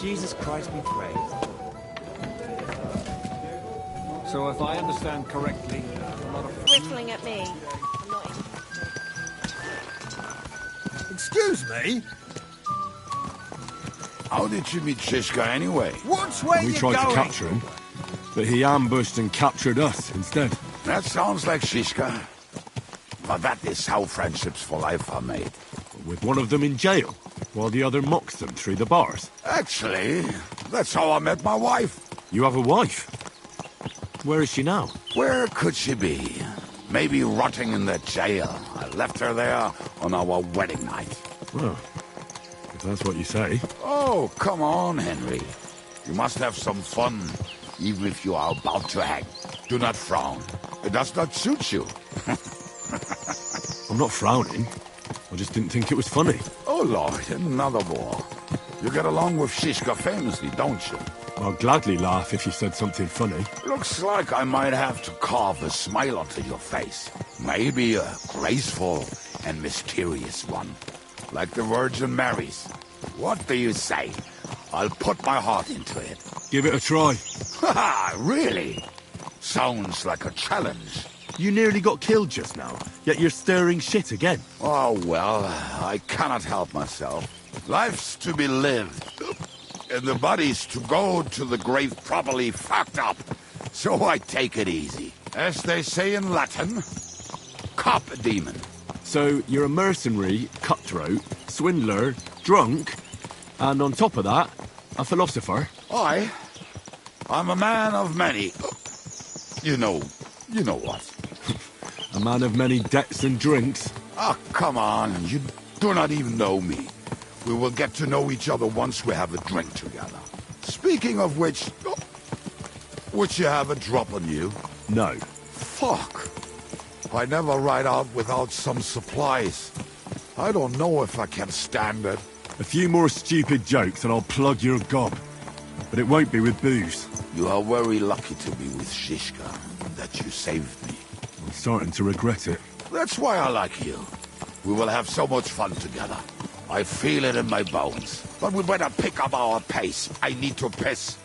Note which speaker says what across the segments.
Speaker 1: Jesus Christ be praised.
Speaker 2: So if I understand correctly, a lot of...
Speaker 3: Whittling at me. I'm not interested.
Speaker 4: Excuse me?
Speaker 5: How did you meet Shishka anyway?
Speaker 4: Which way
Speaker 6: We
Speaker 4: you
Speaker 6: tried
Speaker 4: going?
Speaker 6: to capture him, but he ambushed and captured us instead.
Speaker 5: That sounds like Shishka. But that is how friendships for life are made.
Speaker 6: With one of them in jail, while the other mocks them through the bars.
Speaker 5: Actually, that's how I met my wife.
Speaker 6: You have a wife? Where is she now?
Speaker 5: Where could she be? Maybe rotting in that jail. I left her there on our wedding night.
Speaker 6: Well, if that's what you say.
Speaker 5: Oh, come on, Henry. You must have some fun, even if you are about to hang. Do not frown. It does not suit you.
Speaker 6: I'm not frowning. I just didn't think it was funny.
Speaker 5: Oh, Lord, another war. You get along with Shishka famously, don't you?
Speaker 6: I'll gladly laugh if you said something funny.
Speaker 5: Looks like I might have to carve a smile onto your face. Maybe a graceful and mysterious one. Like the Virgin Mary's. What do you say? I'll put my heart into it.
Speaker 6: Give it a try.
Speaker 5: Haha, really? Sounds like a challenge.
Speaker 6: You nearly got killed just now, yet you're stirring shit again.
Speaker 5: Oh, well, I cannot help myself. Life's to be lived. And the body's to go to the grave properly fucked up. So I take it easy. As they say in Latin, cop a demon.
Speaker 6: So you're a mercenary, cutthroat, swindler, drunk, and on top of that, a philosopher?
Speaker 5: I'm a man of many... You know what.
Speaker 6: A man of many debts and drinks?
Speaker 5: Ah, come on, you do not even know me. We will get to know each other once we have a drink together. Speaking of which... Would you have a drop on you?
Speaker 6: No.
Speaker 5: Fuck. I never ride out without some supplies. I don't know if I can stand it.
Speaker 6: A few more stupid jokes and I'll plug your gob. But it won't be with booze.
Speaker 5: You are very lucky to be with Shishka, that you saved me.
Speaker 6: I'm starting to regret it.
Speaker 5: That's why I like you. We will have so much fun together. I feel it in my bones. But we better pick up our pace. I need to piss.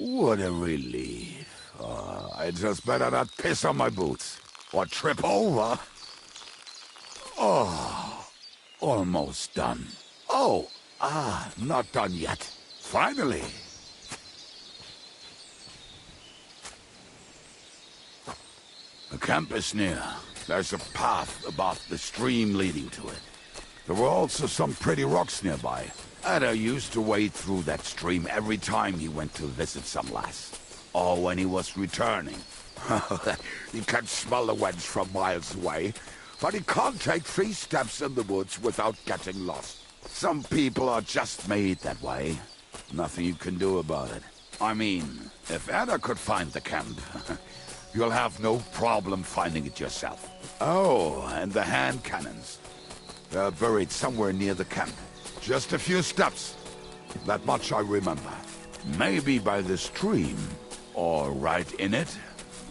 Speaker 5: What a relief. I just better not piss on my boots. Or trip over. Oh, almost done. Oh, not done yet. Finally. The camp is near. There's a path above the stream leading to it. There were also some pretty rocks nearby. Ada used to wade through that stream every time he went to visit some lass. Or when he was returning. He can smell the wench from miles away, but he can't take 3 steps in the woods without getting lost. Some people are just made that way. Nothing you can do about it. I mean, if Ada could find the camp, you'll have no problem finding it yourself. Oh, and the hand cannons. They're buried somewhere near the camp. Just a few steps. That much I remember. Maybe by the stream. Or right in it?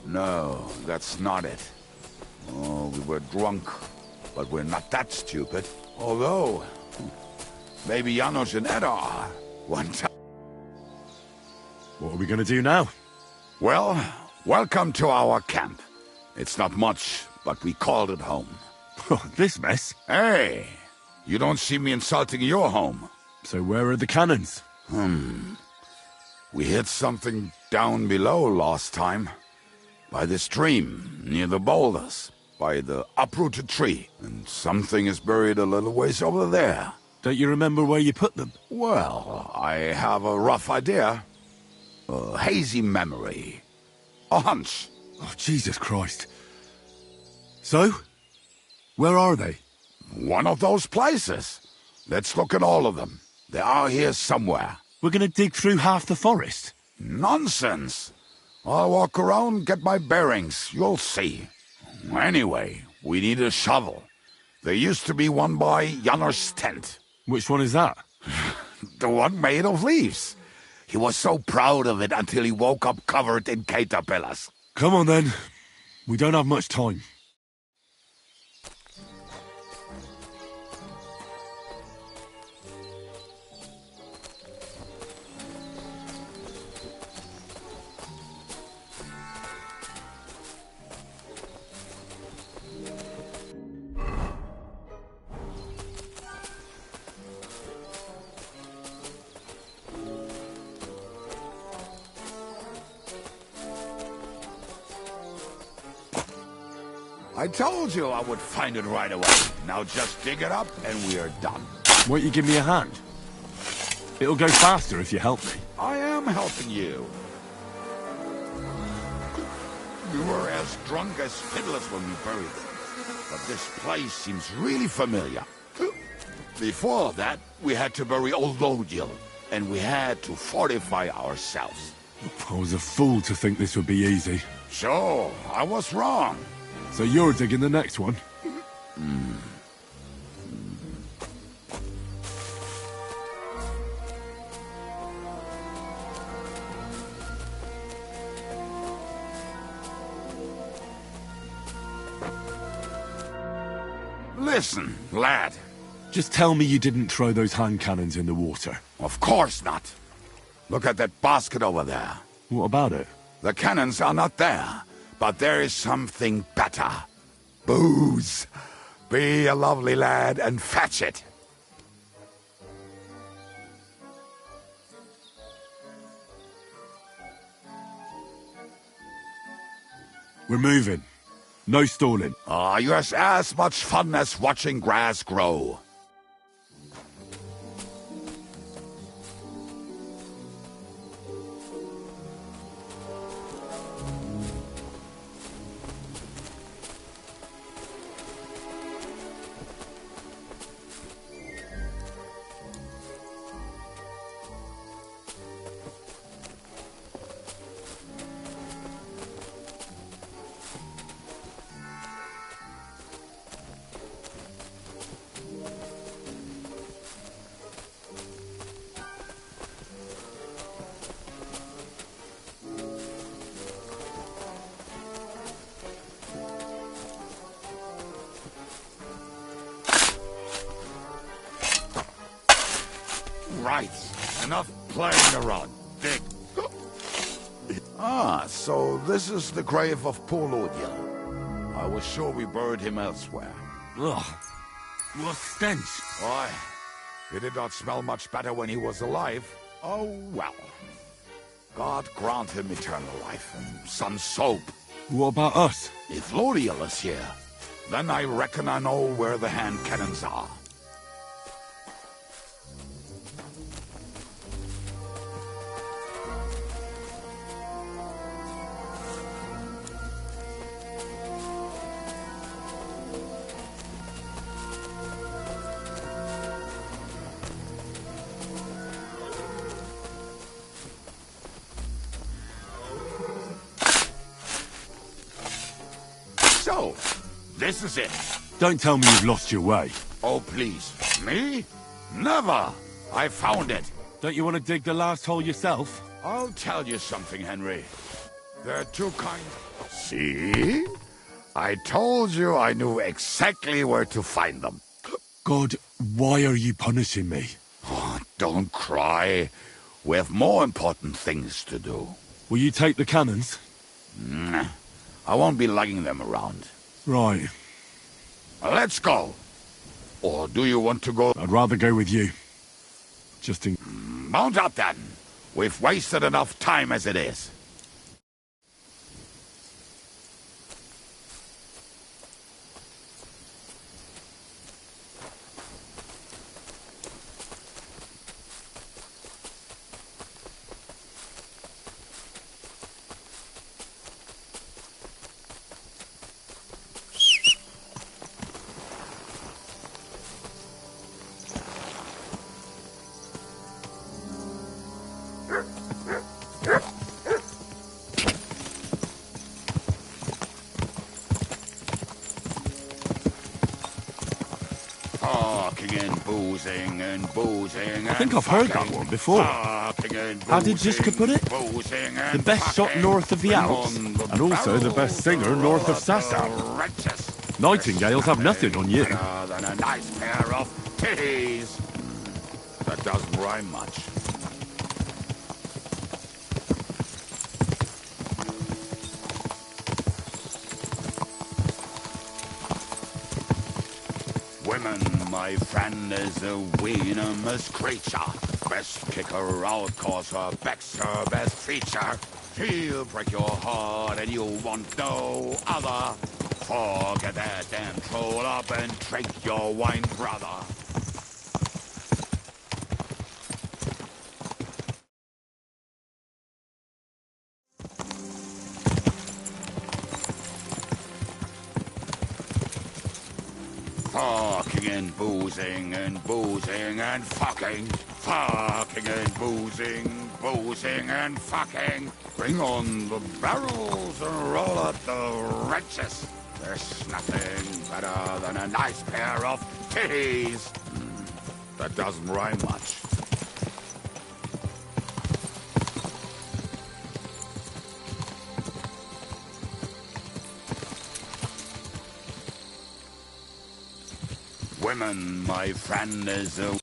Speaker 5: No, that's not it. Oh, we were drunk. But we're not that stupid. Although, maybe Janos and Edda are. One time.
Speaker 6: What are we gonna do now?
Speaker 5: Well, welcome to our camp. It's not much, but we called it home.
Speaker 6: This mess?
Speaker 5: Hey, you don't see me insulting your home.
Speaker 6: So where are the cannons?
Speaker 5: We hit something down below last time. By the stream, near the boulders. By the uprooted tree. And something is buried a little ways over there.
Speaker 6: Don't you remember where you put them?
Speaker 5: Well, I have a rough idea. A hazy memory. A hunch.
Speaker 6: Oh, Jesus Christ. So? Where are they?
Speaker 5: One of those places. Let's look at all of them. They are here somewhere.
Speaker 6: We're gonna dig through half the forest.
Speaker 5: Nonsense. I'll walk around, get my bearings. You'll see. Anyway, we need a shovel. There used to be one by Janos' tent.
Speaker 6: Which one is that?
Speaker 5: The one made of leaves. He was so proud of it until he woke up covered in caterpillars.
Speaker 6: Come on then. We don't have much time.
Speaker 5: I told you I would find it right away. Now just dig it up and we are done.
Speaker 6: Won't you give me a hand? It'll go faster if you help me.
Speaker 5: I am helping you. We were as drunk as fiddlers when we buried them. But this place seems really familiar. Before that, we had to bury old Lodil, and we had to fortify ourselves.
Speaker 6: I was a fool to think this would be easy.
Speaker 5: Sure, I was wrong.
Speaker 6: So you're digging the next one?
Speaker 5: Listen, lad.
Speaker 6: Just tell me you didn't throw those hand cannons in the water.
Speaker 5: Of course not. Look at that basket over there.
Speaker 6: What about it?
Speaker 5: The cannons are not there, but there is something better. Booze. Be a lovely lad and fetch it.
Speaker 6: We're moving. No stalling.
Speaker 5: Yours as much fun as watching grass grow. Right. Enough playing around. Dig. Ah, so this is the grave of poor Lodiel. I was sure we buried him elsewhere.
Speaker 6: Ugh. What stench.
Speaker 5: Why, he did not smell much better when he was alive. Oh, well. God grant him eternal life and some soap.
Speaker 6: What about us?
Speaker 5: If Lodiel is here, then I reckon I know where the hand cannons are. So, this is it.
Speaker 6: Don't tell me you've lost your way.
Speaker 5: Oh, please. Me? Never! I found it.
Speaker 6: Don't you want to dig the last hole yourself?
Speaker 5: I'll tell you something, Henry. There are two kinds... See? I told you I knew exactly where to find them.
Speaker 6: God, why are you punishing me?
Speaker 5: Oh, don't cry. We have more important things to do.
Speaker 6: Will you take the cannons?
Speaker 5: Nah, I won't be lugging them around.
Speaker 6: Right.
Speaker 5: Let's go. Or do you want to go?
Speaker 6: I'd rather go with you. Just in...
Speaker 5: Mount up then. We've wasted enough time as it is. Boozing and boozing.
Speaker 6: I think I've heard that one before. How did Ziska put it? The best shot north of the Alps, and also the best singer north of Sasau. Nightingales have nothing on you.
Speaker 5: Than a nice pair of titties. That doesn't rhyme much. Women, my friend, is a venomous creature. Best kick her out, cause her back's her best feature. She'll break your heart and you'll want no other. Forget that and troll up and drink your wine, brother. Fucking and boozing and boozing and fucking. Fucking and boozing, boozing and fucking. Bring on the barrels and roll up the wretches. There's nothing better than a nice pair of titties. That doesn't rhyme much. Women, my friend, is a...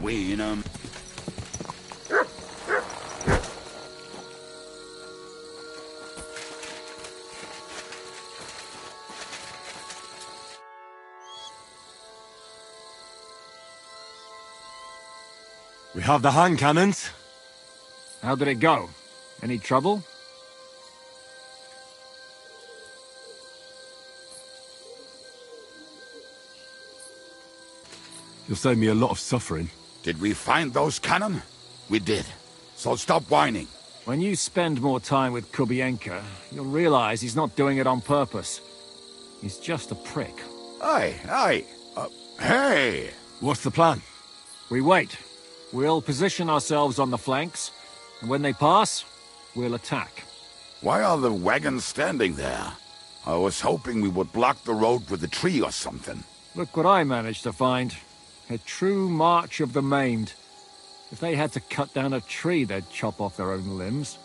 Speaker 5: Weenum.
Speaker 6: We have the hand cannons.
Speaker 2: How did it go? Any trouble?
Speaker 6: You'll save me a lot of suffering.
Speaker 5: Did we find those cannon? We did. So stop whining.
Speaker 2: When you spend more time with Kubienka, you'll realize he's not doing it on purpose. He's just a prick.
Speaker 5: Hey!
Speaker 6: What's the plan?
Speaker 2: We wait. We'll position ourselves on the flanks, and when they pass, we'll attack.
Speaker 5: Why are the wagons standing there? I was hoping we would block the road with a tree or something.
Speaker 2: Look what I managed to find. A true march of the maimed. If they had to cut down a tree, they'd chop off their own limbs.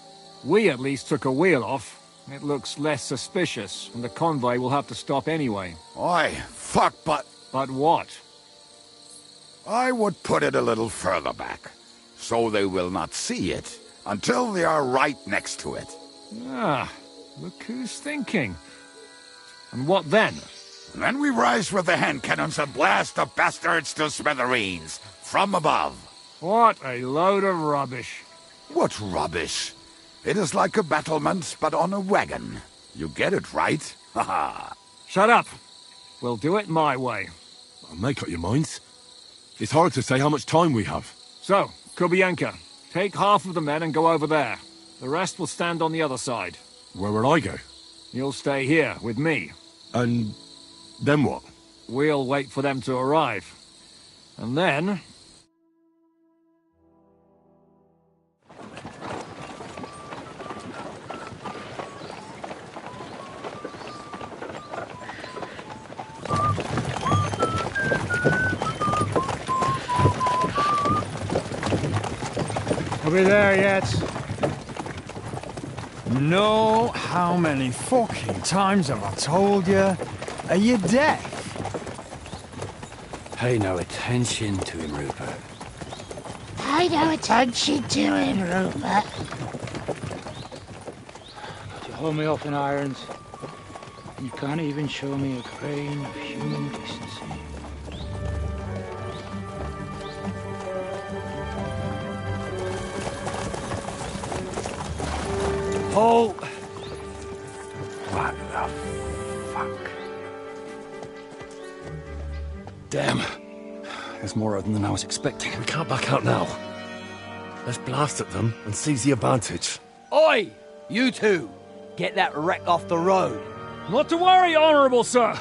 Speaker 2: We at least took a wheel off. It looks less suspicious, and the convoy will have to stop anyway.
Speaker 5: Oi, fuck, but...
Speaker 2: But what?
Speaker 5: I would put it a little further back, so they will not see it until they are right next to it.
Speaker 2: Ah, look who's thinking. And what then?
Speaker 5: Then we rise with the hand cannons and blast the bastards to smithereens, from above.
Speaker 2: What a load of rubbish.
Speaker 5: What rubbish? It is like a battlement, but on a wagon. You get it, right? Haha.
Speaker 2: Shut up. We'll do it my way.
Speaker 6: Make up your minds. It's hard to say how much time we have.
Speaker 2: So, Kubienka, take half of the men and go over there. The rest will stand on the other side.
Speaker 6: Where will I go?
Speaker 2: You'll stay here with me.
Speaker 6: And then what?
Speaker 2: We'll wait for them to arrive. And then...
Speaker 1: Are we there yet? No, how many fucking times have I told you? Are you deaf?
Speaker 4: Pay no attention to him, Rupert.
Speaker 7: Pay no attention to him, Rupert.
Speaker 4: You hold me up in irons. You can't even show me a grain of human decency.
Speaker 1: Halt!
Speaker 4: What the fuck?
Speaker 6: Damn. There's more of them than I was expecting. We can't back out now. Let's blast at them and seize the advantage.
Speaker 8: Oi! You two! Get that wreck off the road.
Speaker 2: Not to worry, Honourable Sir.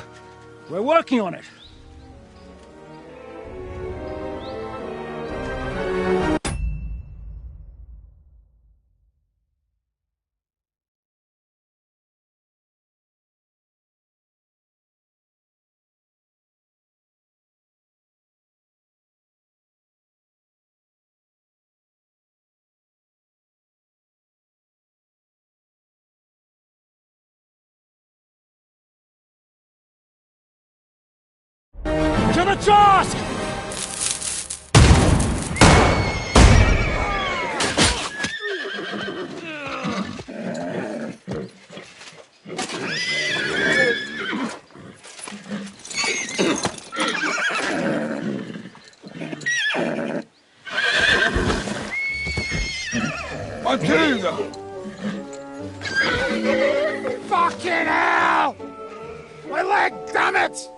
Speaker 2: We're working on it. To the task!
Speaker 5: Matilda! Fucking hell! My leg, damn it!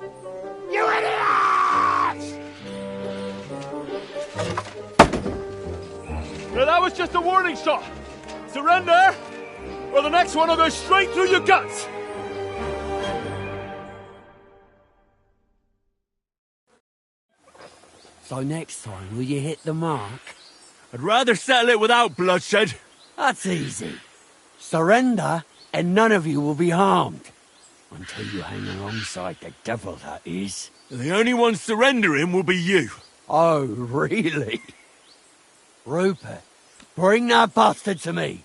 Speaker 5: You idiots!
Speaker 6: Now that was just a warning shot. Surrender, or the next one will go straight through your guts.
Speaker 8: So next time, will you hit the mark?
Speaker 6: I'd rather settle it without bloodshed.
Speaker 8: That's easy. Surrender, and none of you will be harmed. Until you hang alongside the devil, that is.
Speaker 6: The only one surrendering will be you.
Speaker 8: Oh, really? Rupert, bring that bastard to me.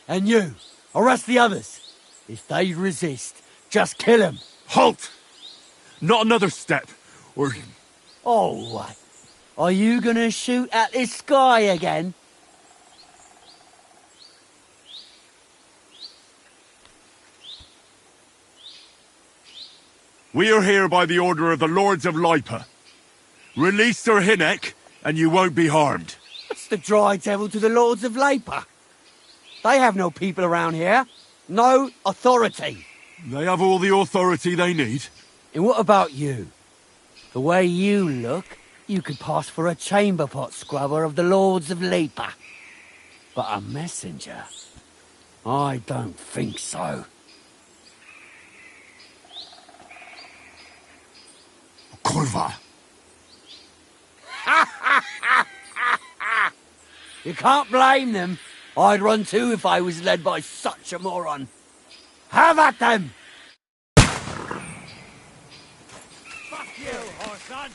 Speaker 8: And you, arrest the others. If they resist, just kill them.
Speaker 6: Halt! Not another step, or...
Speaker 8: Oh, what? Are you gonna shoot at this sky again?
Speaker 6: We are here by the order of the Lords of Lipa. Release Sir Hinnek, and you won't be harmed.
Speaker 8: What's the dry devil to the Lords of Labour? They have no people around here. No authority.
Speaker 6: They have all the authority they need.
Speaker 8: And what about you? The way you look, You could pass for a chamber pot scrubber of the Lords of Leaper. But a messenger? I don't think so.
Speaker 5: Kurva!
Speaker 8: You can't blame them. I'd run too if I was led by such a moron. Have at them!
Speaker 2: Fuck you, horse-son!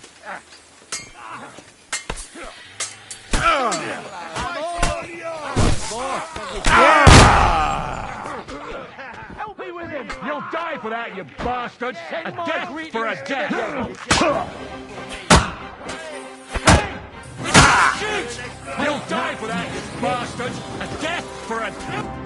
Speaker 2: Help me with him! You'll die for that, you bastard! A death for a death! Shoot! You'll die for that, you bastard! A death for a death!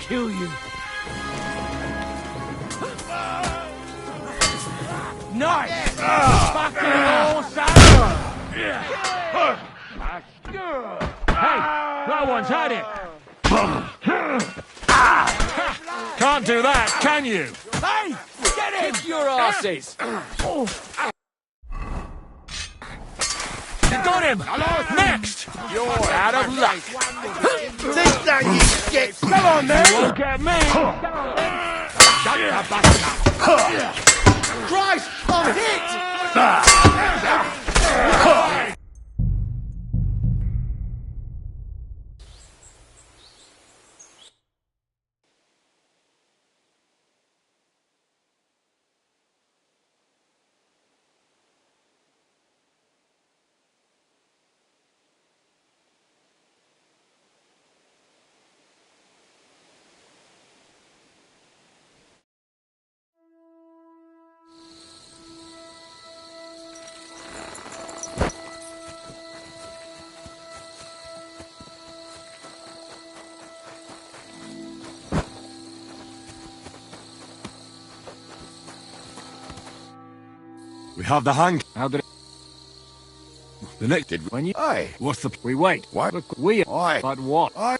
Speaker 8: Kill you.
Speaker 2: Nice! Fucking horse! Hey, that one's had it! Can't do that, can you?
Speaker 8: Hey! Get him!
Speaker 2: Kick your asses! You got him! Next! You're out of luck!
Speaker 9: Take that, you shit! Come on, man!
Speaker 2: You won't get me!
Speaker 9: Christ, I'm hit!
Speaker 6: We have the hang.
Speaker 2: How did it...
Speaker 6: The next
Speaker 5: Did
Speaker 2: When you...
Speaker 5: Aye.
Speaker 2: What's the... We wait.
Speaker 5: What?
Speaker 2: Look, we...
Speaker 5: Aye.
Speaker 2: But what?
Speaker 5: Aye.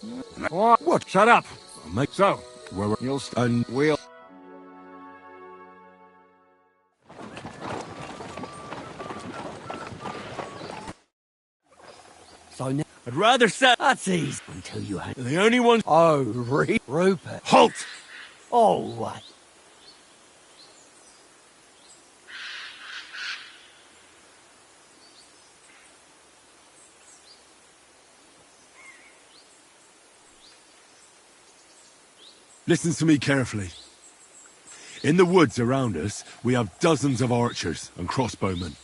Speaker 2: What?
Speaker 5: What?
Speaker 2: Shut up!
Speaker 6: I'll make
Speaker 2: So,
Speaker 6: where
Speaker 2: you'll...
Speaker 6: and
Speaker 2: We'll...
Speaker 8: So now...
Speaker 6: I'd rather say
Speaker 8: That's easy. Until you hang...
Speaker 6: the only one.
Speaker 8: Oh, Rupert.
Speaker 6: Halt!
Speaker 8: Oh, what?
Speaker 6: Listen to me carefully. In the woods around us, we have dozens of archers and crossbowmen.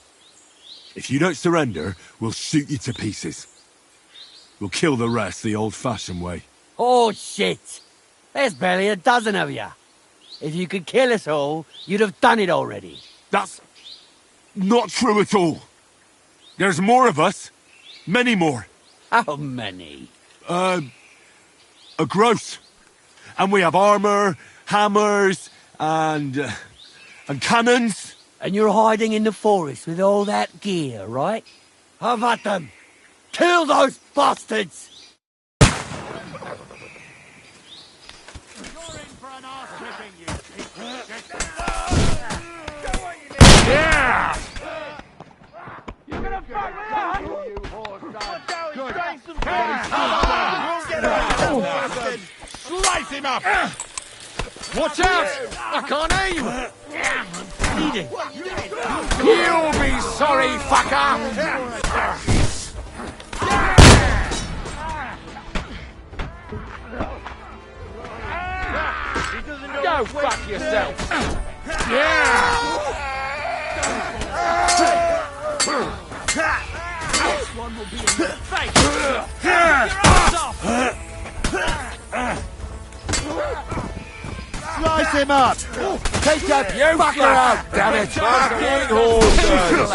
Speaker 6: If you don't surrender, we'll shoot you to pieces. We'll kill the rest the old-fashioned way.
Speaker 8: Oh, shit! There's barely a dozen of you. If you could kill us all, you'd have done it already.
Speaker 6: That's not true at all. There's more of us. Many more.
Speaker 8: How many?
Speaker 6: A gross. And we have armor, hammers, and cannons.
Speaker 8: And you're hiding in the forest with all that gear, right? Have at them! Kill those bastards!
Speaker 2: Yeah!
Speaker 9: You're gonna fuck with us! Good.
Speaker 2: Slice him up! Watch out! I can't aim!
Speaker 8: Eat it!
Speaker 2: You'll be sorry, fucker! Go fuck yourself! This one will be in your face. Get your arms off!
Speaker 9: Slice him up!
Speaker 8: Take that fucker out, damn it!
Speaker 9: Fucking horses!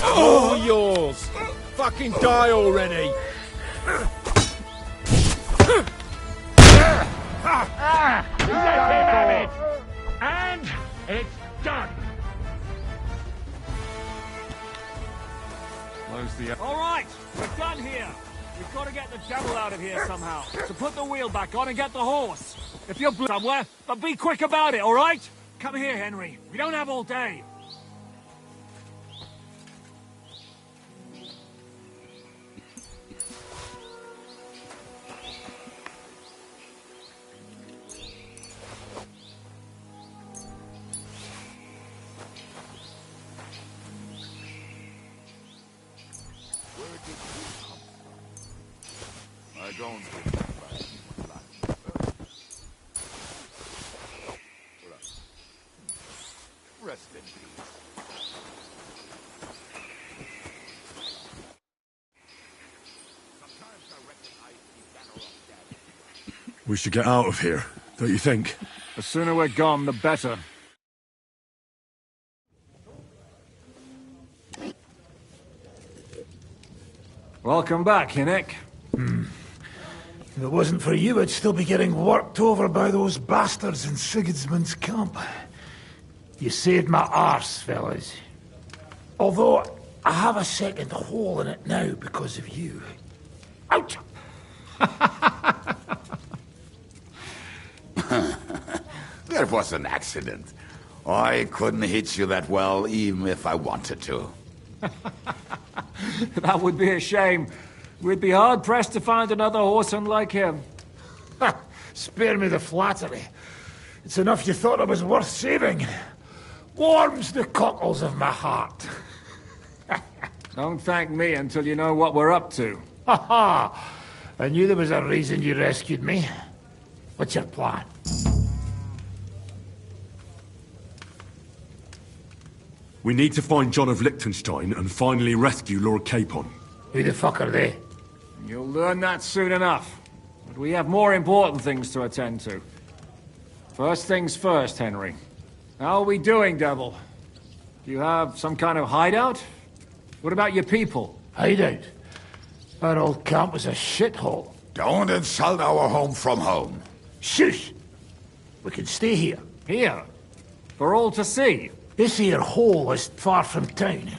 Speaker 9: All yours! Fucking die already!
Speaker 4: And it's done.
Speaker 2: Close the... All right, we're done here. We've got to get the devil out of here somehow. So put the wheel back on and get the horse. If you're somewhere, but be quick about it, all right? Come here, Henry. We don't have all day.
Speaker 5: I don't think rest in peace.
Speaker 6: We should get out of here, don't you think?
Speaker 2: The sooner we're gone, the better. Welcome back, Hinnick.
Speaker 10: If it wasn't for you, I'd still be getting worked over by those bastards in Sigismund's camp. You saved my arse, fellas. Although, I have a second hole in it now because of you. Ouch!
Speaker 5: There was an accident. I couldn't hit you that well, even if I wanted to.
Speaker 2: That would be a shame. We'd be hard-pressed to find another horseman like him.
Speaker 10: Spare me the flattery. It's enough you thought I was worth saving. Warms the cockles of my heart.
Speaker 2: Don't thank me until you know what we're up to.
Speaker 10: Ha ha! I knew there was a reason you rescued me. What's your plan?
Speaker 6: We need to find John of Liechtenstein and finally rescue Lord Capon.
Speaker 10: Who the fuck are they?
Speaker 2: You'll learn that soon enough. But we have more important things to attend to. First things first, Henry. How are we doing, Devil? Do you have some kind of hideout? What about your people?
Speaker 10: Hideout? Our old camp was a shithole.
Speaker 5: Don't insult our home from home.
Speaker 10: Shush! We can stay here.
Speaker 2: Here? For all to see?
Speaker 10: This here hole is far from town,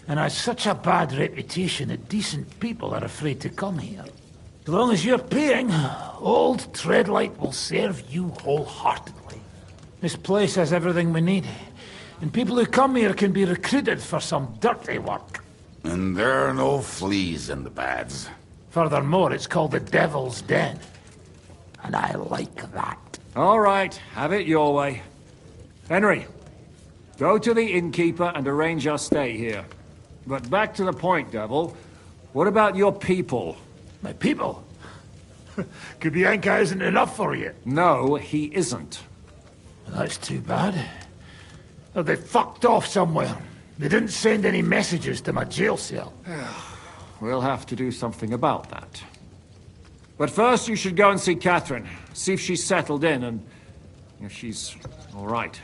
Speaker 10: and has such a bad reputation that decent people are afraid to come here. As long as you're paying, old Treadlight will serve you wholeheartedly. This place has everything we need, and people who come here can be recruited for some dirty work.
Speaker 5: And there are no fleas in the beds.
Speaker 10: Furthermore, it's called the Devil's Den, and I like that.
Speaker 2: All right, have it your way. Henry, go to the innkeeper and arrange our stay here. But back to the point, Devil. What about your people?
Speaker 10: My people? Kubianka isn't enough for you.
Speaker 2: No, he isn't.
Speaker 10: That's too bad. Oh, they fucked off somewhere. They didn't send any messages to my jail cell.
Speaker 2: We'll have to do something about that. But first, you should go and see Catherine. See if she's settled in and if she's all right.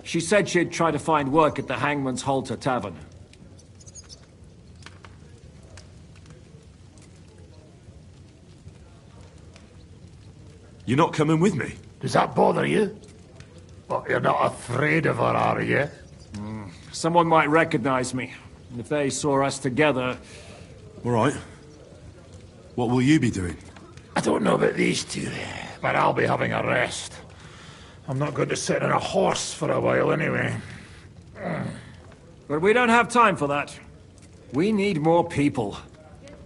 Speaker 2: She said she'd try to find work at the Hangman's Halter Tavern.
Speaker 6: You're not coming with me?
Speaker 10: Does that bother you? But you're not afraid of her, are you?
Speaker 2: Someone might recognize me. And if they saw us together...
Speaker 6: All right. What will you be doing?
Speaker 10: I don't know about these two, but I'll be having a rest. I'm not going to sit on a horse for a while anyway.
Speaker 2: But we don't have time for that. We need more people.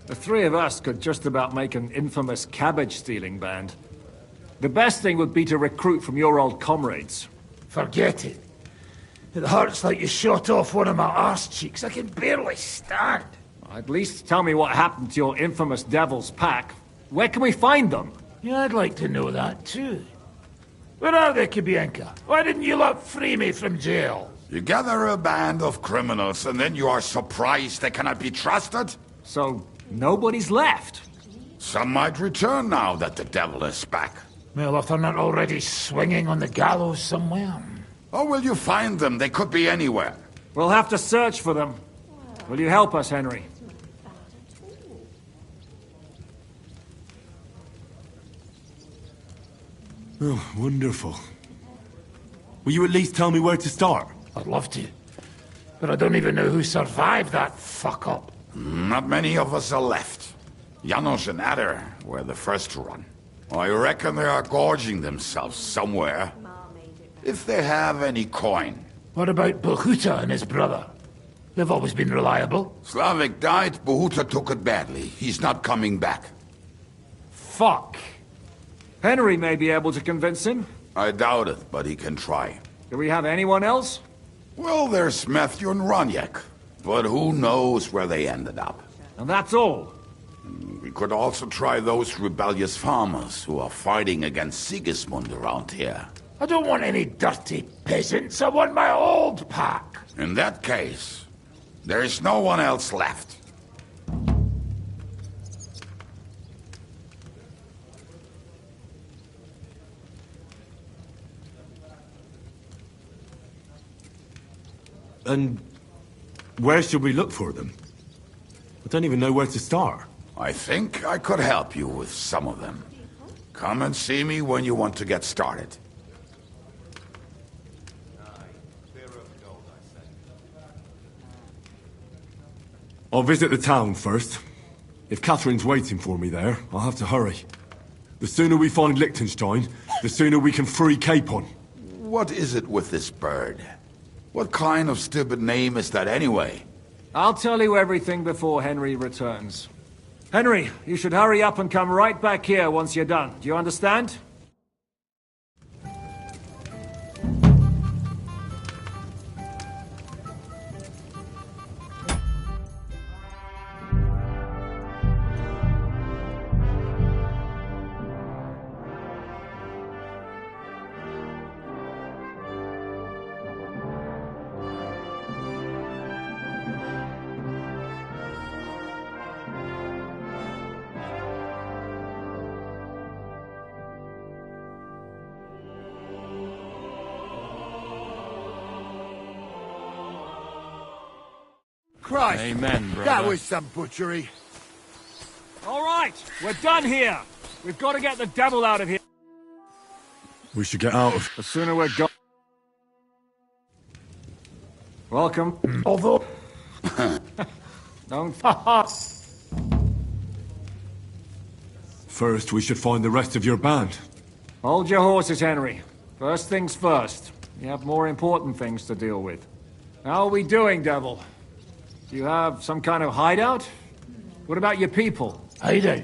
Speaker 2: The three of us could just about make an infamous cabbage-stealing band. The best thing would be to recruit from your old comrades.
Speaker 10: Forget it. It hurts like you shot off one of my arse cheeks. I can barely stand.
Speaker 2: At least tell me what happened to your infamous Devil's Pack. Where can we find them?
Speaker 10: Yeah, I'd like to know that too. Where are they, Kibienka? Why didn't you lot free me from jail?
Speaker 5: You gather a band of criminals and then you are surprised they cannot be trusted?
Speaker 2: So, nobody's left?
Speaker 5: Some might return now that the devil is back.
Speaker 10: Well, if they're not already swinging on the gallows somewhere.
Speaker 5: Or will you find them? They could be anywhere.
Speaker 2: We'll have to search for them. Will you help us, Henry?
Speaker 6: Oh, wonderful. Will you at least tell me where to start?
Speaker 10: I'd love to. But I don't even know who survived that fuck-up.
Speaker 5: Not many of us are left. Janos and Adder were the first to run. I reckon they are gorging themselves somewhere. If they have any coin.
Speaker 10: What about Bohuta and his brother? They've always been reliable.
Speaker 5: Slavik died, Bohuta took it badly. He's not coming back.
Speaker 2: Fuck. Henry may be able to convince him.
Speaker 5: I doubt it, but he can try.
Speaker 2: Do we have anyone else?
Speaker 5: Well, there's Matthew and Roniek. But who knows where they ended up.
Speaker 2: And that's all.
Speaker 5: We could also try those rebellious farmers who are fighting against Sigismund around here.
Speaker 10: I don't want any dirty peasants. I want my old pack.
Speaker 5: In that case, there is no one else left.
Speaker 6: And where should we look for them? I don't even know where to start.
Speaker 5: I think I could help you with some of them. Come and see me when you want to get started.
Speaker 6: I'll visit the town first. If Catherine's waiting for me there, I'll have to hurry. The sooner we find Liechtenstein, the sooner we can free Capon.
Speaker 5: What is it with this bird? What kind of stupid name is that anyway?
Speaker 2: I'll tell you everything before Henry returns. Henry, you should hurry up and come right back here once you're done. Do you understand?
Speaker 9: Christ,
Speaker 6: Amen, brother.
Speaker 9: that was some butchery.
Speaker 2: All right, we're done here. We've got to get the devil out of here.
Speaker 6: We should get out of...
Speaker 2: The sooner we're gone. Welcome.
Speaker 10: Although...
Speaker 2: Don't...
Speaker 6: First, we should find the rest of your band.
Speaker 2: Hold your horses, Henry. First things first. You have more important things to deal with. How are we doing, Devil? Do you have some kind of hideout? What about your people?
Speaker 10: Hideout?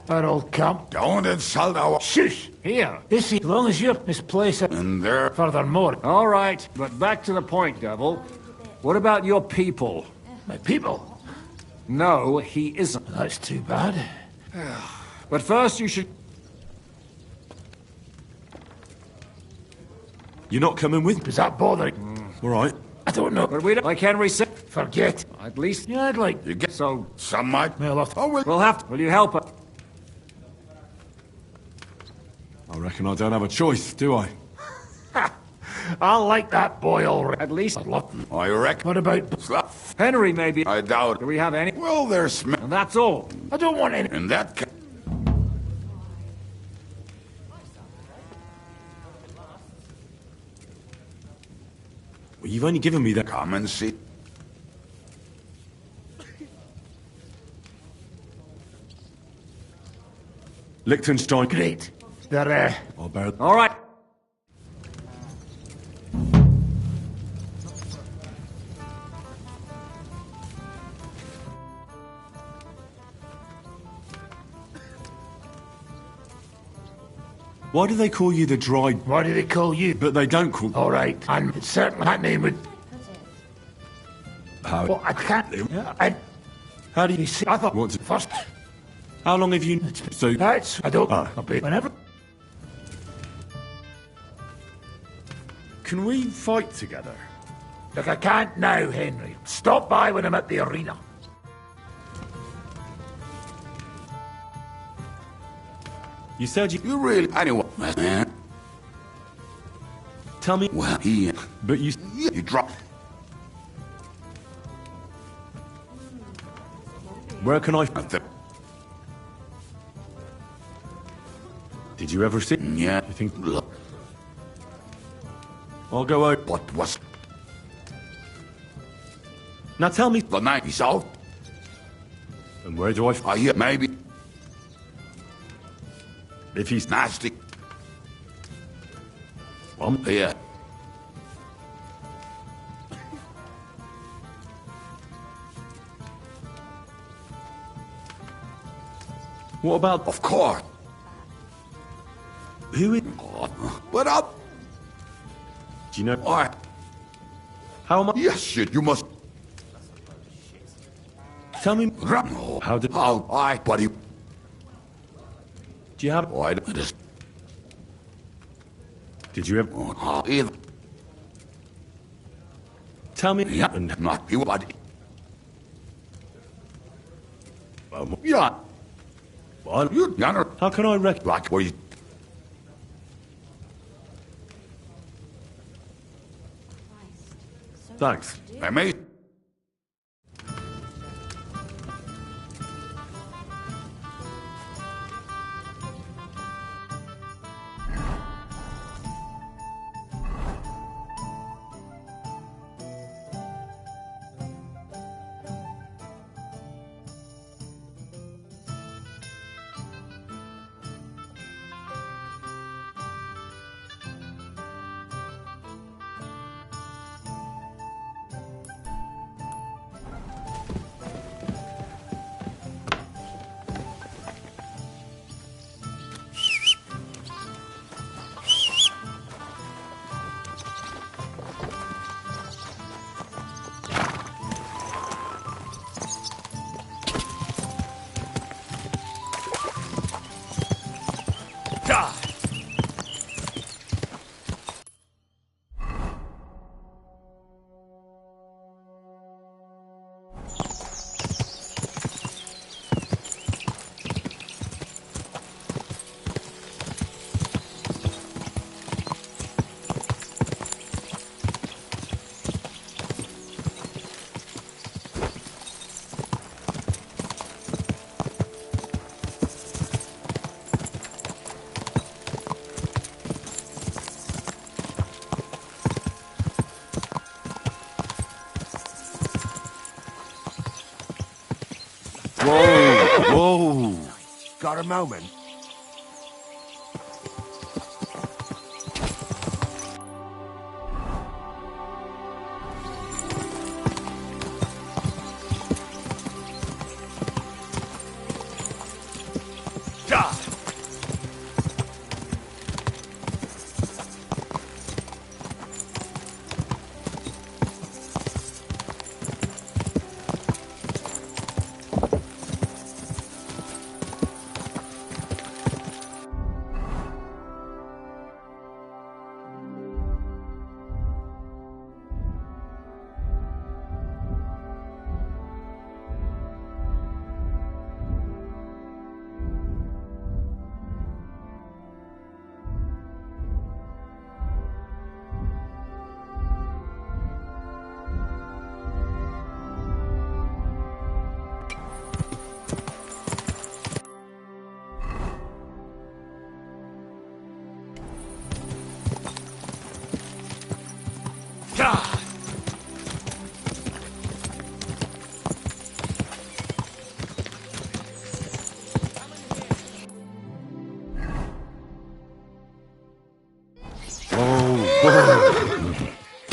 Speaker 10: That old camp?
Speaker 5: Don't insult our...
Speaker 10: Shush!
Speaker 2: Here.
Speaker 10: This is... As long as you're misplaced...
Speaker 5: And there...
Speaker 10: Furthermore...
Speaker 2: All right, but back to the point, Devil. What about your people?
Speaker 10: My people?
Speaker 2: No, he isn't.
Speaker 10: That's too bad.
Speaker 2: But first you should...
Speaker 6: You're not coming with me?
Speaker 10: Does that bother you?
Speaker 6: All right.
Speaker 10: I don't know.
Speaker 2: But we don't... Like Henry said...
Speaker 10: Forget.
Speaker 2: At least...
Speaker 10: Yeah, I'd like...
Speaker 5: You get...
Speaker 2: So...
Speaker 5: Some might...
Speaker 10: Well,
Speaker 2: We'll have to... Will you help us?
Speaker 6: I reckon I don't have a choice, do I?
Speaker 10: I like that boy already.
Speaker 2: At least...
Speaker 5: I reckon...
Speaker 10: What about...
Speaker 2: Henry, maybe...
Speaker 5: I doubt...
Speaker 2: Do we have any...
Speaker 5: Well, there's...
Speaker 2: And that's all.
Speaker 10: I don't want any...
Speaker 5: In that case...
Speaker 6: Well, you've only given me that...
Speaker 5: Come and see...
Speaker 6: Liechtenstein.
Speaker 10: Great. They're,
Speaker 6: I'll bear...
Speaker 2: All right.
Speaker 6: Why do they call you the Dry...
Speaker 10: Why do they call you?
Speaker 6: But they don't call...
Speaker 10: All right, and certainly that name would...
Speaker 6: How...
Speaker 10: Well, I can't...
Speaker 6: Yeah.
Speaker 10: I...
Speaker 6: How do you...
Speaker 10: You see, I thought...
Speaker 6: Want to...
Speaker 10: First...
Speaker 6: How long have you... So...
Speaker 10: That's... I don't...
Speaker 6: Ah.
Speaker 10: I'll be whenever...
Speaker 6: Can we fight together?
Speaker 10: Look, I can't now, Henry. Stop by when I'm at the arena.
Speaker 6: You said you...
Speaker 5: You really... Anyway, man.
Speaker 6: Tell me...
Speaker 5: Well, he...
Speaker 6: But you...
Speaker 5: You dropped...
Speaker 6: Where can I...
Speaker 5: at the...
Speaker 6: Did you ever see...
Speaker 5: Yeah.
Speaker 6: You think...
Speaker 5: Look.
Speaker 6: I'll go out...
Speaker 5: What was...
Speaker 6: Now tell me...
Speaker 5: The night he's out?
Speaker 6: And where do I...
Speaker 5: I hear maybe...
Speaker 6: If he's...
Speaker 5: Nasty.
Speaker 6: Yeah. What about...
Speaker 5: Of course.
Speaker 6: Who is...
Speaker 5: What up?
Speaker 6: Do you know...
Speaker 5: All right.
Speaker 6: How am I...
Speaker 5: Yes, shit, you must...
Speaker 6: Tell me...
Speaker 5: No.
Speaker 6: How did...
Speaker 5: How... I, buddy.
Speaker 6: Do you have...
Speaker 5: Oh, I just...
Speaker 6: Did you ever...
Speaker 5: Either.
Speaker 6: Tell me...
Speaker 5: Yeah,
Speaker 6: And...
Speaker 5: not you, buddy.
Speaker 6: Yeah. What?
Speaker 5: You, Gunner.
Speaker 6: How can I rec...
Speaker 5: Like, where you...
Speaker 6: Thanks.
Speaker 5: I may...
Speaker 6: Whoa!
Speaker 9: Got a moment?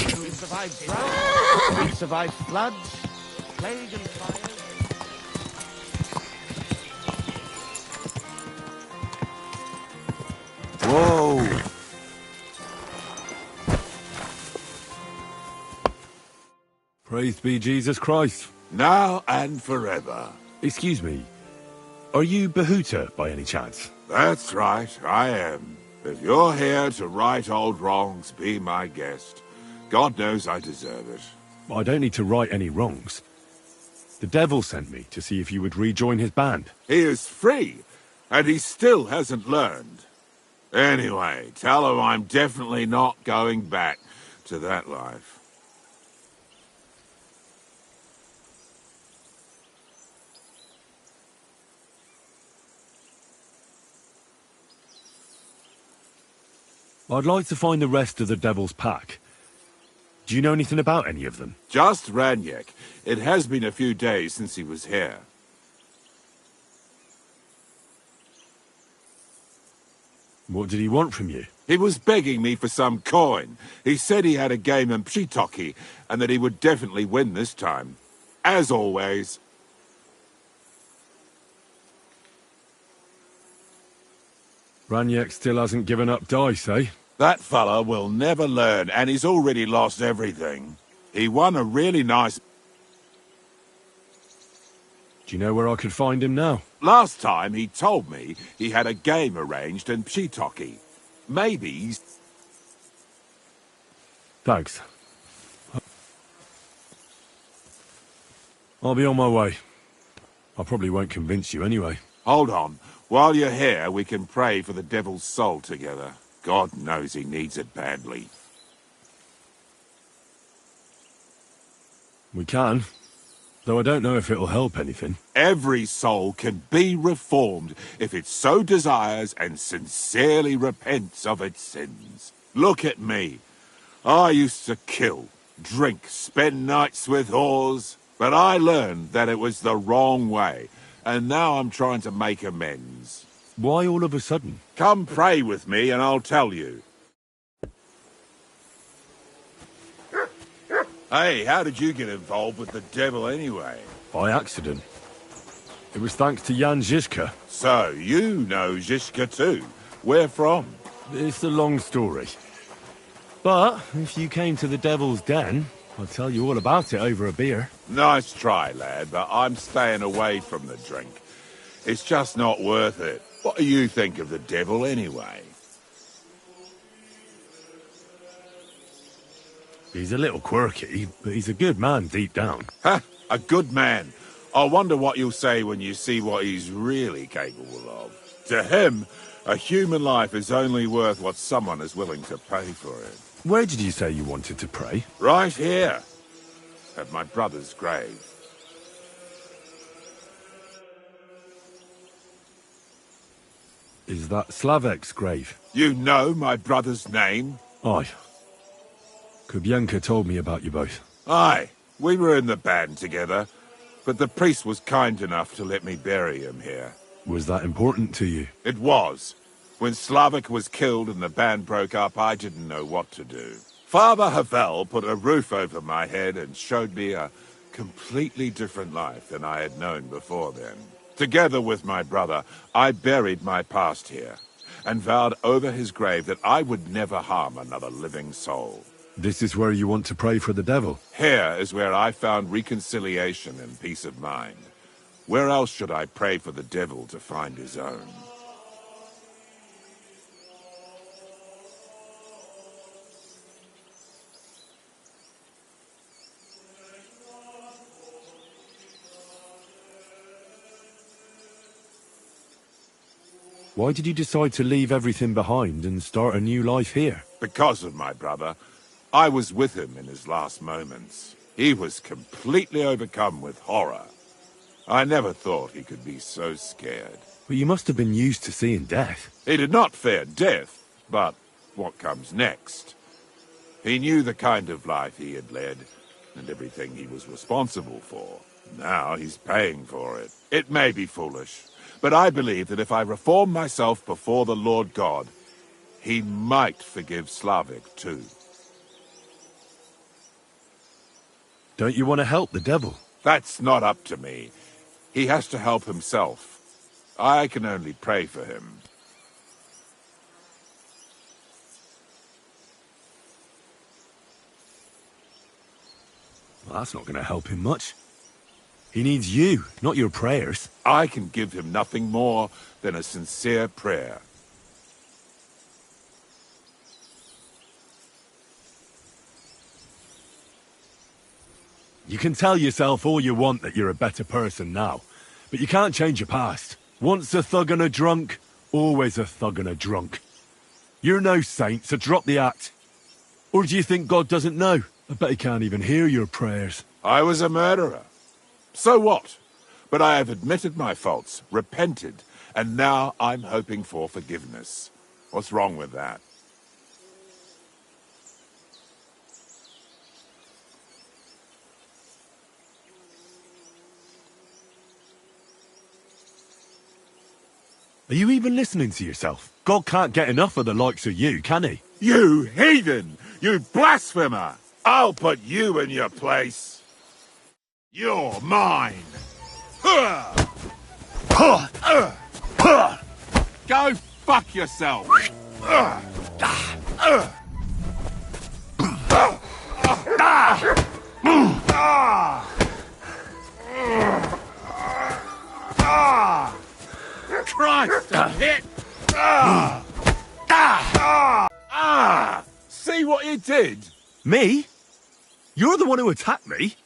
Speaker 9: We survived drought, we survived floods, plague and fire.
Speaker 6: Whoa! Praise be Jesus Christ.
Speaker 5: Now and forever.
Speaker 6: Excuse me. Are you Bahuta, by any chance?
Speaker 5: That's right, I am. If you're here to right old wrongs, be my guest. God knows I deserve it.
Speaker 6: I don't need to right any wrongs. The devil sent me to see if you would rejoin his band.
Speaker 5: He is free, and he still hasn't learned. Anyway, tell him I'm definitely not going back to that life.
Speaker 6: I'd like to find the rest of the Devil's Pack. Do you know anything about any of them?
Speaker 5: Just Ranyek. It has been a few days since he was here.
Speaker 6: What did he want from you?
Speaker 5: He was begging me for some coin. He said he had a game in Pshitoki, and that he would definitely win this time. As always.
Speaker 6: Ranyek still hasn't given up dice, eh?
Speaker 5: That fella will never learn, and he's already lost everything. He won a really nice...
Speaker 6: Do you know where I could find him now?
Speaker 5: Last time he told me he had a game arranged in Pshitoki. Maybe he's...
Speaker 6: Thanks. I'll be on my way. I probably won't convince you anyway.
Speaker 5: Hold on. While you're here, we can pray for the devil's soul together. God knows he needs it badly.
Speaker 6: We can. Though I don't know if it'll help anything.
Speaker 5: Every soul can be reformed if it so desires and sincerely repents of its sins. Look at me. I used to kill, drink, spend nights with whores, but I learned that it was the wrong way, and now I'm trying to make amends.
Speaker 6: Why all of a sudden?
Speaker 5: Come pray with me and I'll tell you. Hey, how did you get involved with the devil anyway?
Speaker 6: By accident. It was thanks to Jan Žižka.
Speaker 5: So, you know Žižka too. Where from?
Speaker 6: It's a long story. But, if you came to the Devil's Den, I'll tell you all about it over a beer.
Speaker 5: Nice try, lad, but I'm staying away from the drink. It's just not worth it. What do you think of the devil anyway?
Speaker 6: He's a little quirky, but he's a good man deep down.
Speaker 5: Ha! A good man. I wonder what you'll say when you see what he's really capable of. To him, a human life is only worth what someone is willing to pay for it.
Speaker 6: Where did you say you wanted to pray?
Speaker 5: Right here. At my brother's grave.
Speaker 6: Is that Slavek's grave?
Speaker 5: You know my brother's name?
Speaker 6: Aye. Kubienka told me about you both.
Speaker 5: Aye. We were in the band together, but the priest was kind enough to let me bury him here.
Speaker 6: Was that important to you?
Speaker 5: It was. When Slavik was killed and the band broke up, I didn't know what to do. Father Havel put a roof over my head and showed me a completely different life than I had known before then. Together with my brother, I buried my past here, and vowed over his grave that I would never harm another living soul.
Speaker 6: This is where you want to pray for the devil?
Speaker 5: Here is where I found reconciliation and peace of mind. Where else should I pray for the devil to find his own?
Speaker 6: Why did you decide to leave everything behind and start a new life here?
Speaker 5: Because of my brother. I was with him in his last moments. He was completely overcome with horror. I never thought he could be so scared.
Speaker 6: But you must have been used to seeing death.
Speaker 5: He did not fear death, but what comes next. He knew the kind of life he had led, and everything he was responsible for. Now he's paying for it. It may be foolish, but I believe that if I reform myself before the Lord God, he might forgive Slavik too.
Speaker 6: Don't you want to help the devil?
Speaker 5: That's not up to me. He has to help himself. I can only pray for him.
Speaker 6: Well, that's not going to help him much. He needs you, not your prayers.
Speaker 11: I can give him nothing more than a sincere prayer.
Speaker 6: You can tell yourself all you want that you're a better person now, but you can't change your past. Once a thug and a drunk, always a thug and a drunk. You're no saint, so drop the act. Or do you think God doesn't know? I bet he can't even hear your prayers.
Speaker 11: I was a murderer. So what? But I have admitted my faults, repented, and now I'm hoping for forgiveness. What's wrong with that?
Speaker 6: Are you even listening to yourself? God can't get enough of the likes of you, can he?
Speaker 11: You heathen! You blasphemer! I'll put you in your place. You're mine! Go fuck yourself! Christ, a hit! See what you did?
Speaker 6: Me? You're the one who attacked me.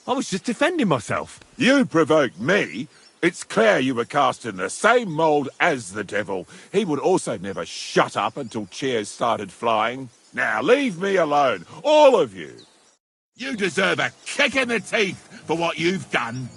Speaker 6: I was just defending myself.
Speaker 11: You provoked me. It's clear you were cast in the same mould as the devil. He would also never shut up until cheers started flying. Now leave me alone, all of you. You deserve a kick in the teeth for what you've done.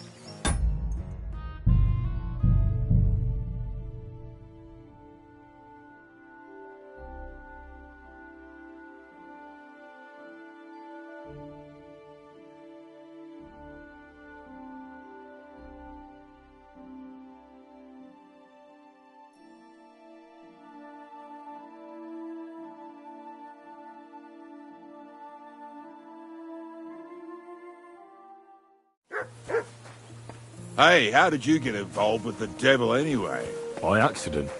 Speaker 11: Hey, how did you get involved with the devil anyway?
Speaker 6: By accident.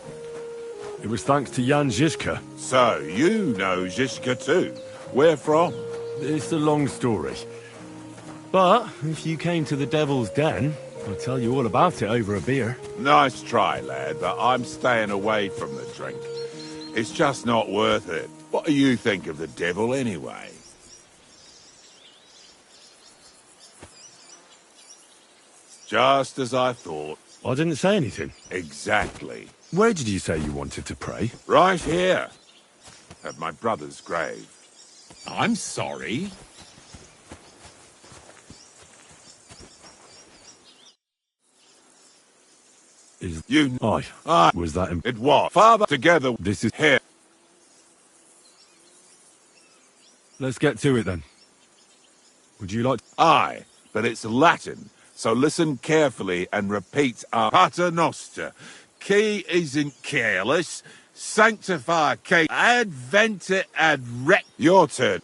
Speaker 6: It was thanks to Jan Žižka.
Speaker 11: So, you know Žižka too. Where from?
Speaker 6: It's a long story. But if you came to the Devil's Den, I'll tell you all about it over a beer.
Speaker 11: Nice try, lad, but I'm staying away from the drink. It's just not worth it. What do you think of the devil anyway? Just as I thought.
Speaker 6: I didn't say anything.
Speaker 11: Exactly.
Speaker 6: Where did you say you wanted to pray?
Speaker 11: Right here. At my brother's grave.
Speaker 2: I'm sorry.
Speaker 11: You...
Speaker 6: Aye. Was that him?
Speaker 11: It was. Father, together.
Speaker 6: This is...
Speaker 11: Here.
Speaker 6: Let's get to it then. Would you like...
Speaker 11: Aye, but it's Latin. So listen carefully and repeat our Pater Noster. Qui is in careless, sanctify qui adventit ad rec. Your turn.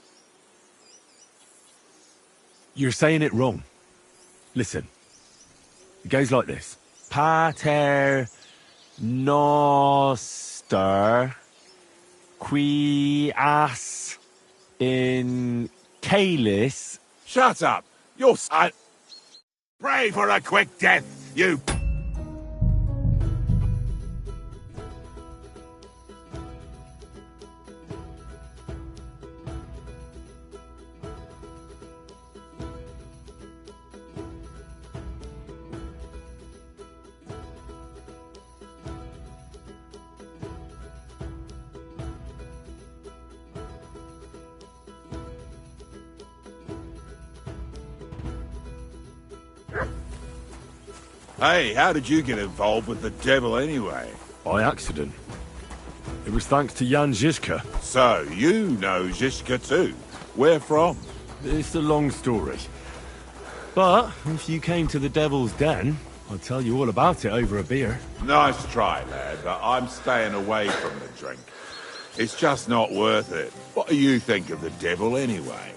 Speaker 6: You're saying it wrong. Listen. It goes like this. Pater Noster qui as in caelis.
Speaker 11: Shut up. You're... Pray for a quick death, you... Hey, how did you get involved with the devil anyway?
Speaker 6: By accident. It was thanks to Jan Žižka.
Speaker 11: So, you know Žižka too. Where from?
Speaker 6: It's a long story. But if you came to the Devil's Den, I'll tell you all about it over a beer.
Speaker 11: Nice try, lad, but I'm staying away from the drink. It's just not worth it. What do you think of the devil anyway?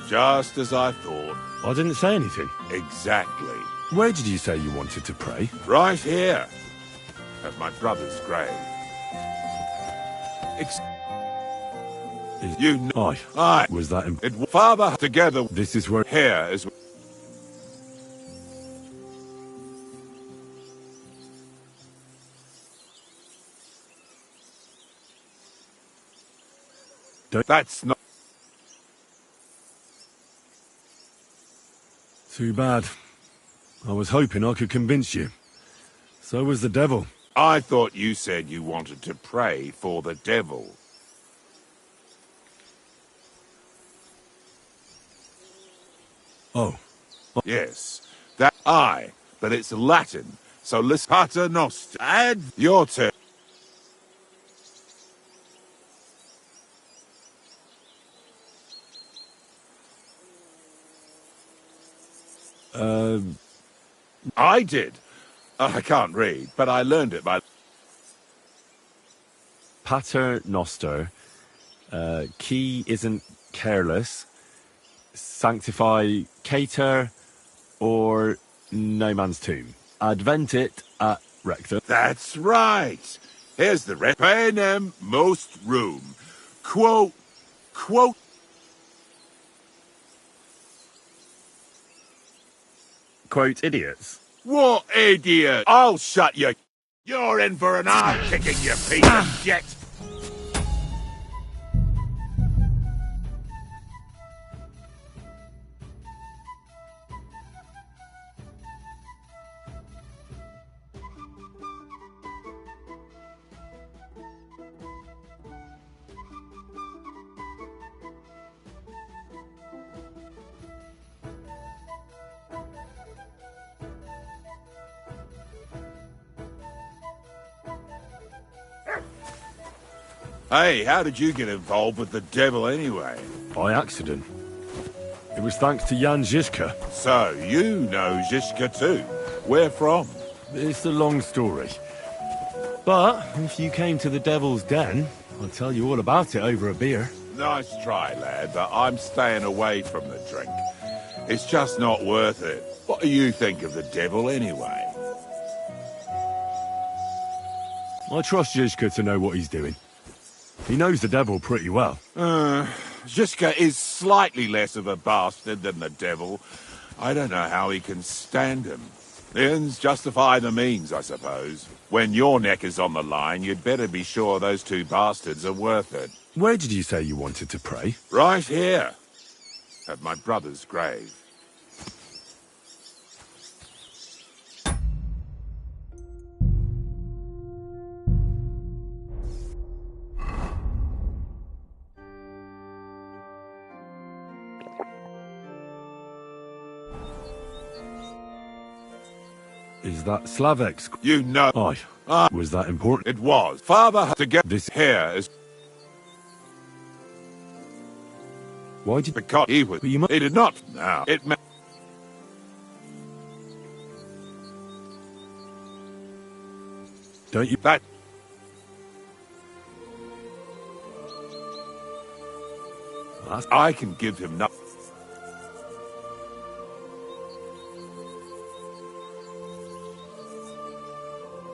Speaker 11: Just as I thought.
Speaker 6: I didn't say anything.
Speaker 11: Exactly.
Speaker 6: Where did you say you wanted to pray?
Speaker 11: Right here. At my brother's grave. You know.
Speaker 6: Aye. Was that
Speaker 11: It father together.
Speaker 6: This is where...
Speaker 11: Here is... That's not...
Speaker 6: Too bad. I was hoping I could convince you. So was the devil.
Speaker 11: I thought you said you wanted to pray for the devil.
Speaker 6: Oh.
Speaker 11: Yes, that I, but it's Latin, so listen. Pater Noster. Add your turn. I did. I can't read, but I learned it by...
Speaker 6: Pater Noster. Key isn't careless. Sanctify cater or no man's tomb. Adventit at rectum.
Speaker 11: That's right. Here's the Panem most room. Quote.
Speaker 6: Quote, idiots.
Speaker 11: What idiot? I'll shut you. You're in for an arm kicking, you piece of shit. Hey, how did you get involved with the devil anyway?
Speaker 6: By accident. It was thanks to Jan Žižka.
Speaker 11: So, you know Žižka too. Where from?
Speaker 6: It's a long story. But, if you came to the Devil's Den, I'll tell you all about it over a beer.
Speaker 11: Nice try, lad, but I'm staying away from the drink. It's just not worth it. What do you think of the devil anyway?
Speaker 6: I trust Žižka to know what he's doing. He knows the devil pretty well.
Speaker 11: Žižka is slightly less of a bastard than the devil. I don't know how he can stand him. The ends justify the means, I suppose. When your neck is on the line, you'd better be sure those two bastards are worth it.
Speaker 6: Where did you say you wanted to pray?
Speaker 11: Right here. At my brother's grave.
Speaker 6: Is that Slavek's?
Speaker 11: You know.
Speaker 6: Aye. Was that important?
Speaker 11: It was. Father had to get this here is...
Speaker 6: Why did...
Speaker 11: Because he was... He did not. Now, it meant...
Speaker 6: Don't you...
Speaker 11: That... I can give him nothing.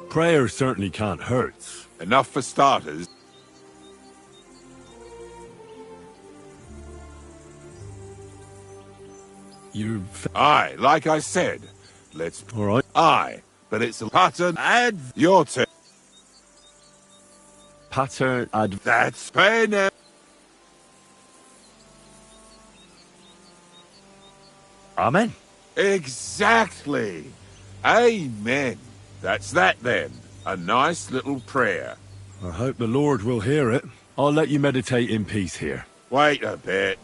Speaker 6: Prayer certainly can't hurt.
Speaker 11: Enough for starters. Aye, like I said. Let's...
Speaker 6: All right.
Speaker 11: Aye, but it's a pattern. Add your turn.
Speaker 6: Pater ad...
Speaker 11: That's pain.
Speaker 6: Amen.
Speaker 11: Exactly. Amen. That's that then. A nice little prayer.
Speaker 6: I hope the Lord will hear it. I'll let you meditate in peace here.
Speaker 11: Wait a bit.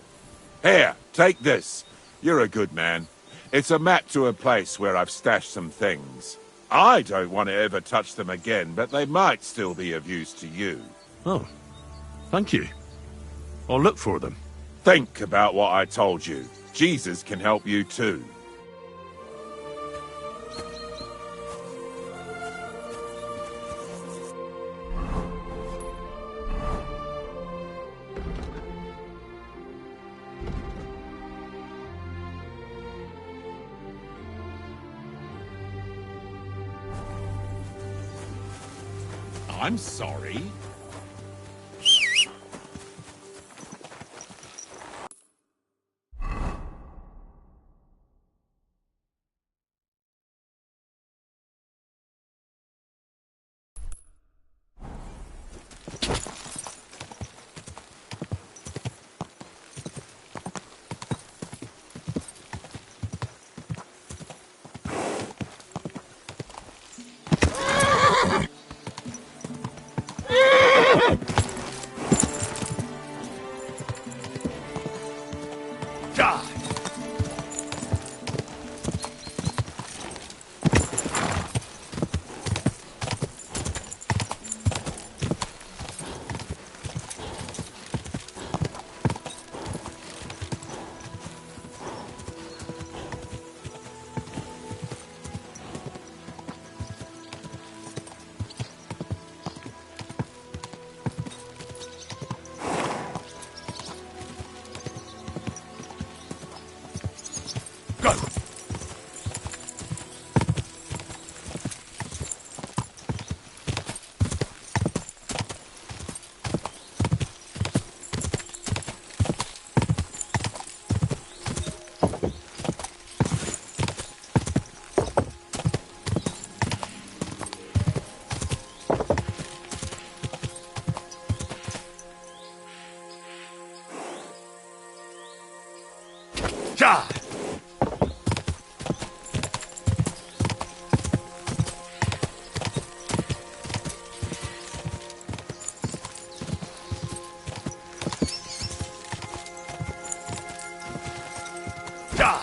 Speaker 11: Here, take this. You're a good man. It's a map to a place where I've stashed some things. I don't want to ever touch them again, but they might still be of use to you.
Speaker 6: Oh, thank you. I'll look for them.
Speaker 11: Think about what I told you. Jesus can help you too. I'm sorry.
Speaker 1: Gah! Gah!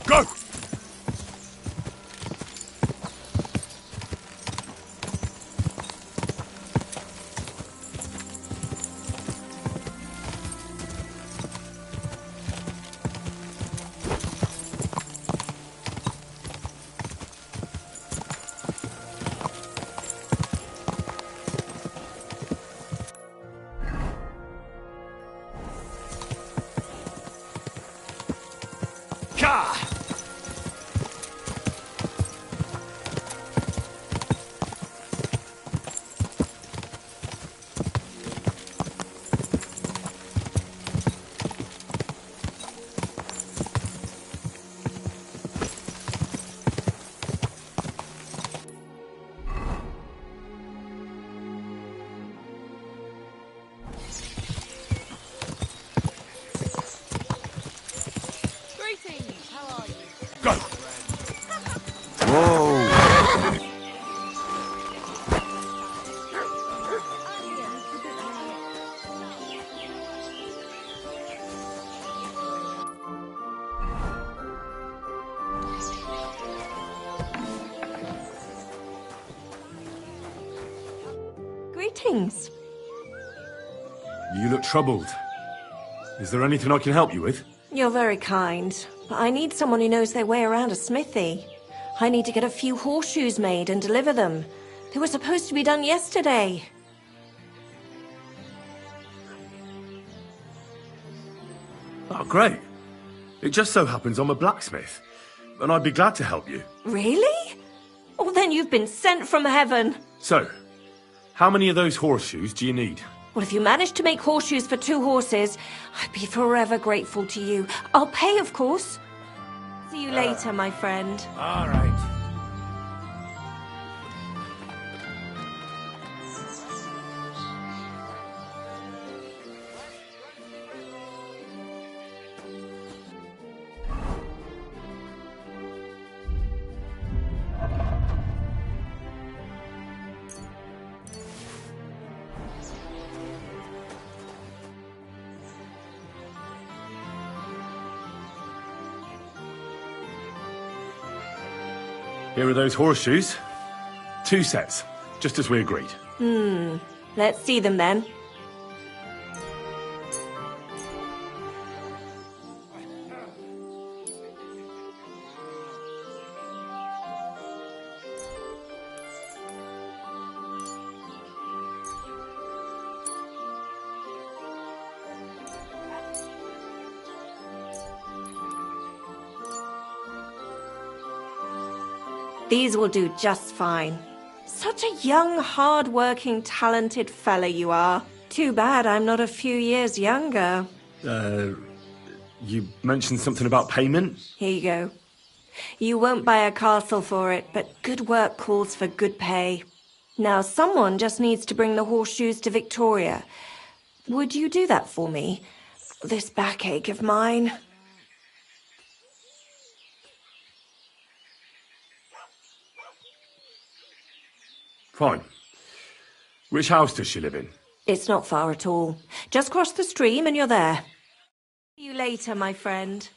Speaker 1: Go! Gah!
Speaker 3: Greetings, how are you?
Speaker 1: Go!
Speaker 6: Whoa!
Speaker 3: Greetings.
Speaker 6: You look troubled. Is there anything I can help you with?
Speaker 3: You're very kind, but I need someone who knows their way around a smithy. I need to get a few horseshoes made and deliver them. They were supposed to be done yesterday.
Speaker 6: Oh, great. It just so happens I'm a blacksmith, and I'd be glad to help you.
Speaker 3: Really? Oh, then you've been sent from heaven.
Speaker 6: So, how many of those horseshoes do you need?
Speaker 3: Well, if you manage to make horseshoes for 2 horses, I'd be forever grateful to you. I'll pay, of course. See you later, my friend.
Speaker 1: All right.
Speaker 6: Here are those horseshoes. 2 sets, just as we agreed.
Speaker 3: Let's see them then. These will do just fine. Such a young, hard-working, talented fella you are. Too bad I'm not a few years younger.
Speaker 6: You mentioned something about payment?
Speaker 3: Here you go. You won't buy a castle for it, but good work calls for good pay. Now, someone just needs to bring the horseshoes to Victoria. Would you do that for me? This backache of mine.
Speaker 6: Fine. Which house does she live in?
Speaker 3: It's not far at all. Just cross the stream and you're there. See you later, my friend.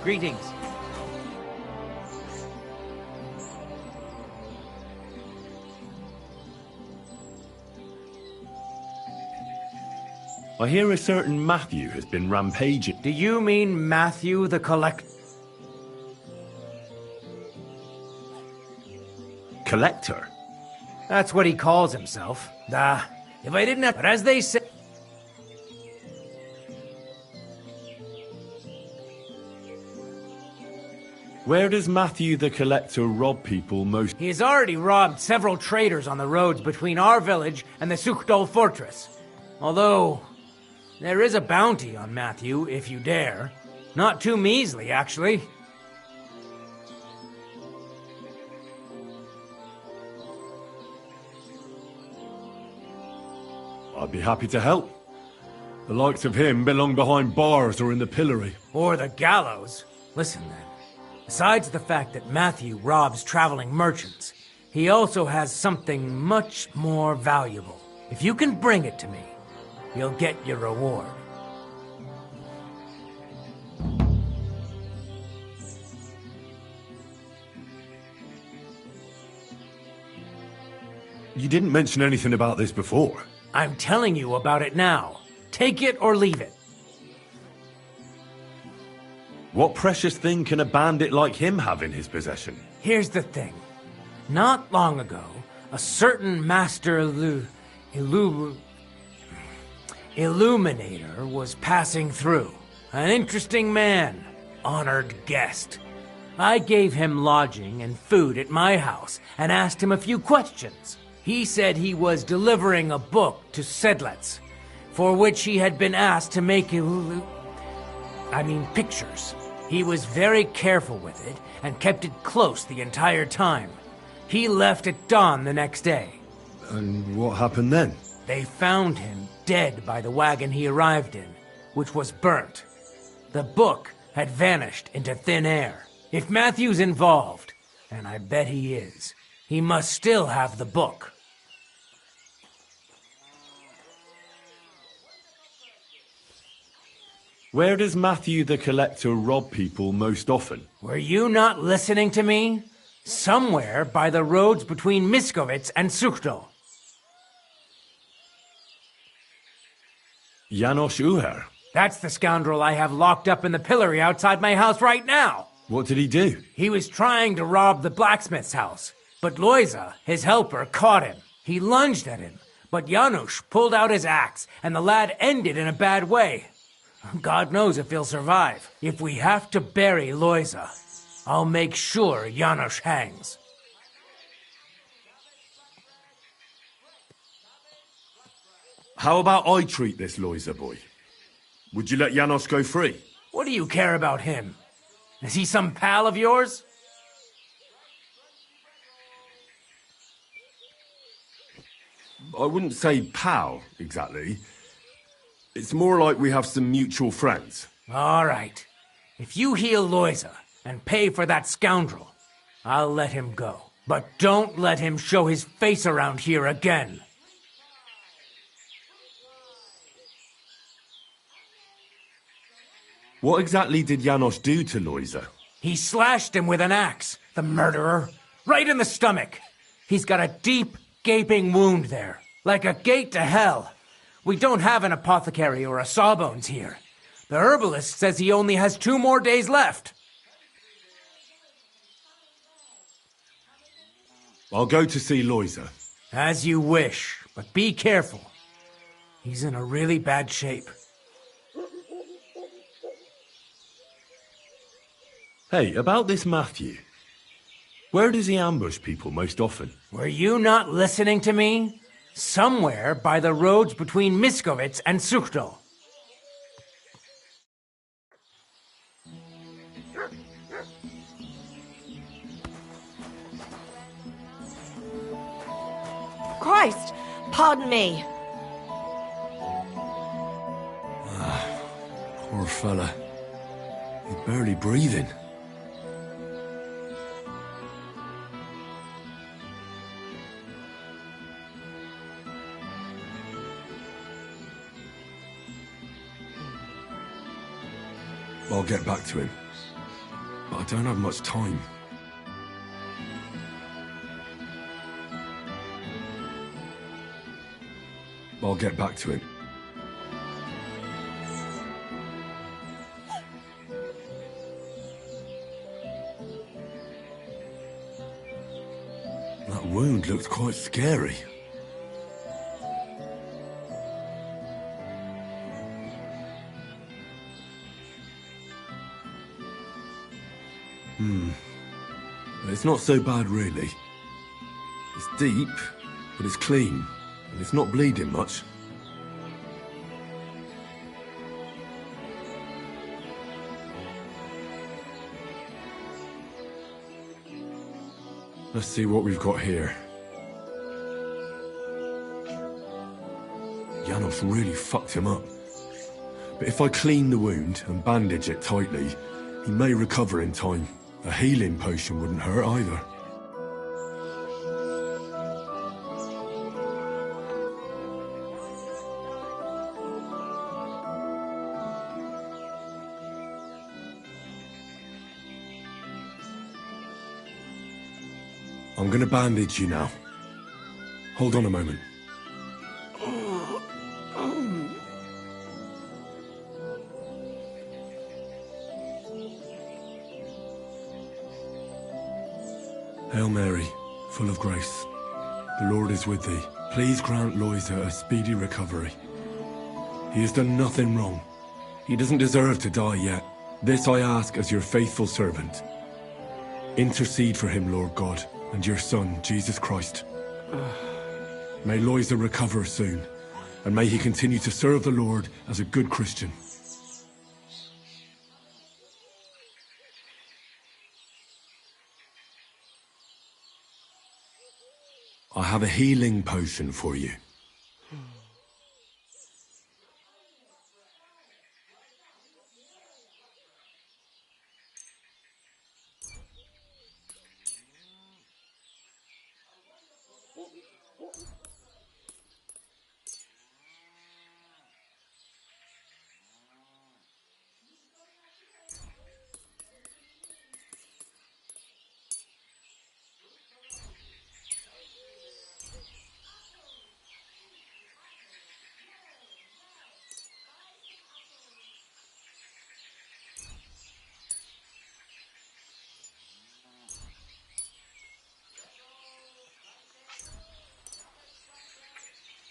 Speaker 8: Greetings.
Speaker 6: I hear a certain Matthew has been rampaging.
Speaker 12: Do you mean Matthew the
Speaker 6: Collector?
Speaker 12: That's what he calls himself. If I didn't have... But as they say...
Speaker 6: Where does Matthew the Collector rob people most?
Speaker 12: He has already robbed several traders on the roads between our village and the Sukhdol fortress. Although, there is a bounty on Matthew, if you dare. Not too measly, actually.
Speaker 6: I'd be happy to help. The likes of him belong behind bars or in the pillory.
Speaker 12: Or the gallows. Listen then. Besides the fact that Matthew robs traveling merchants, he also has something much more valuable. If you can bring it to me, you'll get your reward.
Speaker 6: You didn't mention anything about this before.
Speaker 12: I'm telling you about it now. Take it or leave it.
Speaker 6: What precious thing can a bandit like him have in his possession?
Speaker 12: Here's the thing. Not long ago, a certain master illuminator was passing through. An interesting man, honored guest. I gave him lodging and food at my house and asked him a few questions. He said he was delivering a book to Sedlets, for which he had been asked to make pictures. He was very careful with it and kept it close the entire time. He left at dawn the next day.
Speaker 6: And what happened then?
Speaker 12: They found him dead by the wagon he arrived in, which was burnt. The book had vanished into thin air. If Matthew's involved, and I bet he is, he must still have the book.
Speaker 6: Where does Matthew the Collector rob people most often?
Speaker 12: Were you not listening to me? Somewhere by the roads between Miskovitz and Sukhdol.
Speaker 6: Janos Uher?
Speaker 12: That's the scoundrel I have locked up in the pillory outside my house right now.
Speaker 6: What did he do?
Speaker 12: He was trying to rob the blacksmith's house, but Loiza, his helper, caught him. He lunged at him, but Janusz pulled out his axe, and the lad ended in a bad way. God knows if he'll survive. If we have to bury Loiza, I'll make sure Janusz hangs.
Speaker 6: How about I treat this Loiza boy? Would you let Janos go free?
Speaker 12: What do you care about him? Is he some pal of yours?
Speaker 6: I wouldn't say pal, exactly. It's more like we have some mutual friends.
Speaker 12: All right. If you heal Loiza and pay for that scoundrel, I'll let him go. But don't let him show his face around here again.
Speaker 6: What exactly did Janos do to Loiza?
Speaker 12: He slashed him with an axe, the murderer, right in the stomach. He's got a deep, gaping wound there, like a gate to hell. We don't have an apothecary or a sawbones here. The herbalist says he only has 2 more days left.
Speaker 6: I'll go to see Loiza.
Speaker 12: As you wish, but be careful. He's in a really bad shape.
Speaker 6: Hey, about this Matthew. Where does he ambush people most often?
Speaker 12: Were you not listening to me? Somewhere by the roads between Miskovitz and Sukhdol.
Speaker 3: Christ! Pardon me.
Speaker 6: Poor fella. He's barely breathing. I'll get back to him. don't have much time. I'll get back to him. That wound looked quite scary. It's not so bad, really. It's deep, but it's clean, and it's not bleeding much. Let's see what we've got here. Janos really fucked him up. But if I clean the wound and bandage it tightly, he may recover in time. A healing potion wouldn't hurt either. I'm gonna bandage you now. Hold on a moment. Hail Mary, full of grace. The Lord is with thee. Please grant Loisa a speedy recovery. He has done nothing wrong. He doesn't deserve to die yet. This I ask as your faithful servant. Intercede for him, Lord God, and your Son, Jesus Christ. May Loisa recover soon, and may he continue to serve the Lord as a good Christian. I have a healing potion for you.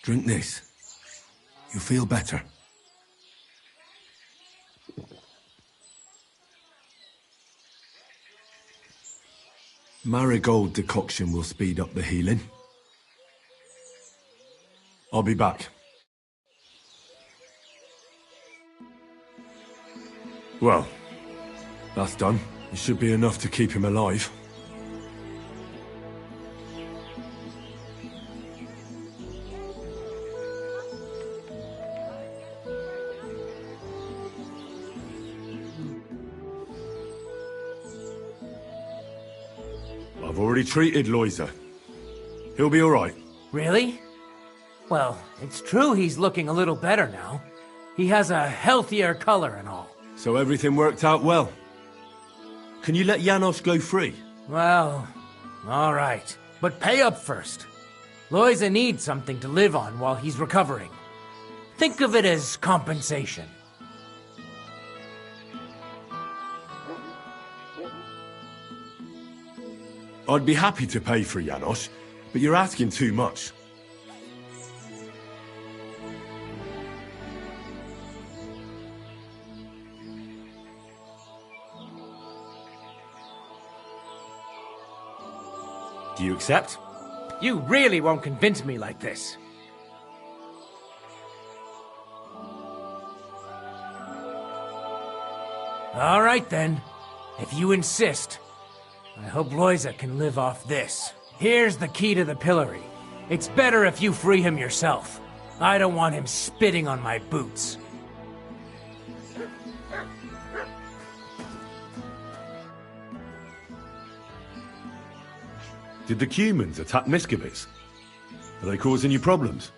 Speaker 6: Drink this. You'll feel better. Marigold decoction will speed up the healing. I'll be back. Well, that's done. It should be enough to keep him alive. I've already treated Loisa. He'll be all right.
Speaker 12: Really? Well, it's true he's looking a little better now. He has a healthier color and all.
Speaker 6: So everything worked out well. Can you let Janos go free?
Speaker 12: Well, all right. But pay up first. Loisa needs something to live on while he's recovering. Think of it as compensation.
Speaker 6: I'd be happy to pay for Janos, but you're asking too much. Do you accept?
Speaker 12: You really won't convince me like this. All right then, if you insist. I hope Loisa can live off this. Here's the key to the pillory. It's better if you free him yourself. I don't want him spitting on my boots.
Speaker 6: Did the humans attack Miskovitz? Are they causing you problems?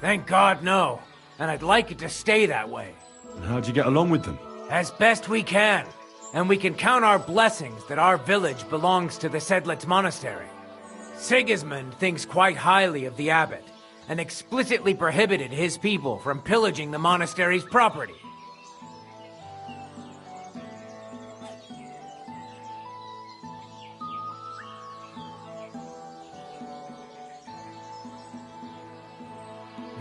Speaker 12: Thank God, no. And I'd like it to stay that way.
Speaker 6: And how'd you get along with them?
Speaker 12: As best we can. and we can count our blessings that our village belongs to the Sedlitz Monastery. Sigismund thinks quite highly of the abbot, and explicitly prohibited his people from pillaging the monastery's property.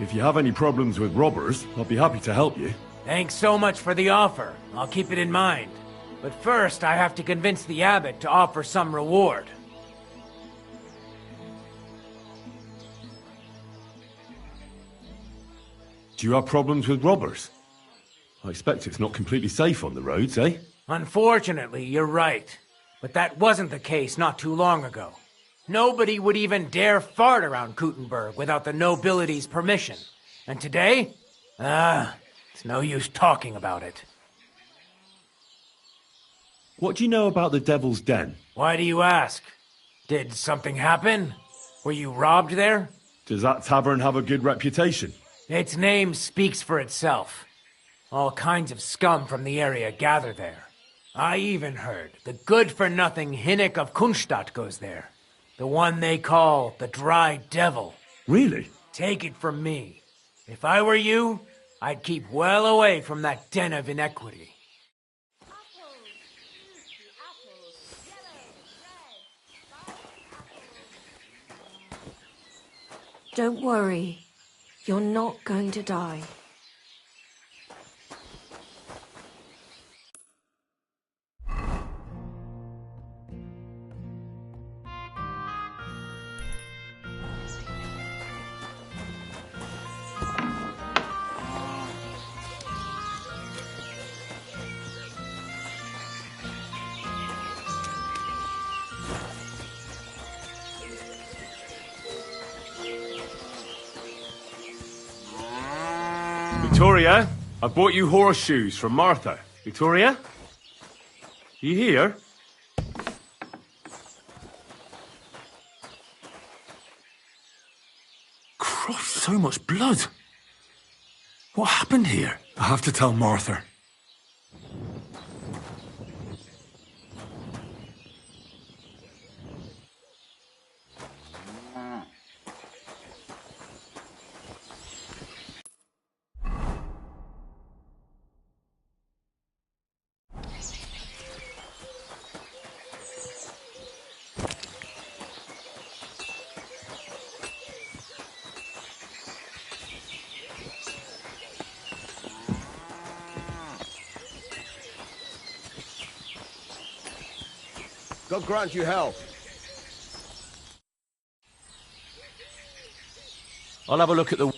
Speaker 6: If you have any problems with robbers, I'll be happy to help you.
Speaker 12: Thanks so much for the offer. I'll keep it in mind. But first, I have to convince the abbot to offer some reward.
Speaker 6: Do you have problems with robbers? I expect it's not completely safe on the roads, eh?
Speaker 12: Unfortunately, you're right. But that wasn't the case not too long ago. Nobody would even dare fart around Kuttenberg without the nobility's permission. And today? It's no use talking about it.
Speaker 6: What do you know about the Devil's Den?
Speaker 12: Why do you ask? Did something happen? Were you robbed there?
Speaker 6: Does that tavern have a good reputation?
Speaker 12: Its name speaks for itself. All kinds of scum from the area gather there. I even heard the good-for-nothing Hinnick of Kunstadt goes there. The one they call the Dry Devil.
Speaker 6: Really?
Speaker 12: Take it from me. If I were you, I'd keep well away from that den of inequity.
Speaker 3: Don't worry. You're not going to die.
Speaker 6: Victoria, I bought you horseshoes from Martha. Victoria? You here?
Speaker 1: Christ, so much blood. What happened here? I have to tell Martha.
Speaker 13: God grant you help.
Speaker 8: I'll have a look at the...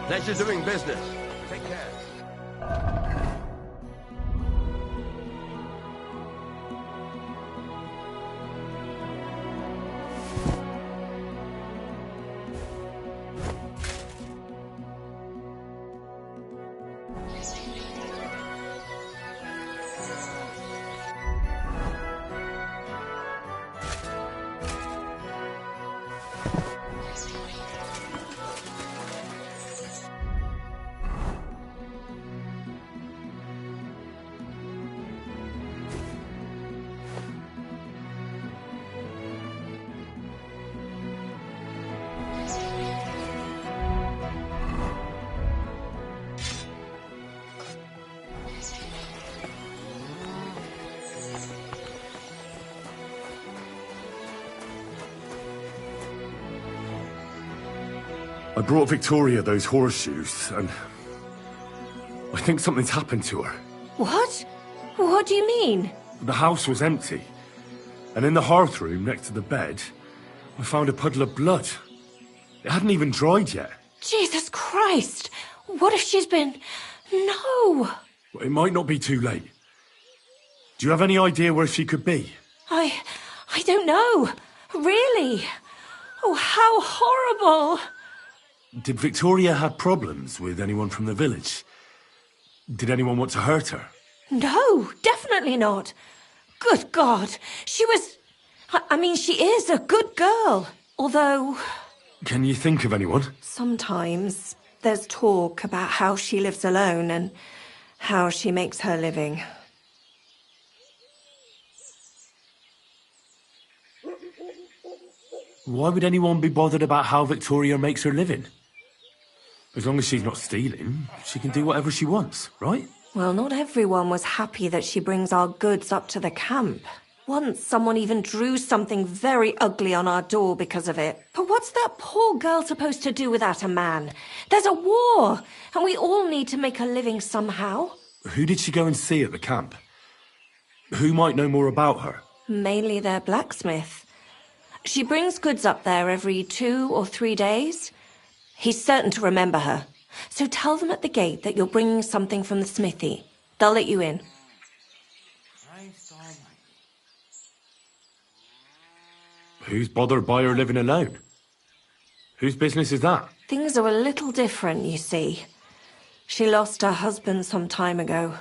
Speaker 13: Pleasure doing business. Take care.
Speaker 6: I brought Victoria those horseshoes, and I think something's happened to her.
Speaker 3: What? What do you mean?
Speaker 6: The house was empty, and in the hearth room next to the bed, I found a puddle of blood. It hadn't even dried yet.
Speaker 3: Jesus Christ! What if she's been... No!
Speaker 6: It might not be too late. Do you have any idea where she could be?
Speaker 3: I don't know. Really? Oh, how horrible!
Speaker 6: Did Victoria have problems with anyone from the village? Did anyone want to hurt her?
Speaker 3: No, definitely not. Good God, she was... I mean, she is a good girl. Although...
Speaker 6: Can you think of anyone?
Speaker 3: Sometimes there's talk about how she lives alone and how she makes her living.
Speaker 6: Why would anyone be bothered about how Victoria makes her living? As long as she's not stealing, she can do whatever she wants, right?
Speaker 3: Well, not everyone was happy that she brings our goods up to the camp. Once someone even drew something very ugly on our door because of it. But what's that poor girl supposed to do without a man? There's a war, and we all need to make a living somehow.
Speaker 6: Who did she go and see at the camp? Who might know more about her?
Speaker 3: Mainly their blacksmith. She brings goods up there every 2 or 3 days. He's certain to remember her. So tell them at the gate that you're bringing something from the smithy. They'll let you in.
Speaker 6: Who's bothered by her living alone? Whose business is that?
Speaker 3: Things are a little different, you see. She lost her husband some time ago.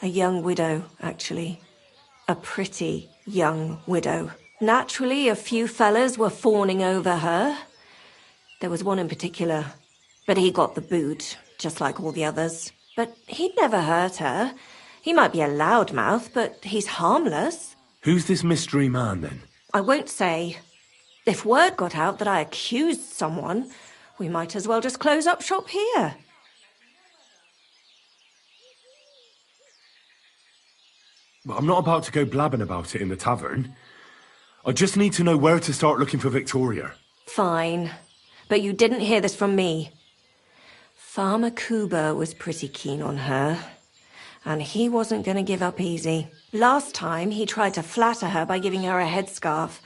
Speaker 3: A young widow, actually. A pretty young widow. Naturally, a few fellas were fawning over her. There was one in particular. But he got the boot, just like all the others. But he'd never hurt her. He might be a loudmouth, but he's harmless.
Speaker 6: Who's this mystery man, then?
Speaker 3: I won't say. If word got out that I accused someone, we might as well just close up shop here.
Speaker 6: I'm not about to go blabbing about it in the tavern. I just need to know where to start looking for Victoria.
Speaker 3: Fine. But you didn't hear this from me. Farmer Kuba was pretty keen on her. And he wasn't going to give up easy. Last time, he tried to flatter her by giving her a headscarf.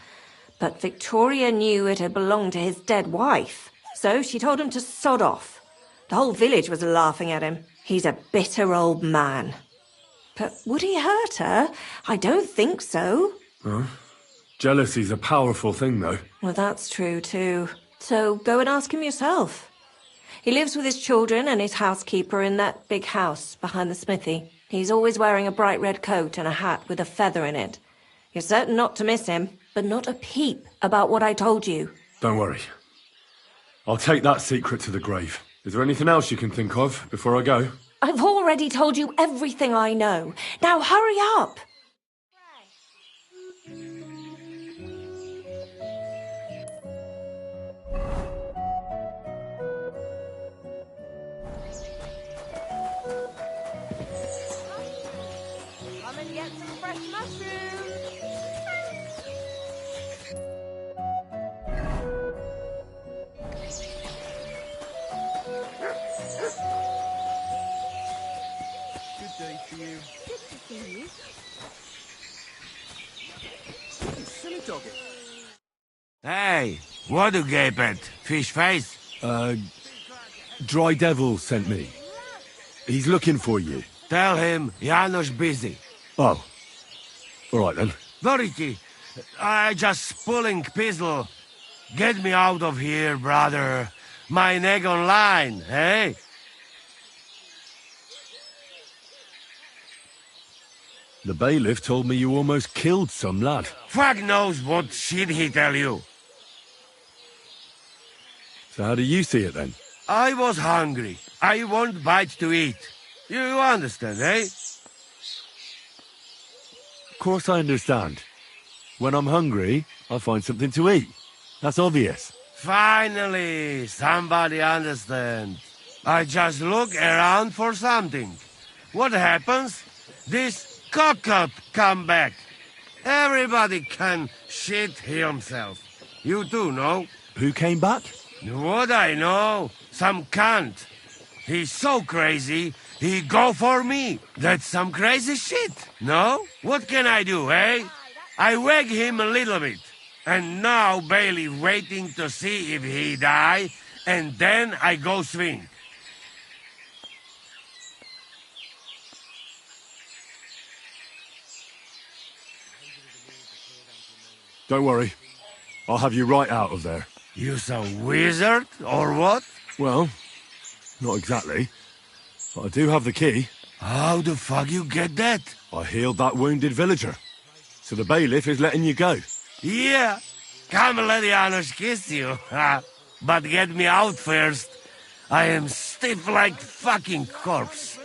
Speaker 3: But Victoria knew it had belonged to his dead wife. So she told him to sod off. The whole village was laughing at him. He's a bitter old man. But would he hurt her? I don't think so.
Speaker 6: Huh? Jealousy's a powerful thing, though.
Speaker 3: Well, that's true, too. So go and ask him yourself. He lives with his children and his housekeeper in that big house behind the smithy. He's always wearing a bright red coat and a hat with a feather in it. You're certain not to miss him, but not a peep about what I told you.
Speaker 6: Don't worry. I'll take that secret to the grave. Is there anything else you can think of before I go?
Speaker 3: I've already told you everything I know. Now hurry up! Come and get some fresh mushrooms.
Speaker 9: Good day to you.
Speaker 7: Good to see you.
Speaker 9: Silly doggy.
Speaker 5: Hey, what you gape at? Fish face?
Speaker 6: Dry Devil sent me. He's looking for you.
Speaker 5: Tell him Janos busy.
Speaker 6: Oh. All right, then.
Speaker 5: Dorothy, I just pulling pistol. Get me out of here, brother. My neck on line, hey?
Speaker 6: The bailiff told me you almost killed some lad.
Speaker 5: Fuck knows what shit he tell you.
Speaker 6: So how do you see it, then?
Speaker 5: I was hungry. I want bite to eat. You understand, eh?
Speaker 6: Of course I understand. When I'm hungry, I find something to eat. That's obvious.
Speaker 5: Finally, somebody understand. I just look around for something. What happens? This cock-up come back. Everybody can shit himself. You too, no?
Speaker 6: Who came back?
Speaker 14: What I know? Some cunt. He's so crazy, he go for me. That's some crazy shit, no? What can I do, eh? I wag him a little bit. And now Bailey waiting to see if he die, and then I go swing.
Speaker 6: Don't worry. I'll have you right out of there.
Speaker 14: You some wizard, or what?
Speaker 6: Well, not exactly. But I do have the key.
Speaker 14: How the fuck you get that?
Speaker 6: I healed that wounded villager. So the bailiff is letting you go.
Speaker 14: Yeah. Come let Janusz kiss you. But get me out first. I am stiff like fucking corpse.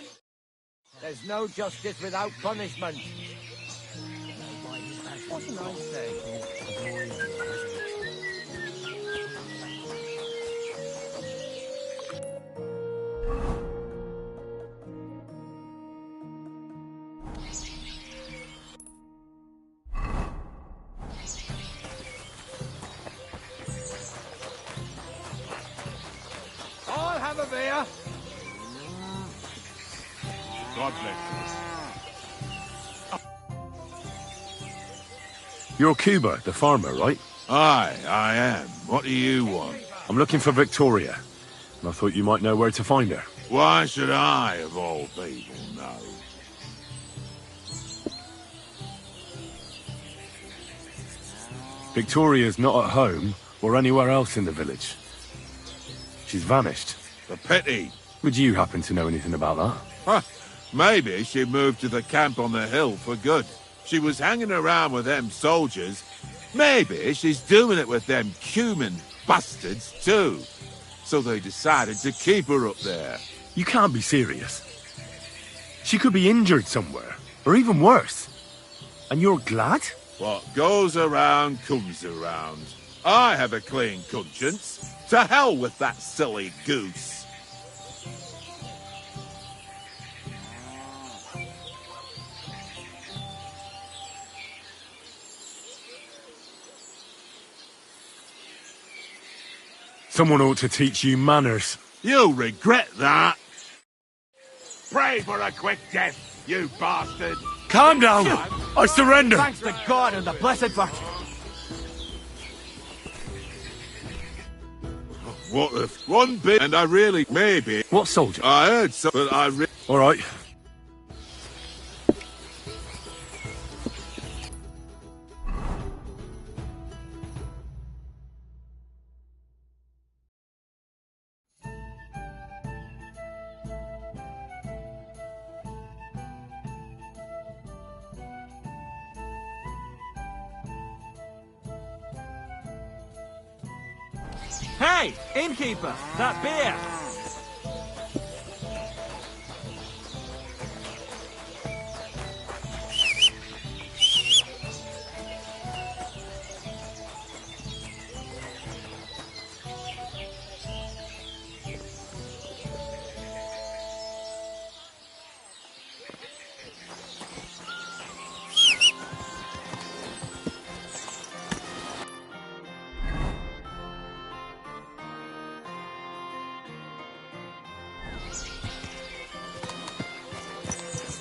Speaker 9: There's no justice without punishment. Wasn't I saying?
Speaker 13: I'll have a beer.
Speaker 11: God bless
Speaker 6: You're Cuba, the farmer, right?
Speaker 11: Aye, I am. What do you want?
Speaker 6: I'm looking for Victoria. And I thought you might know where to find her.
Speaker 11: Why should I, of all people, know?
Speaker 6: Victoria's not at home or anywhere else in the village. She's vanished.
Speaker 11: The pity.
Speaker 6: Would you happen to know anything about that?
Speaker 11: Huh. Maybe she moved to the camp on the hill for good. She was hanging around with them soldiers. Maybe she's doing it with them Cuman bastards too. So they decided to keep her up there.
Speaker 6: You can't be serious. She could be injured somewhere, or even worse. And you're glad?
Speaker 11: What goes around comes around. I have a clean conscience. To hell with that silly goose.
Speaker 6: Someone ought to teach you manners.
Speaker 11: You'll regret that. Pray for a quick death, you bastard.
Speaker 6: Calm down. I surrender.
Speaker 8: Thanks to God and the Blessed Virgin.
Speaker 11: What if one bit and I really maybe.
Speaker 6: What soldier?
Speaker 11: I heard so, but I
Speaker 6: all right.
Speaker 12: Hey, innkeeper, that beer!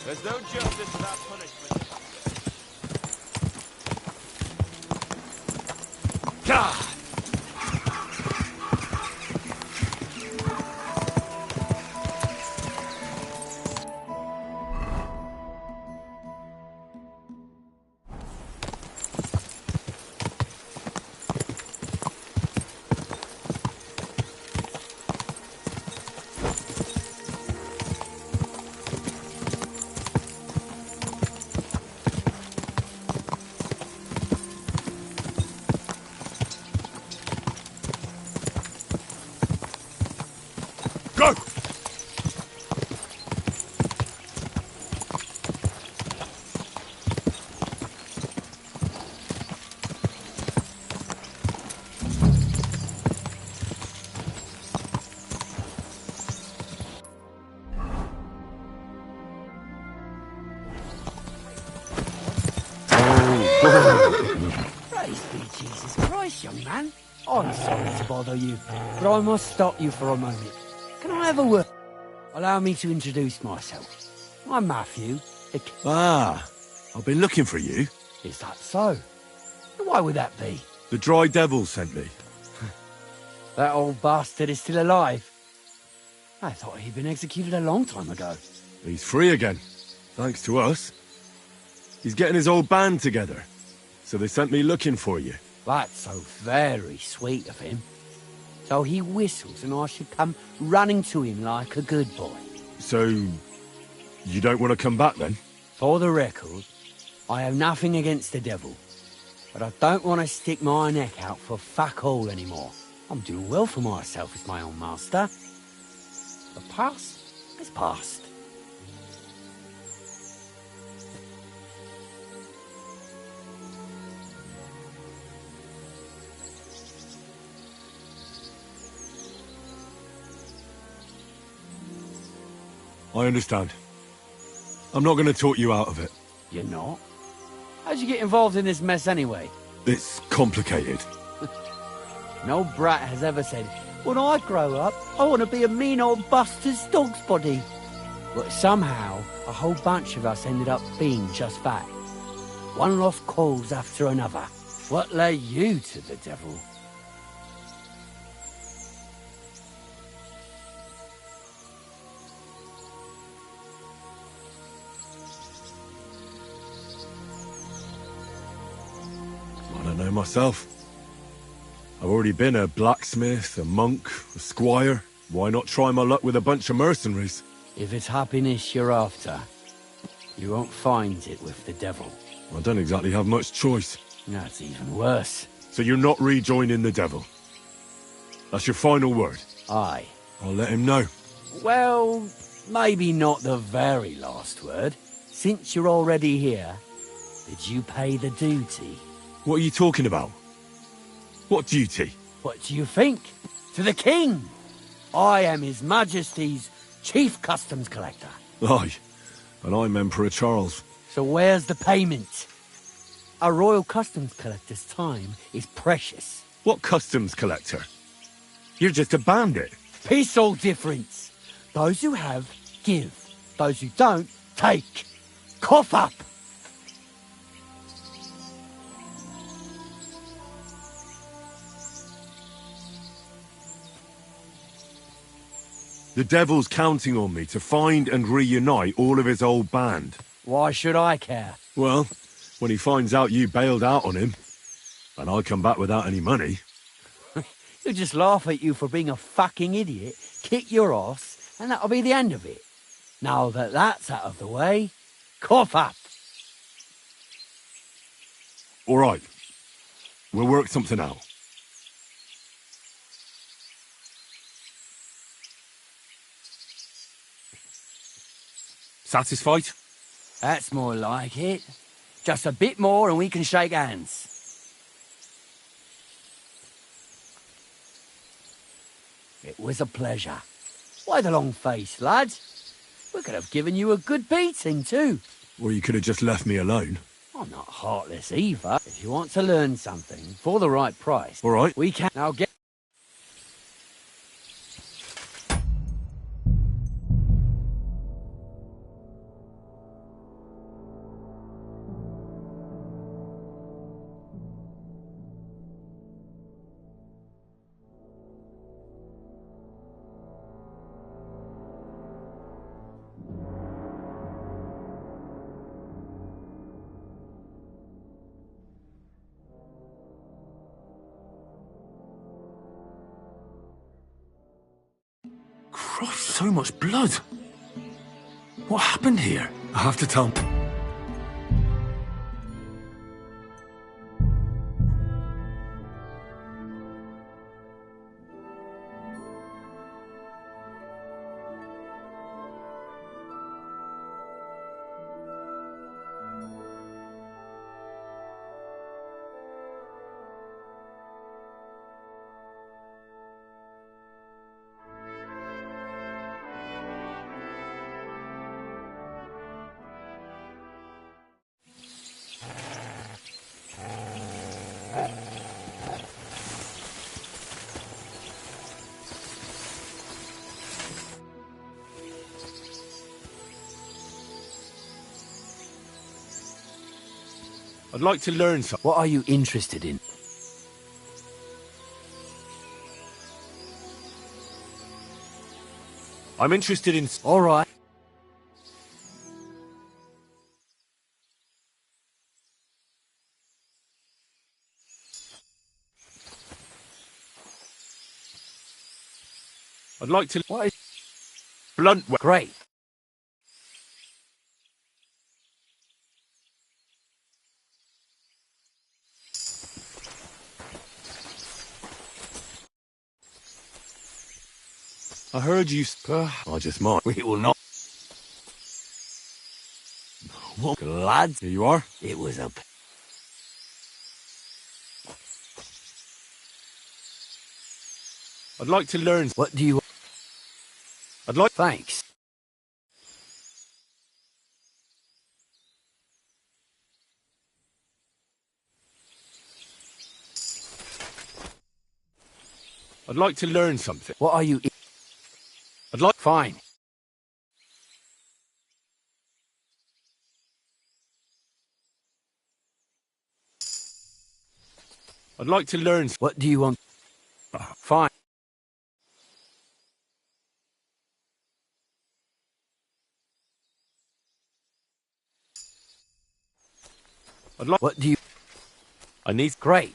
Speaker 13: There's no justice without punishment.
Speaker 12: God!
Speaker 6: Go!
Speaker 8: Praise be Jesus Christ, young man. I'm sorry to bother you, but I must stop you for a moment. Can I have a word? Allow me to introduce myself. I'm Matthew, the
Speaker 6: Ah, I've been looking for you.
Speaker 8: Is that so? Why would that be?
Speaker 6: The Dry Devil sent me.
Speaker 8: That old bastard is still alive. I thought he'd been executed a long time ago.
Speaker 6: He's free again, thanks to us. He's getting his old band together, so they sent me looking for you.
Speaker 8: That's so very sweet of him. So he whistles and I should come running to him like a good boy.
Speaker 6: So, you don't want to come back then?
Speaker 8: For the record, I have nothing against the devil, but I don't want to stick my neck out for fuck all anymore. I'm doing well for myself as my own master. The past is past.
Speaker 6: I understand. I'm not going to talk you out of it.
Speaker 8: You're not? How'd you get involved in this mess anyway?
Speaker 6: It's complicated.
Speaker 8: No brat has ever said, when I grow up, I want to be a mean old bastard's dog's body. But somehow, a whole bunch of us ended up being just that. One lost cause after another. What lay you to the devil?
Speaker 6: I don't know myself. I've already been a blacksmith, a monk, a squire. Why not try my luck with a bunch of mercenaries?
Speaker 8: If it's happiness you're after, you won't find it with the devil.
Speaker 6: I don't exactly have much choice.
Speaker 8: That's even worse.
Speaker 6: So you're not rejoining the devil? That's your final word?
Speaker 8: Aye.
Speaker 6: I'll let him know.
Speaker 8: Well, maybe not the very last word. Since you're already here, did you pay the duty?
Speaker 6: What are you talking about? What duty?
Speaker 8: What do you think? To the king! I am His Majesty's Chief Customs Collector.
Speaker 6: Aye, and I'm Emperor Charles.
Speaker 8: So where's the payment? A royal customs collector's time is precious.
Speaker 6: What customs collector? You're just a bandit.
Speaker 8: Peace all difference. Those who have, give. Those who don't, take. Cough up!
Speaker 6: The devil's counting on me to find and reunite all of his old band.
Speaker 8: Why should I care?
Speaker 6: Well, when he finds out you bailed out on him, and I come back without any money...
Speaker 8: He'll just laugh at you for being a fucking idiot, kick your ass, and that'll be the end of it. Now that that's out of the way, cough up!
Speaker 6: All right. We'll work something out. Satisfied?
Speaker 8: That's more like it. Just a bit more and we can shake hands. It was a pleasure. Why the long face, lad? We could have given you a good beating too.
Speaker 6: Or you could have just left me alone.
Speaker 8: I'm not heartless either. If you want to learn something for the right price,
Speaker 6: all right,
Speaker 8: we can now get...
Speaker 6: Christ, so much blood. What happened here? I have to tell... I'd like to learn something.
Speaker 8: What are you interested in?
Speaker 6: I'm interested in...
Speaker 8: All right.
Speaker 6: I'd like to...
Speaker 8: What is...
Speaker 6: Blunt...
Speaker 8: Great.
Speaker 6: I heard you... I just might.
Speaker 8: We will not...
Speaker 6: What?
Speaker 8: Lads,
Speaker 6: Here you are.
Speaker 8: it was a...
Speaker 6: I'd like to learn...
Speaker 8: What do you...
Speaker 6: I'd like...
Speaker 8: Thanks.
Speaker 6: I'd like to learn something.
Speaker 8: What are you...
Speaker 6: I'd like...
Speaker 8: Fine.
Speaker 6: I'd like to learn...
Speaker 8: What do you want? Fine.
Speaker 6: I'd like...
Speaker 8: What do you...
Speaker 6: I need...
Speaker 8: Great.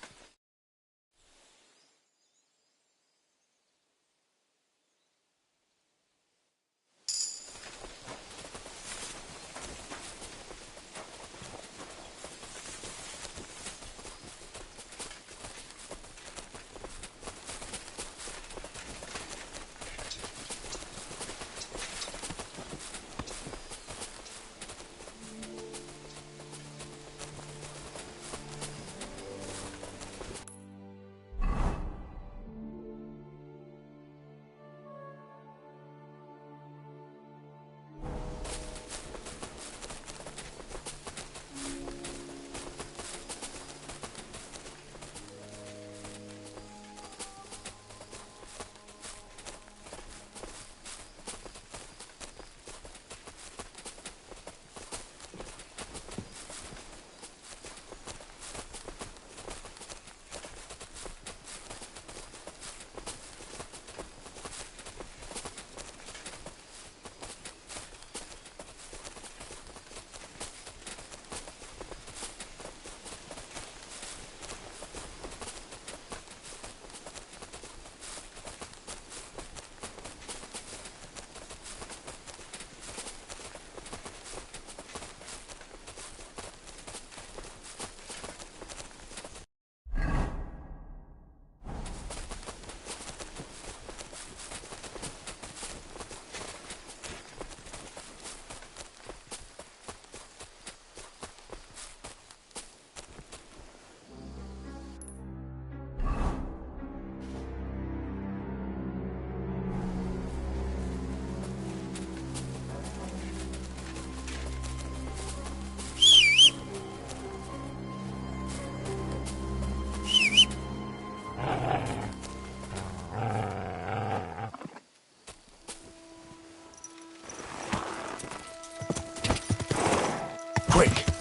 Speaker 10: Quick!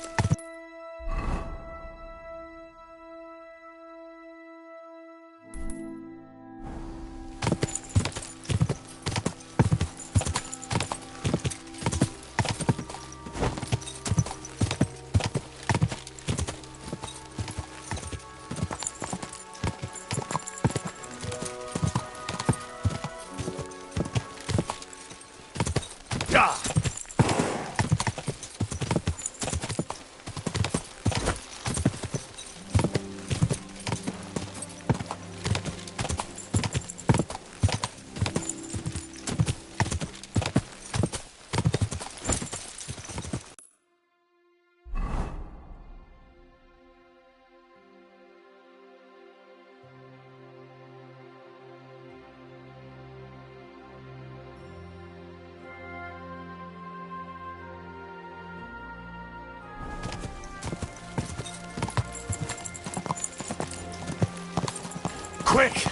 Speaker 10: Quick!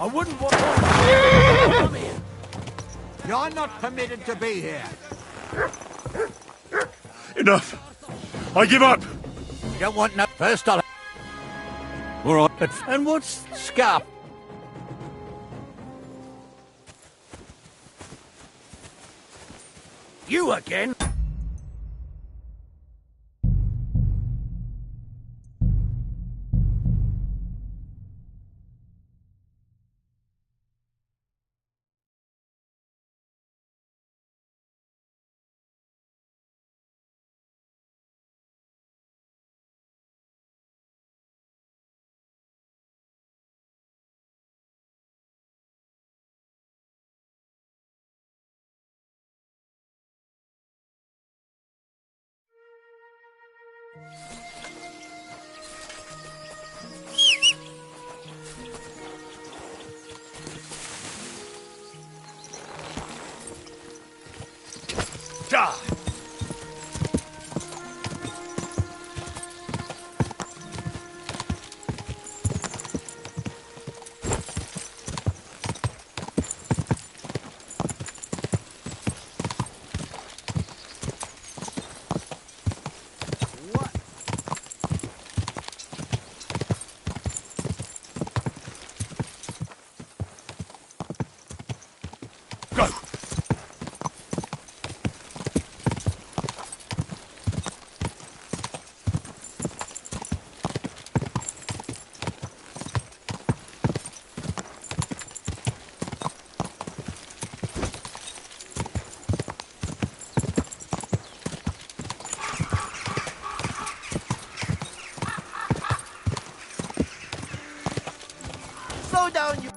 Speaker 9: I wouldn't want... Come here. You're not permitted to be here.
Speaker 6: Enough! I give up!
Speaker 9: You don't want no... First I'll...
Speaker 6: All right.
Speaker 9: And what's scarp? You again? Slow down, you...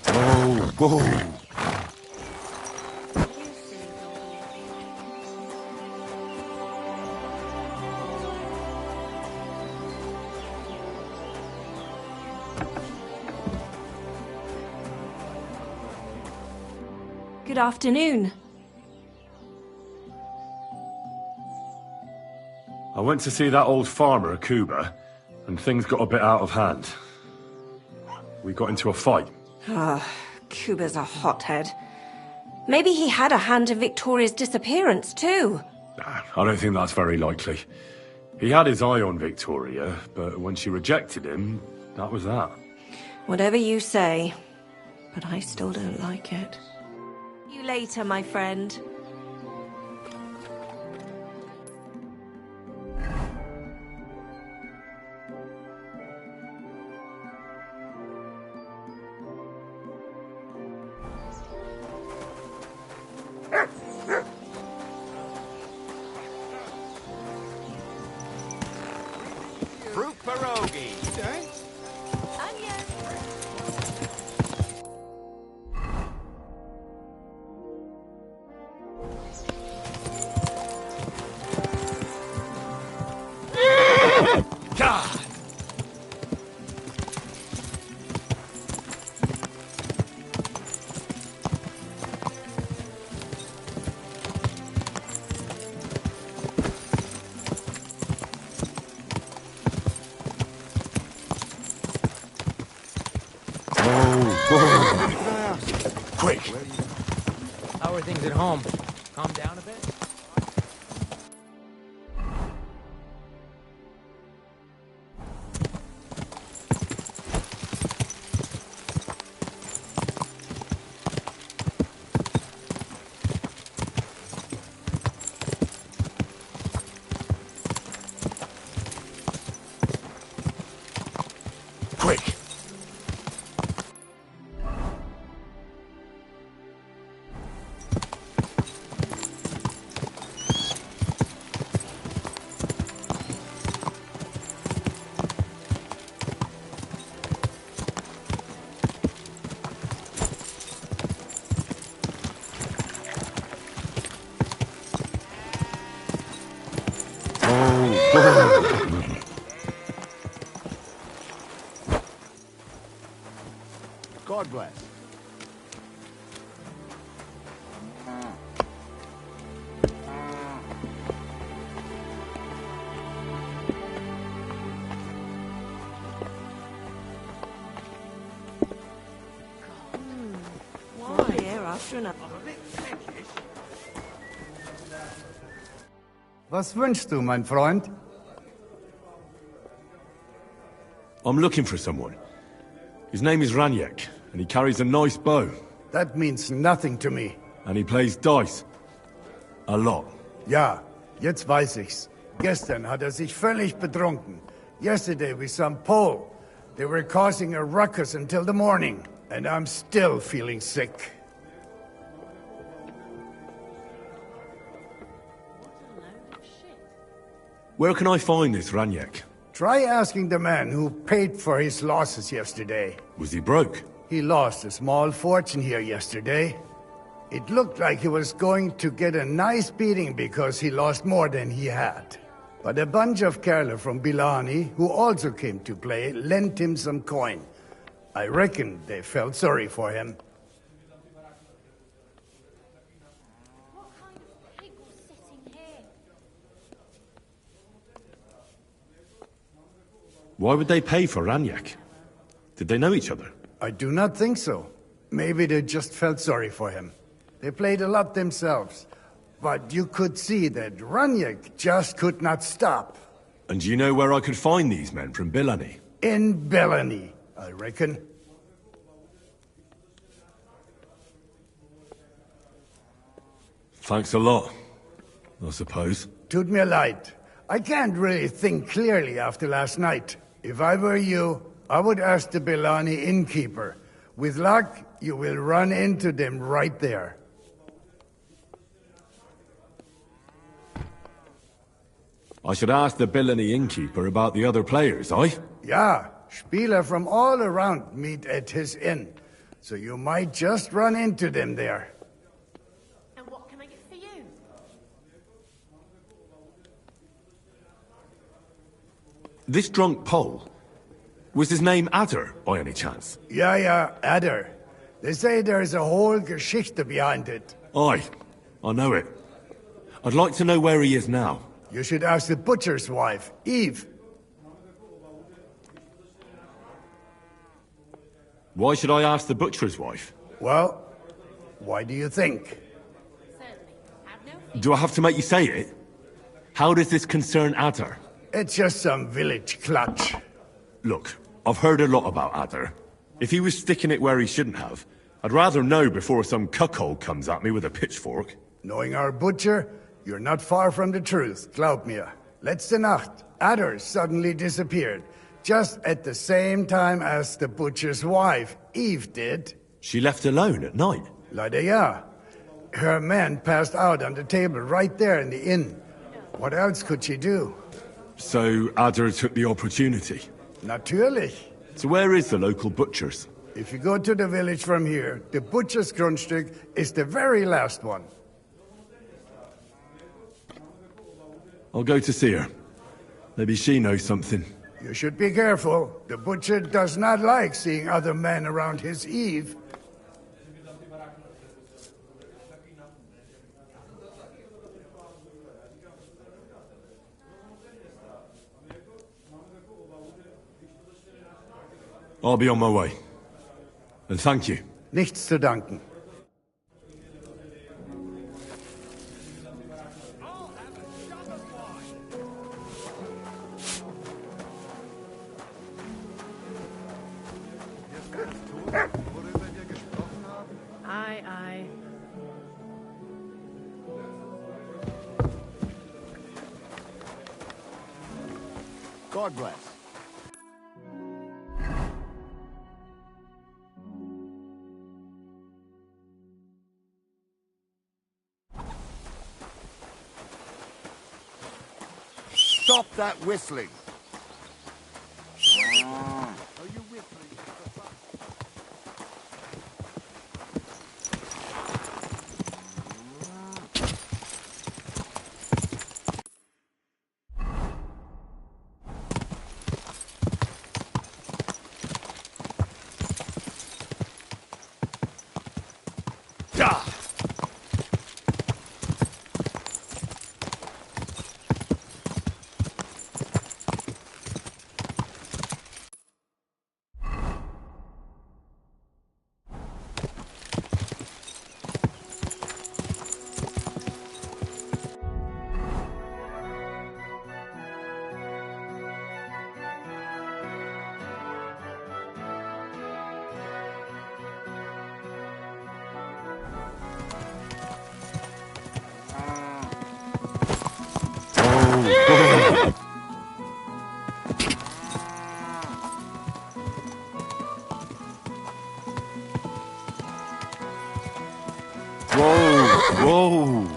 Speaker 6: Oh, boom.
Speaker 3: Good afternoon.
Speaker 6: I went to see that old farmer at Cuba, and things got a bit out of hand. We got into a fight.
Speaker 3: Cuba's a hothead. Maybe he had a hand in Victoria's disappearance, too.
Speaker 6: I don't think that's very likely. He had his eye on Victoria, but when she rejected him, that was that.
Speaker 3: Whatever you say, but I still don't like it. See you later, my friend.
Speaker 13: Fruit pierogi.
Speaker 2: God!
Speaker 6: Quick!
Speaker 12: How are things at home? Calm down a bit?
Speaker 6: Quick!
Speaker 3: after another.
Speaker 15: Was wünschst du, mein Freund?
Speaker 6: I'm looking for someone. His name is Raniek, and he carries a nice bow.
Speaker 15: That means nothing to me.
Speaker 6: And he plays dice. A lot.
Speaker 15: Ja, jetzt weiß ich's. Gestern hat sich völlig betrunken. Yesterday with some Pole. They were causing a ruckus until the morning. And I'm still feeling sick.
Speaker 6: Where can I find this Raniek?
Speaker 15: Try asking the man who paid for his losses yesterday.
Speaker 6: Was he broke?
Speaker 15: He lost a small fortune here yesterday. It looked like he was going to get a nice beating because he lost more than he had. But a bunch of Kerler from Bilani, who also came to play, lent him some coin. I reckon they felt sorry for him.
Speaker 6: Why would they pay for Raniek? Did they know each other?
Speaker 15: I do not think so. Maybe they just felt sorry for him. They played a lot themselves. But you could see that Raniek just could not stop.
Speaker 6: And do you know where I could find these men from Bilani?
Speaker 15: In Bilani, I reckon.
Speaker 6: Thanks a lot, I suppose.
Speaker 15: Tut mir leid. I can't really think clearly after last night. If I were you, I would ask the Bilani innkeeper. With luck, you will run into them right there.
Speaker 6: I should ask the Bilani innkeeper about the other players, aye?
Speaker 15: Yeah, Spieler from all around meet at his inn. So you might just run into them there.
Speaker 7: And what can I get for you?
Speaker 6: This drunk Pole, was his name Adder, by any chance?
Speaker 15: Yeah, Adder. They say there's a whole Geschichte behind it.
Speaker 6: Aye, I know it. I'd like to know where he is now.
Speaker 15: You should ask the butcher's wife, Eve.
Speaker 6: Why should I ask the butcher's wife?
Speaker 15: Well, why do you think?
Speaker 6: Do I have to make you say it? How does this concern Adder?
Speaker 15: It's just some village clutch.
Speaker 6: Look, I've heard a lot about Adder. If he was sticking it where he shouldn't have, I'd rather know before some cuckold comes at me with a pitchfork.
Speaker 15: Knowing our butcher, you're not far from the truth, glaub mir. Letzte Nacht, Adder suddenly disappeared, just at the same time as the butcher's wife, Eve, did.
Speaker 6: She left alone at night?
Speaker 15: Leider ja. Her man passed out on the table right there in the inn. What else could she do?
Speaker 6: So Adder took the opportunity?
Speaker 15: Natürlich.
Speaker 6: So where is the local butcher's?
Speaker 15: If you go to the village from here, the butcher's Grundstück is the very last one.
Speaker 6: I'll go to see her. Maybe she knows something.
Speaker 15: You should be careful. The butcher does not like seeing other men around his Eve.
Speaker 6: I'll be on my way. And thank you.
Speaker 15: Nichts zu danken.
Speaker 7: Aye.
Speaker 5: God bless. Stop that whistling. Are you whistling?
Speaker 6: Whoa! Whoa! Whoa!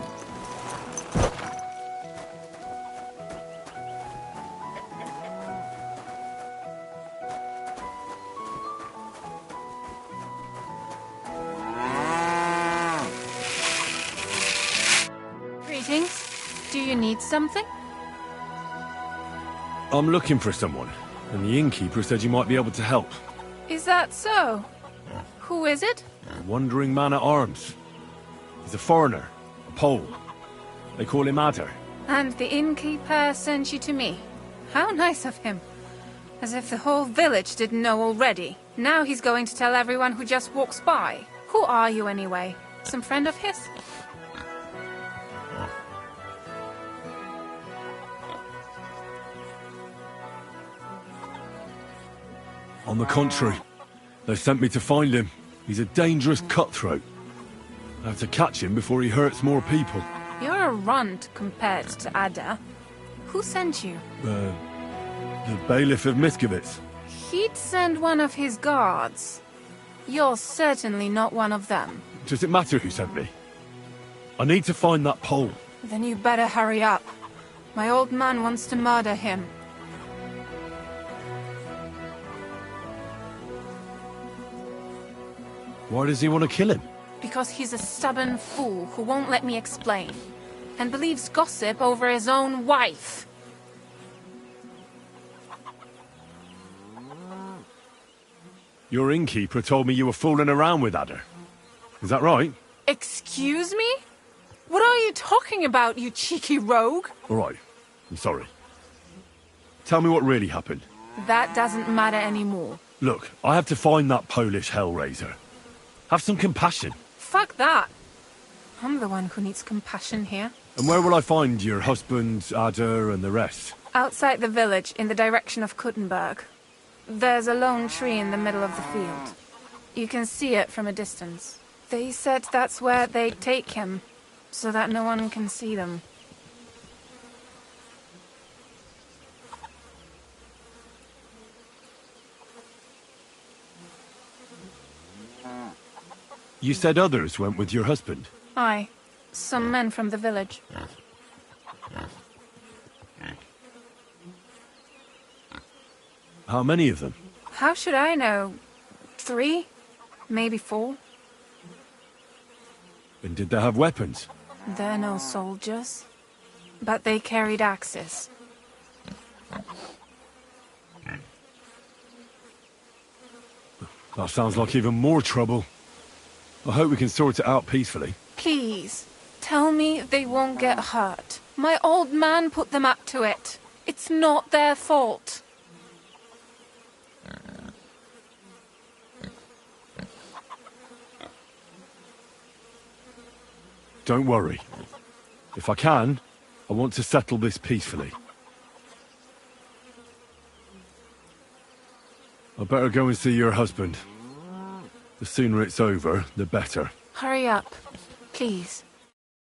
Speaker 16: Greetings. Do you need something?
Speaker 6: I'm looking for someone, and the innkeeper said you might be able to help.
Speaker 16: Is that so? Who is it?
Speaker 6: A wandering man at arms. He's a foreigner, a Pole. They call him Adder.
Speaker 16: And the innkeeper sent you to me. How nice of him. As if the whole village didn't know already. Now he's going to tell everyone who just walks by. Who are you anyway? Some friend of his?
Speaker 6: On the contrary, they sent me to find him. He's a dangerous cutthroat. I have to catch him before he hurts more people.
Speaker 16: You're a runt compared to Ada. Who sent you?
Speaker 6: The bailiff of Miskovitz.
Speaker 16: He'd send one of his guards. You're certainly not one of them.
Speaker 6: Does it matter who sent me? I need to find that Pole.
Speaker 16: Then you better hurry up. My old man wants to murder him.
Speaker 6: Why does he want to kill him?
Speaker 16: Because he's a stubborn fool who won't let me explain. And believes gossip over his own wife.
Speaker 6: Your innkeeper told me you were fooling around with Adder. Is that right?
Speaker 16: Excuse me? What are you talking about, you cheeky rogue?
Speaker 6: All right. I'm sorry. Tell me what really happened.
Speaker 16: That doesn't matter anymore.
Speaker 6: Look, I have to find that Polish hellraiser. Have some compassion.
Speaker 16: Fuck that. I'm the one who needs compassion here.
Speaker 6: And where will I find your husband, Adder, and the rest?
Speaker 16: Outside the village, in the direction of Kuttenberg. There's a lone tree in the middle of the field. You can see it from a distance. They said that's where they'd take him, so that no one can see them.
Speaker 6: You said others went with your husband?
Speaker 16: Aye. Some men from the village.
Speaker 6: How many of them?
Speaker 16: How should I know? 3? Maybe 4?
Speaker 6: And did they have weapons?
Speaker 16: They're no soldiers. But they carried axes.
Speaker 6: That sounds like even more trouble. I hope we can sort it out peacefully.
Speaker 16: Please, tell me they won't get hurt. My old man put them up to it. It's not their fault.
Speaker 6: Don't worry. If I can, I want to settle this peacefully. I better go and see your husband. The sooner it's over, the better.
Speaker 16: Hurry up, please.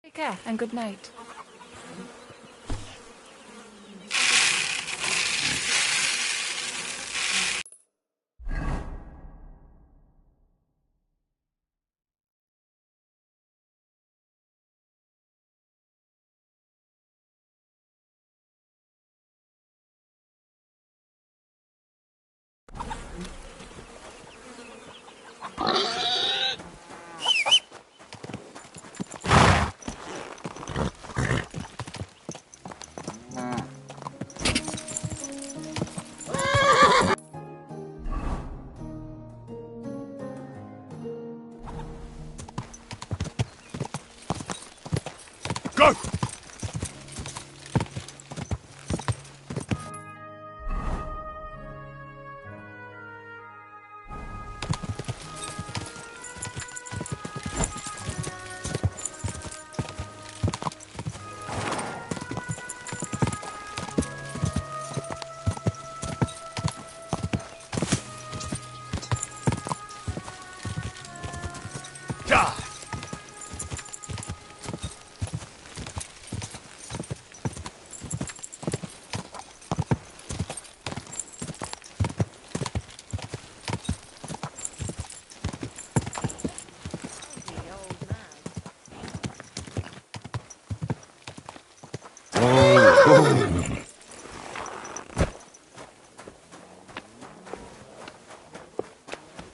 Speaker 16: Take care and good night.
Speaker 6: Go!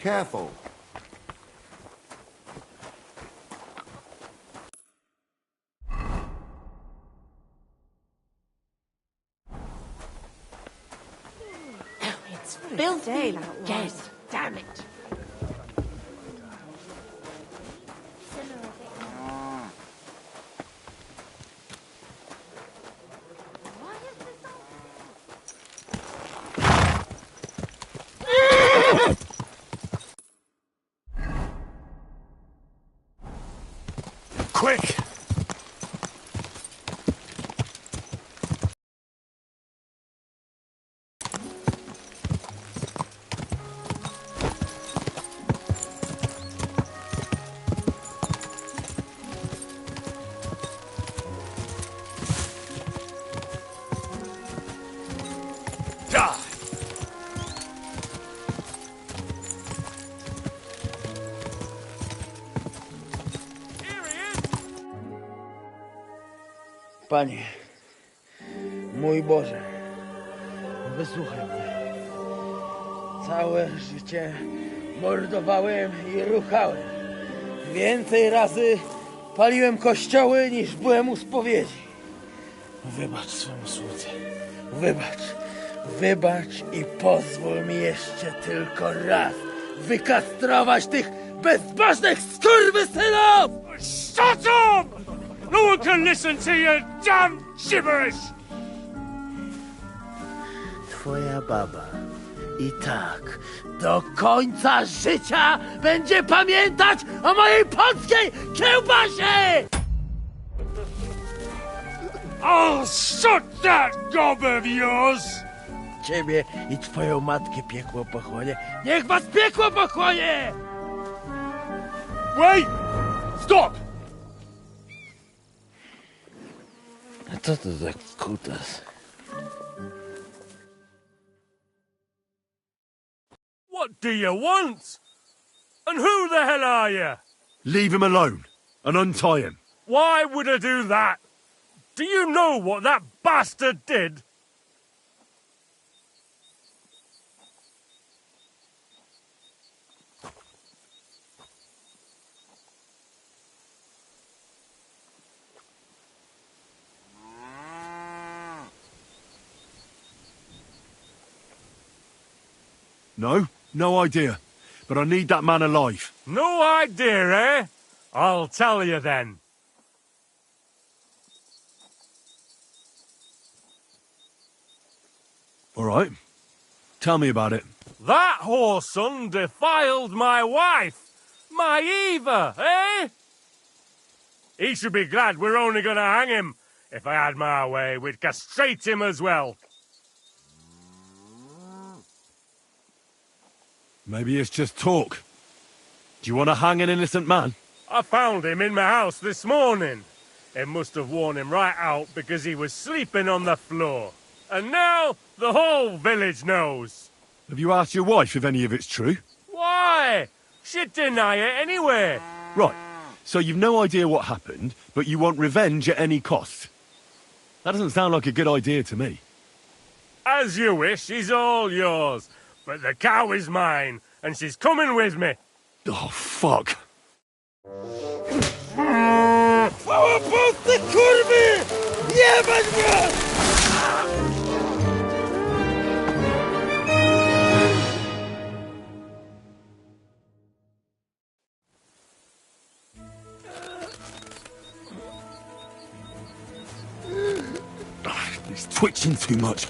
Speaker 17: Careful.
Speaker 7: It's filthy. Yes, damn it.
Speaker 1: Quick!
Speaker 8: Panie, mój Boże, wysłuchaj mnie. Całe życie mordowałem i ruchałem. Więcej razy paliłem kościoły, niż byłem u spowiedzi. Wybacz swemu słudze. Wybacz i pozwól mi jeszcze tylko raz wykastrować tych bezbożnych skurwysynów!
Speaker 14: Shut up! No one can listen to your damn gibberish!
Speaker 8: Twoja baba i tak do końca życia będzie pamiętać o mojej polskiej kiełbasie!
Speaker 14: I'll shut that gob of yours!
Speaker 8: Ciebie i twoją matkę piekło pochłonie. Niech was piekło pochłonie!
Speaker 14: Wait! Stop!
Speaker 8: A co to za kutas?
Speaker 14: What do you want? And who the hell are you?
Speaker 6: Leave him alone and untie him.
Speaker 14: Why would I do that? Do you know what that bastard did?
Speaker 6: No idea. But I need that man alive.
Speaker 14: No idea, eh? I'll tell you then.
Speaker 6: All right. Tell me about it.
Speaker 14: That whoreson defiled my wife, my Eva, eh? He should be glad we're only going to hang him. If I had my way, we'd castrate him as well.
Speaker 6: Maybe it's just talk. Do you want to hang an innocent man?
Speaker 14: I found him in my house this morning. It must have worn him right out because he was sleeping on the floor. And now the whole village knows.
Speaker 6: Have you asked your wife if any of it's true?
Speaker 14: Why? She'd deny it anyway.
Speaker 6: Right. So you've no idea what happened, but you want revenge at any cost. That doesn't sound like a good idea to me.
Speaker 14: As you wish, she's all yours. But the cow is mine, and she's coming with me.
Speaker 6: Oh, fuck.
Speaker 8: Chwała Polsce, kurwy! Jebać mnie!
Speaker 6: He's twitching too much.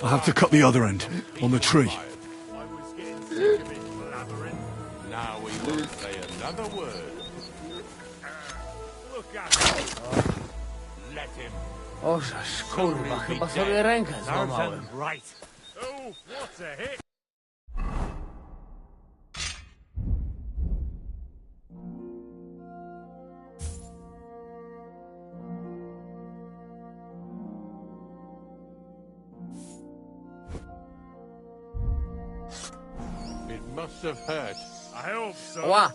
Speaker 6: I have to cut the other end, on the tree.
Speaker 11: Now we won't say another word.
Speaker 14: Look at him.
Speaker 11: Let him.
Speaker 8: O, kurwa, chyba sobie rękę złamałem.
Speaker 14: Right. Oh, what a hit.
Speaker 11: It must have hurt.
Speaker 14: I hope so.
Speaker 8: Ła!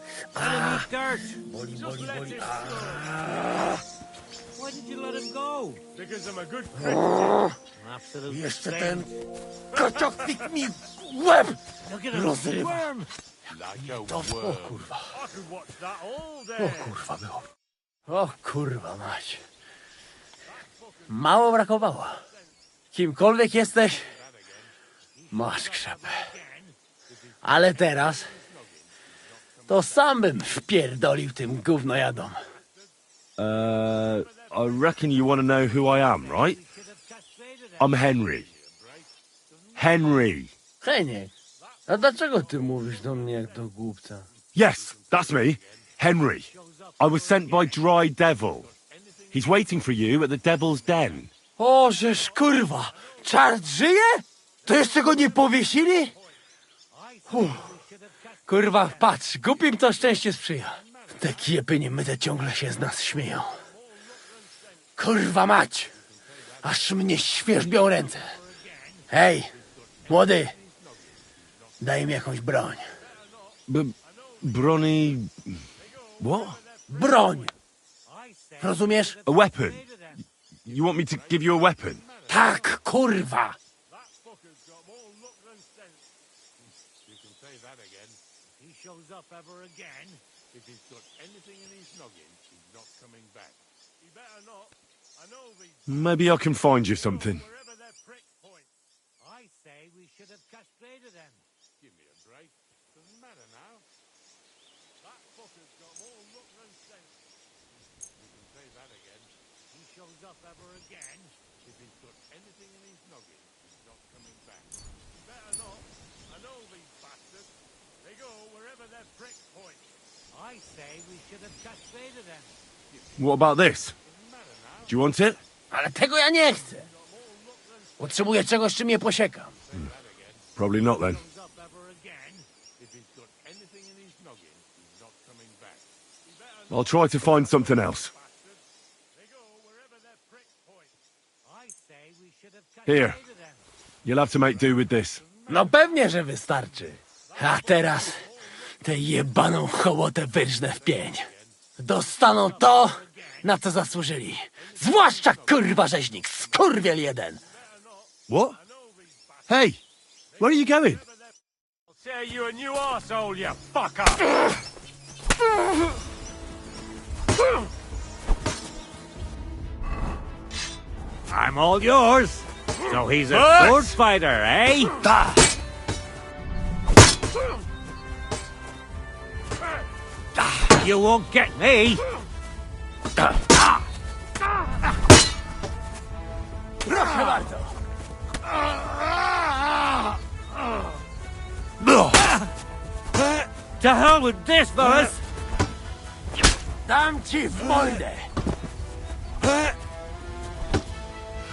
Speaker 12: Dirt.
Speaker 8: Boli, boli, boli.
Speaker 12: Why did you let him go?
Speaker 14: Because I'm a good Christian.
Speaker 12: Absolutely.
Speaker 8: Jeszcze ten kocioknik mi łeb
Speaker 12: Look at him
Speaker 8: rozrywa.
Speaker 12: squirm.
Speaker 8: To, o kurwa. O kurwa było. O kurwa mać. Mało brakowało. Kimkolwiek jesteś, masz krzepę. Ale teraz to sam bym wpierdolił tym gównojadom.
Speaker 6: I reckon you want to know who I am, right? I'm Henry. Henry.
Speaker 8: Heniek, a dlaczego ty mówisz do mnie jak do głupca?
Speaker 6: Yes, that's me. Henry. I was sent by Dry Devil. He's waiting for you at the Devil's Den.
Speaker 8: O, żeż kurwa! Czart żyje? To jeszcze go nie powiesili? Kurwa, patrz, głupim to szczęście sprzyja. Te kiepy niemyte ciągle się z nas śmieją. Kurwa mać! Aż mnie świerzbią ręce. Hej, młody! Daj mi jakąś broń.
Speaker 6: Brony... What?
Speaker 8: Broń! Rozumiesz?
Speaker 6: A weapon? You want me to give you a weapon?
Speaker 8: Tak, kurwa!
Speaker 6: Maybe I can find you something.
Speaker 10: I say we should have castrated them. Give me a break. Doesn't matter now. That fucker's got more luck than sense. You can say that again. He shows up ever again. If he's got anything in his noggin, he's not coming back. You better not. I know these bastards. They go wherever their prick points. I say we should have castrated them.
Speaker 6: What about this? Do you want it?
Speaker 8: Ale tego ja nie chcę. Potrzebuję czegoś, czym je posiekam.
Speaker 6: Probably not then. I'll try to find something else. Here. You'll have to make do with this.
Speaker 8: No pewnie, że wystarczy. A teraz tę jebaną hołotę wyrżnę w pień. Dostaną to, na co zasłużyli. Zwłaszcza kurwa rzeźnik, skurwiel jeden.
Speaker 6: What? Hey, where are you going?
Speaker 10: I'll tear you a new arsehole, you fucker! I'm all yours. So he's a sword fighter, eh? You won't get me.
Speaker 8: Proszę bardzo.
Speaker 10: To hell with this, fellas.
Speaker 8: Dam ci w mordę.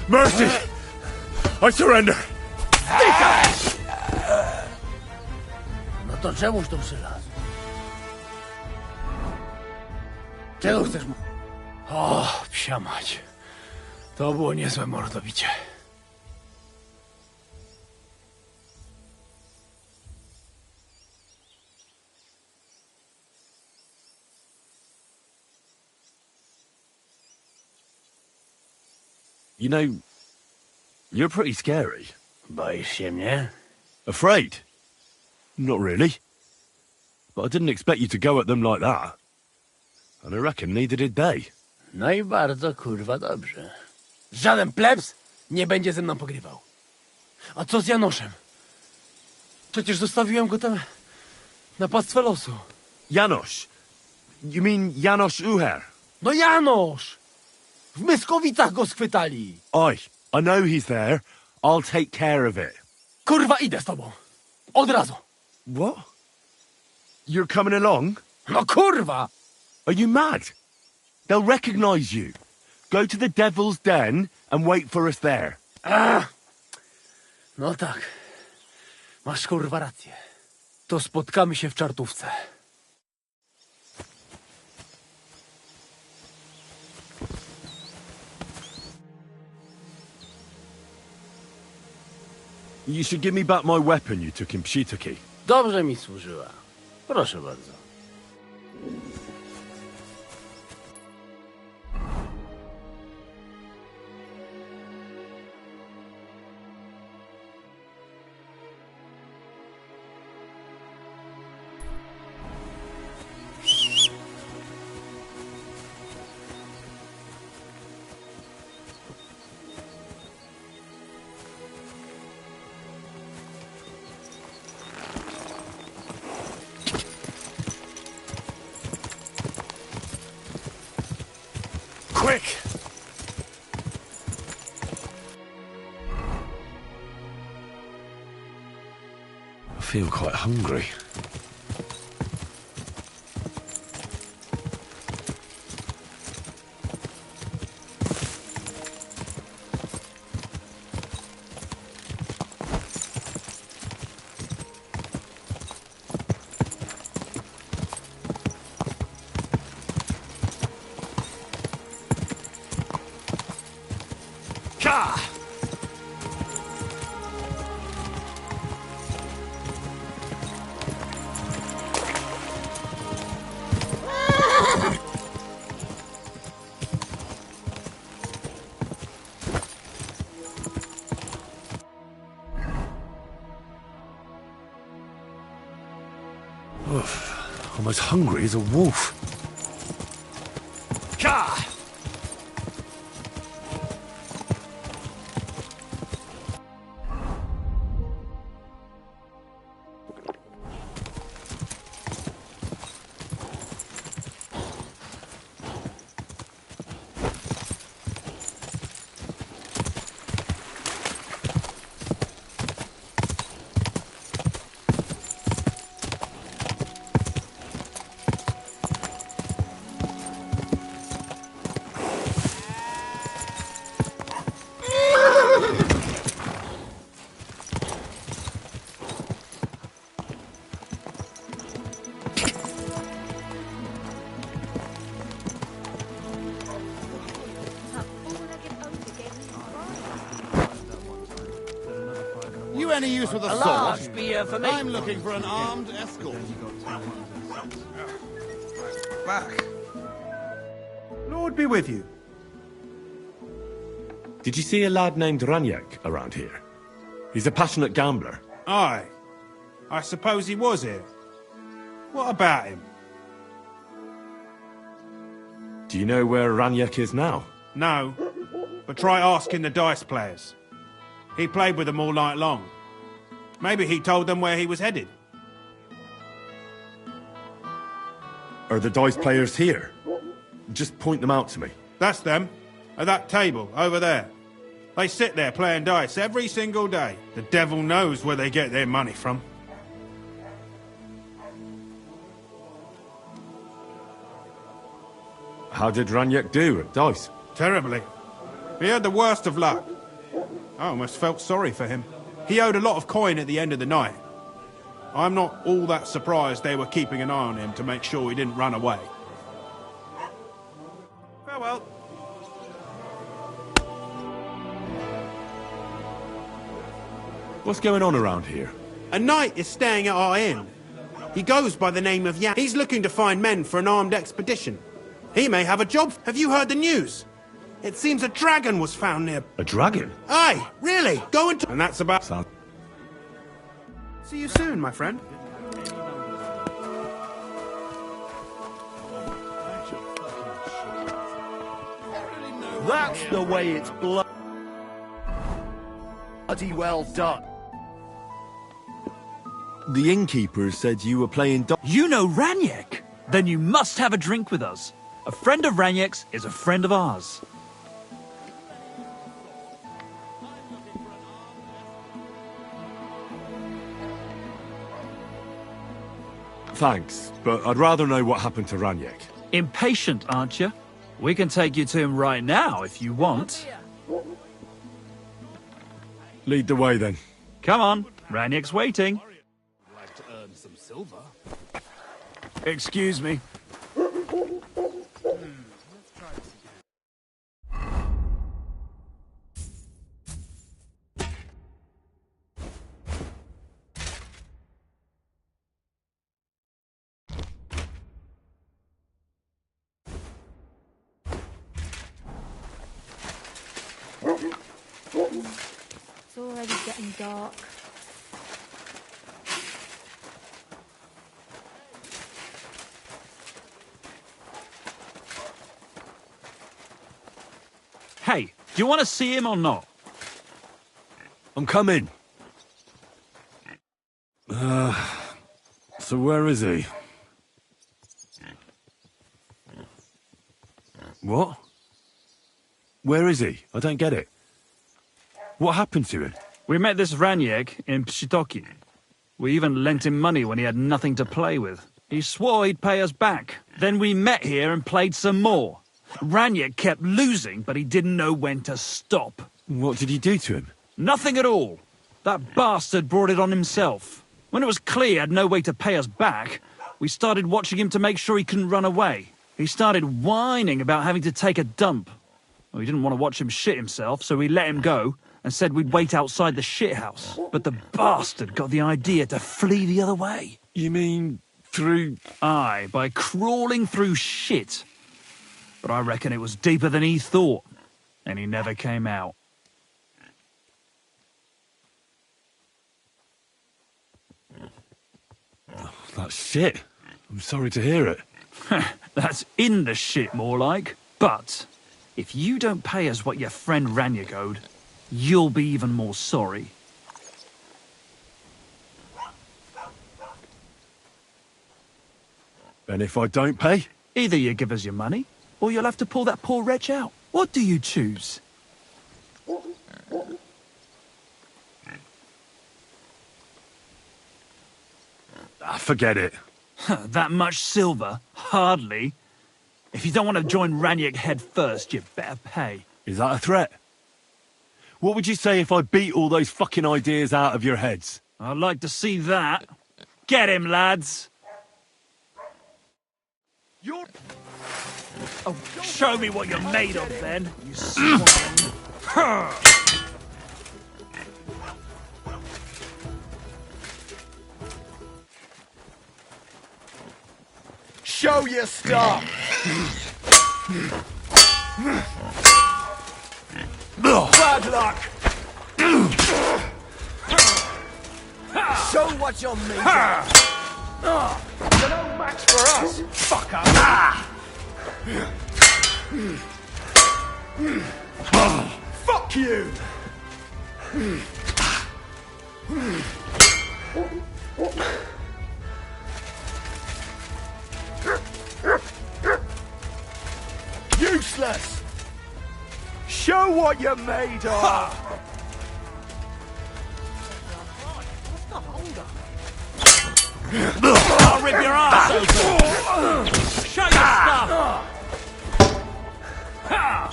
Speaker 6: Mercy! I surrender!
Speaker 8: No to czemuż tu przylazł? Czego chcesz mu? O, psia mać. To było niezłe mordobicie.
Speaker 6: You know, you're pretty scary.
Speaker 8: Boisz się mnie?
Speaker 6: Afraid? Not really. But I didn't expect you to go at them like that. And I reckon neither did they.
Speaker 8: No i bardzo kurwa dobrze. Żaden plebs nie będzie ze mną pogrywał. A co z Janoszem? Przecież zostawiłem go tam na pastwę losu.
Speaker 6: Janosz? You mean Janosz Uher?
Speaker 8: No Janosz! W Myskowicach go schwytali.
Speaker 6: I know he's there. I'll take care of it.
Speaker 8: Kurwa, idę z tobą. Od razu.
Speaker 6: What? You're coming along?
Speaker 8: No kurwa!
Speaker 6: Are you mad? They'll recognize you. Go to the Devil's Den and wait for us there.
Speaker 8: No tak. Masz kurwa rację. To spotkamy się w czartówce.
Speaker 6: You should give me back my weapon you took in Pshitaki.
Speaker 8: Dobrze mi służyła. Proszę bardzo.
Speaker 1: quick!
Speaker 6: I feel quite hungry. Oof, I'm as hungry as a wolf.
Speaker 17: You any use with a sword?
Speaker 8: large beer for me.
Speaker 17: I'm looking for an armed escort.
Speaker 18: Back. Lord be with you.
Speaker 6: Did you see a lad named Raniak around here? He's a passionate gambler.
Speaker 18: Aye. I suppose he was here. What about him?
Speaker 6: Do you know where Raniak is now?
Speaker 18: No. But try asking the dice players. He played with them all night long. Maybe he told them where he was headed.
Speaker 6: Are the dice players here? Just point them out to me.
Speaker 18: That's them. At that table, over there. They sit there playing dice every single day. The devil knows where they get their money from.
Speaker 6: How did Raniak do at dice?
Speaker 18: Terribly. He had the worst of luck. I almost felt sorry for him. He owed a lot of coin at the end of the night. I'm not all that surprised they were keeping an eye on him to make sure he didn't run away. Farewell.
Speaker 6: What's going on around here?
Speaker 18: A knight is staying at our inn. He goes by the name of Yan. He's looking to find men for an armed expedition. He may have a job. Have you heard the news? It seems a dragon was found near...
Speaker 6: A dragon?
Speaker 18: Aye, really. Go and... And that's about... See you soon, my friend.
Speaker 17: That's the way it's bloody well done.
Speaker 6: The innkeeper said you were playing
Speaker 19: You know Raniak? Then you must have a drink with us. A friend of Raniak's is a friend of ours.
Speaker 6: Thanks, but I'd rather know what happened to Raniak.
Speaker 19: Impatient, aren't you? We can take you to him right now if you want.
Speaker 6: Lead the way then.
Speaker 19: Come on, Raniak's waiting.
Speaker 17: Like to earn some silver.
Speaker 19: Excuse me.
Speaker 16: It's already getting dark.
Speaker 19: Hey, do you want to see him or not?
Speaker 6: I'm coming. So where is he? What? Where is he? I don't get it. What happened to him?
Speaker 19: We met this Raniek in Pshitoki. We even lent him money when he had nothing to play with. He swore he'd pay us back. Then we met here and played some more. Raniek kept losing, but he didn't know when to stop.
Speaker 6: What did he do to him?
Speaker 19: Nothing at all. That bastard brought it on himself. When it was clear he had no way to pay us back, we started watching him to make sure he couldn't run away. He started whining about having to take a dump. We didn't want to watch him shit himself, so we let him go and said we'd wait outside the shithouse. But the bastard got the idea to flee the other way.
Speaker 6: You mean through...
Speaker 19: Aye, by crawling through shit. But I reckon it was deeper than he thought, and he never came out.
Speaker 6: That's shit. I'm sorry to hear it.
Speaker 19: That's in the shit, more like. But if you don't pay us what your friend Raniek owed, you'll be even more sorry.
Speaker 6: And if I don't pay?
Speaker 19: Either you give us your money, or you'll have to pull that poor wretch out. What do you choose?
Speaker 6: Forget it.
Speaker 19: That much silver? Hardly. If you don't want to join Raniek head first, you better pay.
Speaker 6: Is that a threat? What would you say if I beat all those fucking ideas out of your heads?
Speaker 19: I'd like to see that. Get him, lads! Oh, show me what you're made of, then, you swine.
Speaker 9: Show your stuff! Bad luck! Show what you're made of! You're no match for us, fucker! Fuck you! Useless! Show what you're made of!
Speaker 19: I'll rip your ass open! Show your stuff!
Speaker 7: How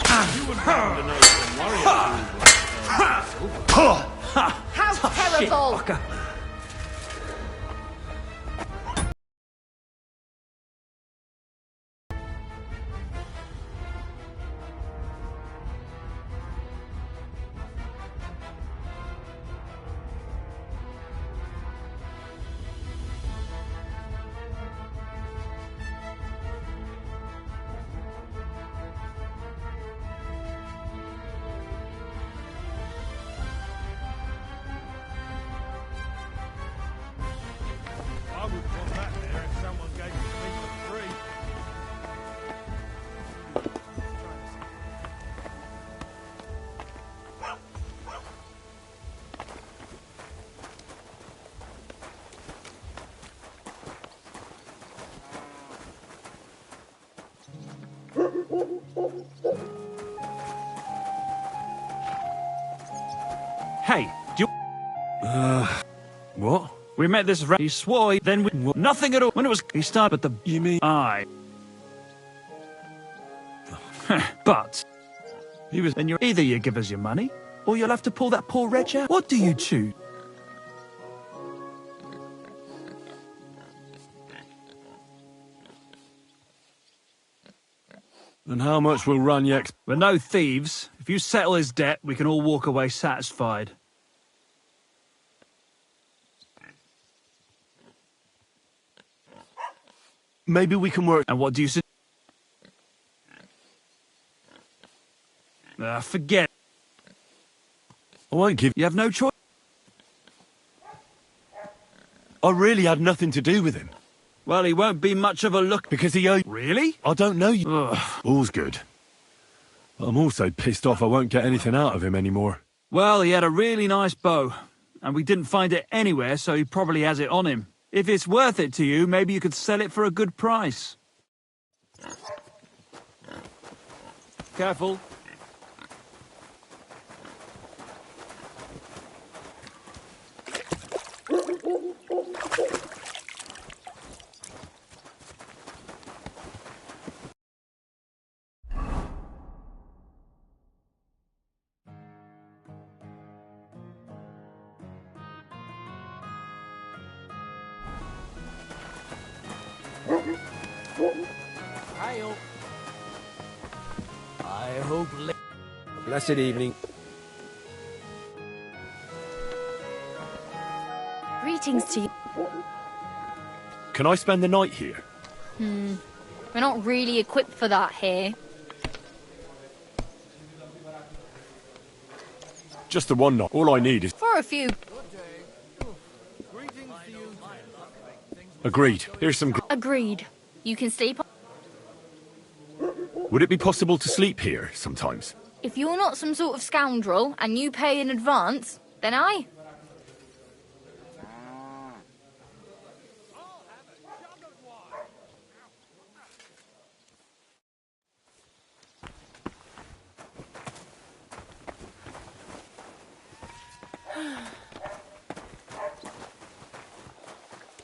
Speaker 7: terrible!
Speaker 19: Shit, Hey, do you...
Speaker 6: What?
Speaker 19: We met this he swore, then we... What? Nothing at all. When it was... He started, but the...
Speaker 6: You mean...
Speaker 19: Aye. But...
Speaker 6: He was...
Speaker 19: Then you're... Either you give us your money, or you'll have to pull that poor wretch out. What do you choose?
Speaker 6: And how much will Raniek...
Speaker 19: We're no thieves. If you settle his debt, we can all walk away satisfied.
Speaker 6: Maybe we can work...
Speaker 19: And what do you say? Forget.
Speaker 6: I won't give...
Speaker 19: You have no choice.
Speaker 6: I really had nothing to do with him.
Speaker 19: Well, he won't be much of a look...
Speaker 6: Because he owed...
Speaker 19: Really?
Speaker 6: I don't know you.
Speaker 19: Ugh.
Speaker 6: All's good. But I'm also pissed off I won't get anything out of him anymore.
Speaker 19: Well, he had a really nice bow, and we didn't find it anywhere, so he probably has it on him. If it's worth it to you, maybe you could sell it for a good price. Careful.
Speaker 20: Blessed evening.
Speaker 21: Greetings to you.
Speaker 6: Can I spend the night here?
Speaker 21: We're not really equipped for that here.
Speaker 6: Just the one night. All I need is...
Speaker 21: For a few.
Speaker 6: Agreed. Here's some...
Speaker 21: Agreed. You can sleep.
Speaker 6: Would it be possible to sleep here sometimes?
Speaker 21: If you're not some sort of scoundrel and you pay in advance, then I.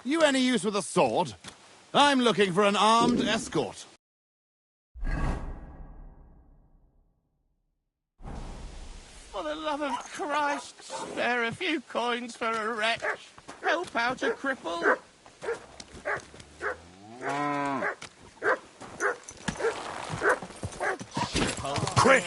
Speaker 22: You any use with a sword? I'm looking for an armed escort.
Speaker 9: For the love of Christ, spare a few coins for a wretch. Help out a cripple.
Speaker 6: Quick!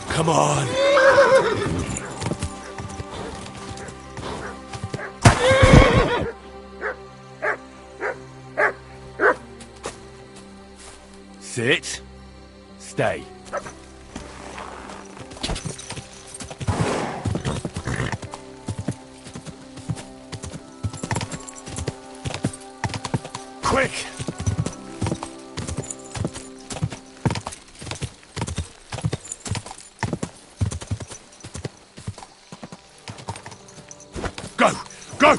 Speaker 6: Come on! Sit. Stay. Quick! Go! Go!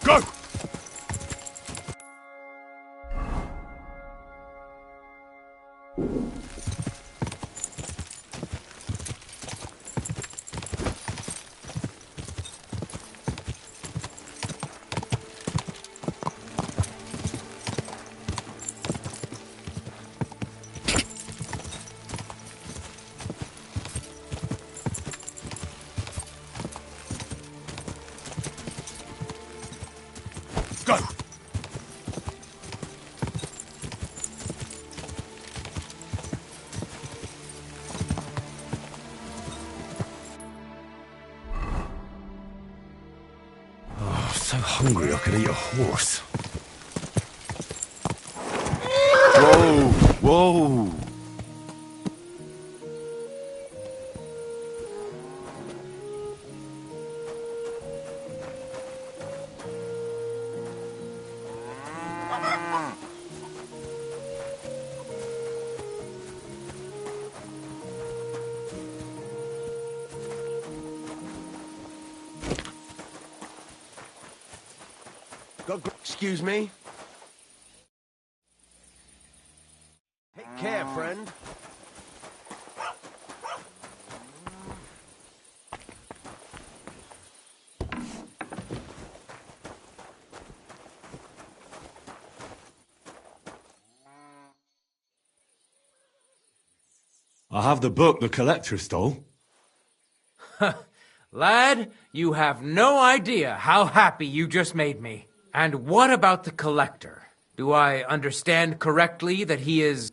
Speaker 6: Go! Go! Oh, so hungry I could eat a horse. Whoa! Whoa!
Speaker 14: Excuse me? Take care, friend.
Speaker 6: I have the book the collector stole.
Speaker 12: Lad, you have no idea how happy you just made me. And what about the collector? Do I understand correctly that he is...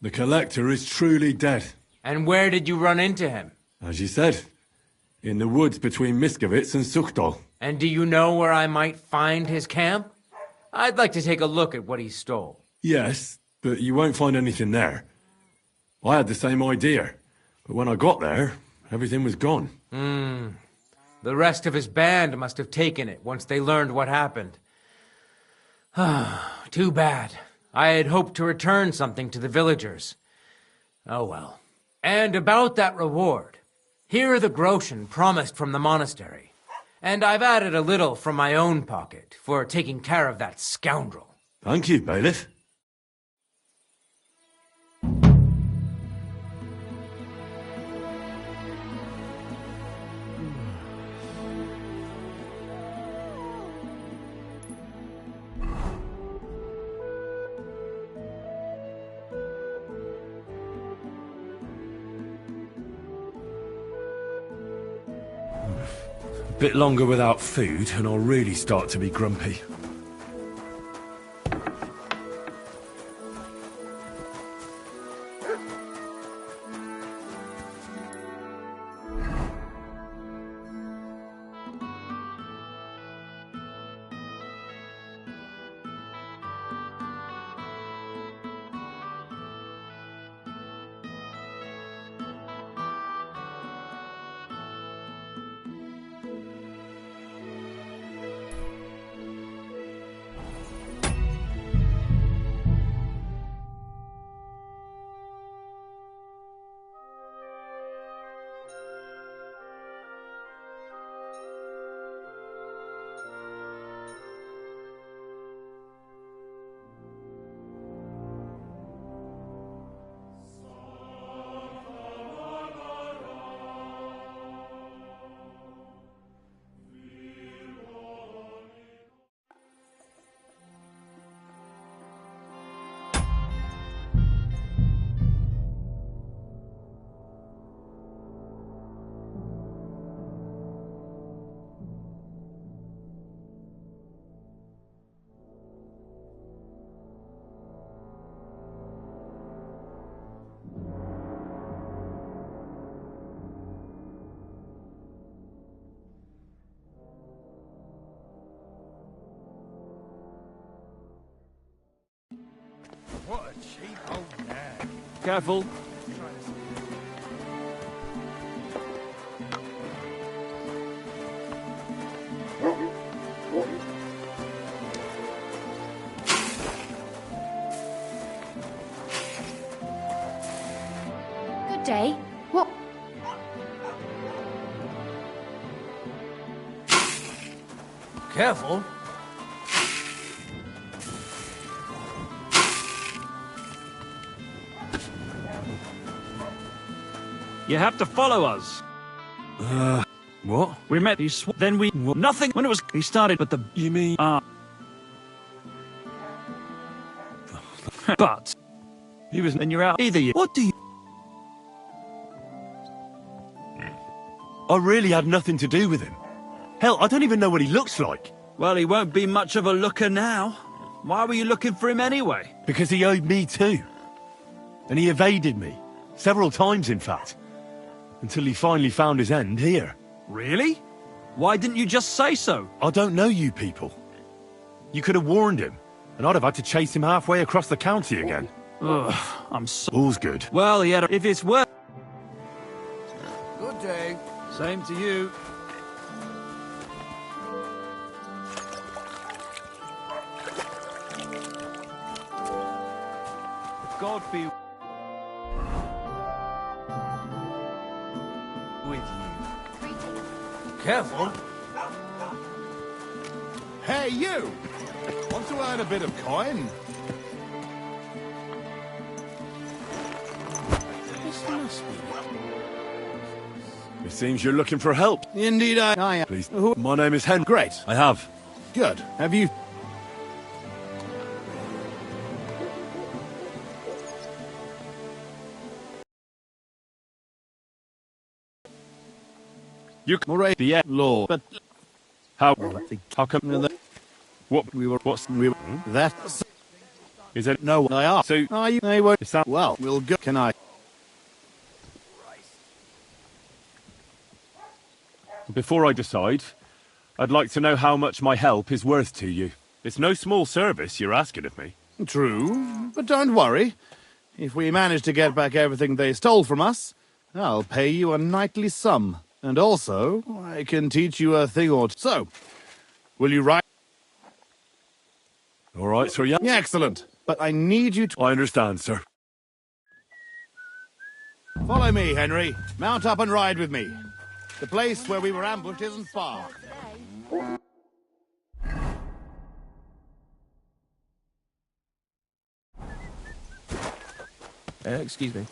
Speaker 6: The collector is truly dead.
Speaker 12: And where did you run into him?
Speaker 6: As you said, in the woods between Miskovitz and Suchdol.
Speaker 12: And do you know where I might find his camp? I'd like to take a look at what he stole.
Speaker 4: Yes, but you won't find anything there. I had the same idea, but when I got there, everything was gone.
Speaker 12: The rest of his band must have taken it once they learned what happened. Too bad. I had hoped to return something to the villagers. Oh well. And about that reward. Here are the groschen promised from the monastery. And I've added a little from my own pocket for taking care of that scoundrel.
Speaker 4: Thank you, bailiff. A bit longer without food and I'll really start to be grumpy.
Speaker 9: What a cheap old nag.
Speaker 6: Careful.
Speaker 21: Good day. What?
Speaker 12: Careful.
Speaker 19: You have to follow us.
Speaker 4: What?
Speaker 19: We met, then we... Nothing, when it was... He started, but the...
Speaker 4: You mean...
Speaker 19: But...
Speaker 4: He was...
Speaker 19: Then you're out. Either you...
Speaker 4: What do you... I really had nothing to do with him. Hell, I don't even know what he looks like.
Speaker 19: Well, he won't be much of a looker now. Why were you looking for him anyway?
Speaker 4: Because he owed me too. And he evaded me. Several times, in fact. Until he finally found his end here.
Speaker 19: Really? Why didn't you just say so?
Speaker 4: I don't know you people. You could have warned him, and I'd have had to chase him halfway across the county again.
Speaker 19: Ugh, I'm so...
Speaker 4: All's good.
Speaker 19: Well, he had a... If it's worth...
Speaker 9: Good day.
Speaker 19: Same to you. God be... with you.
Speaker 12: Careful.
Speaker 22: Hey, you! Want to earn a bit of coin? This must be...
Speaker 4: It seems you're looking for help.
Speaker 22: Indeed, I am.
Speaker 4: Please. My name is Hen.
Speaker 22: Great.
Speaker 4: I have.
Speaker 22: Good. Have you...
Speaker 4: You can the law, but how come what we were what's we were
Speaker 22: That...
Speaker 4: is it
Speaker 22: No, I are.
Speaker 4: so
Speaker 22: Are you? They won't...
Speaker 4: is that
Speaker 22: Well, we'll go... Can I...
Speaker 4: before I decide, I'd like to know how much my help is worth to you.
Speaker 6: It's no small service you're asking of me.
Speaker 22: True, but don't worry. If we manage to get back everything they stole from us, I'll pay you a knightly sum. And also, I can teach you a thing or two. So, will you ride?
Speaker 6: All right, sir, yeah.
Speaker 22: Yeah, excellent. But I need you to...
Speaker 6: I understand, sir.
Speaker 22: Follow me, Henry. Mount up and ride with me. The place where we were ambushed isn't far.
Speaker 13: Excuse me.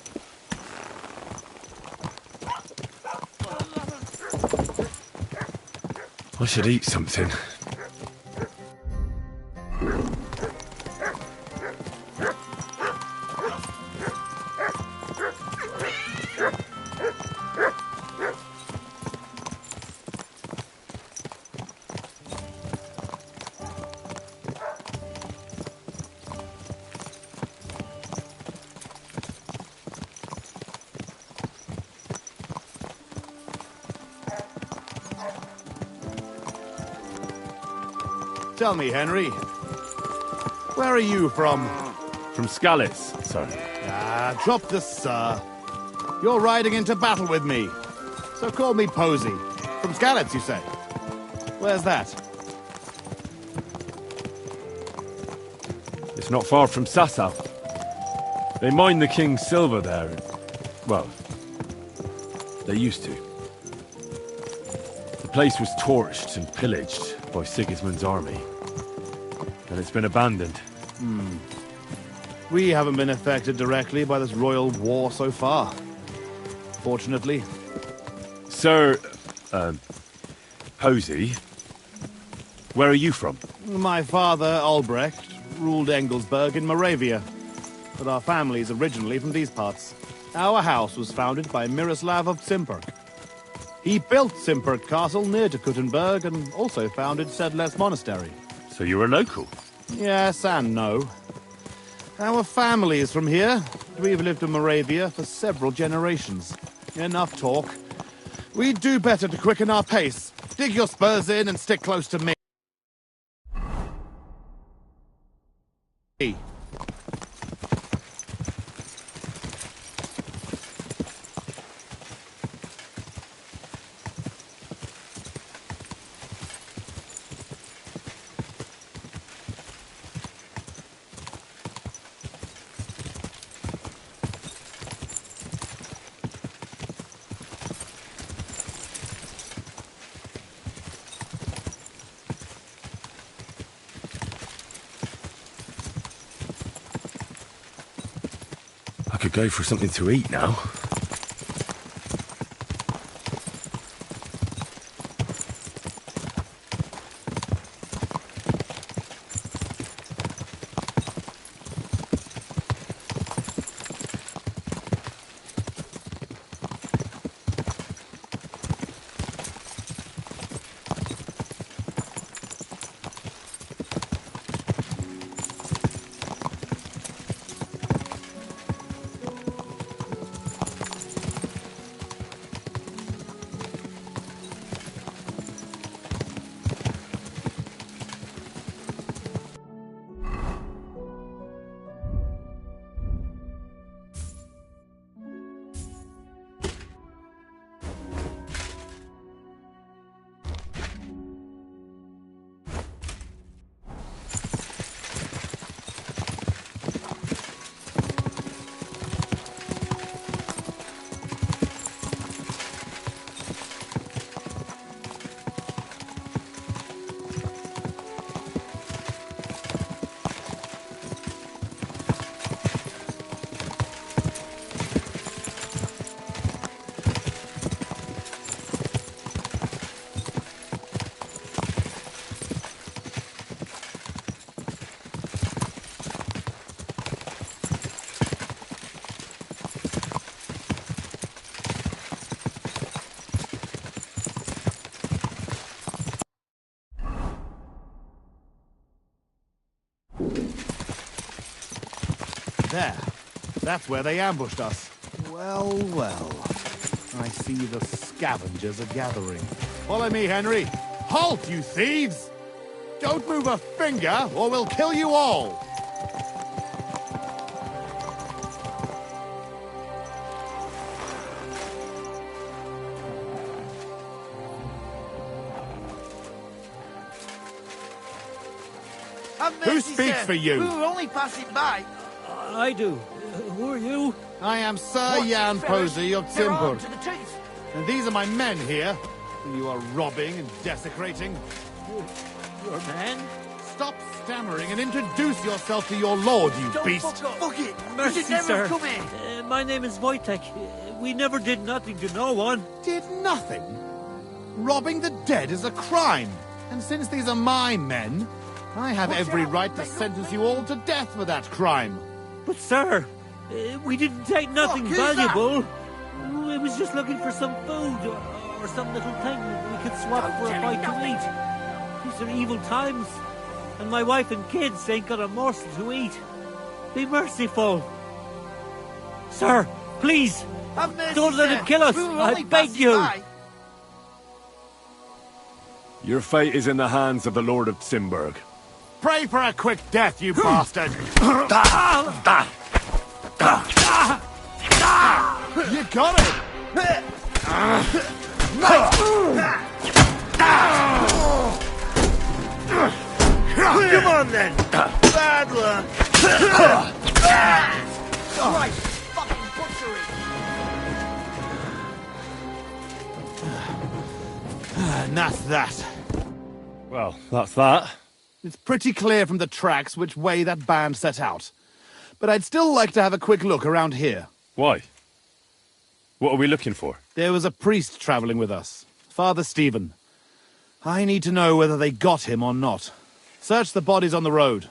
Speaker 6: I should eat something.
Speaker 22: Tell me, Henry, where are you from?
Speaker 6: From Skalitz, sir.
Speaker 22: Ah, drop the sir. You're riding into battle with me. So call me Posey. From Skalitz, you say? Where's that?
Speaker 6: It's not far from Sasau. They mine the king's silver there. Well, they used to. The place was torched and pillaged by Sigismund's army. And it's been abandoned.
Speaker 22: We haven't been affected directly by this royal war so far. Fortunately.
Speaker 6: Sir, Posey, where are you from?
Speaker 22: My father, Albrecht, ruled Engelsberg in Moravia. But our family's originally from these parts. Our house was founded by Miroslav of Simperk. He built Simperk Castle near to Kuttenberg and also founded Sedles Monastery.
Speaker 6: So you're a local?
Speaker 22: Yes and no. Our family is from here. We've lived in Moravia for several generations. Enough talk. We'd do better to quicken our pace. Dig your spurs in and stick close to me.
Speaker 6: I could go for something to eat now.
Speaker 22: There. That's where they ambushed us. Well, well. I see the scavengers are gathering. Follow me, Henry. Halt, you thieves! Don't move a finger, or we'll kill you all! Who speaks for you?
Speaker 8: We were only passing by. I do. Who are you?
Speaker 22: I am Sir Jan Posey of Timber. And these are my men here, who you are robbing and desecrating.
Speaker 8: Your men?
Speaker 22: Stop stammering and introduce yourself to your lord, you beast!
Speaker 8: Fuck it!
Speaker 22: Mercy,
Speaker 8: You should never
Speaker 22: sir.
Speaker 8: come in. My name is Wojtek. We never did nothing to no one.
Speaker 22: Did nothing? Robbing the dead is a crime. And since these are my men, I have every right to sentence you all to death for that crime.
Speaker 8: But sir, we didn't take nothing valuable. We was just looking for some food or some little thing we could swap for a bite to eat. These are evil times, and my wife and kids ain't got a morsel to eat. Be merciful. Sir, please, don't let him kill us. I beg you.
Speaker 6: Your fate is in the hands of the Lord of Simberg.
Speaker 22: Pray for a quick death, you bastard! You got it!
Speaker 8: Come on then! Bad luck!
Speaker 22: Christ, fucking butchery! And that's that.
Speaker 6: Well, that's that.
Speaker 22: It's pretty clear from the tracks which way that band set out. But I'd still like to have a quick look around here.
Speaker 6: Why? What are we looking for?
Speaker 22: There was a priest traveling with us, Father Stephen. I need to know whether they got him or not. Search the bodies on the road.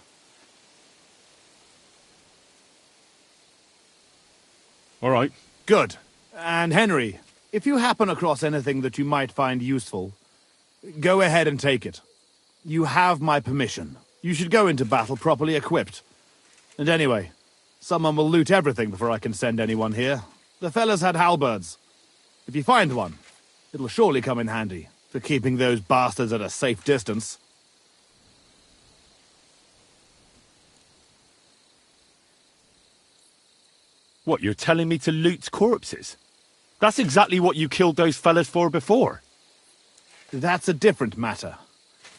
Speaker 6: All right.
Speaker 22: Good. And Henry, if you happen across anything that you might find useful, go ahead and take it. You have my permission. You should go into battle properly equipped. And anyway, someone will loot everything before I can send anyone here. The fellas had halberds. If you find one, it'll surely come in handy for keeping those bastards at a safe distance.
Speaker 6: What, you're telling me to loot corpses? That's exactly what you killed those fellas for before.
Speaker 22: That's a different matter.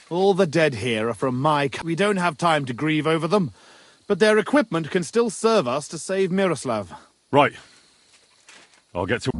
Speaker 22: All the dead here are from my... We don't have time to grieve over them, but their equipment can still serve us to save Miroslav.
Speaker 6: Right. I'll get to...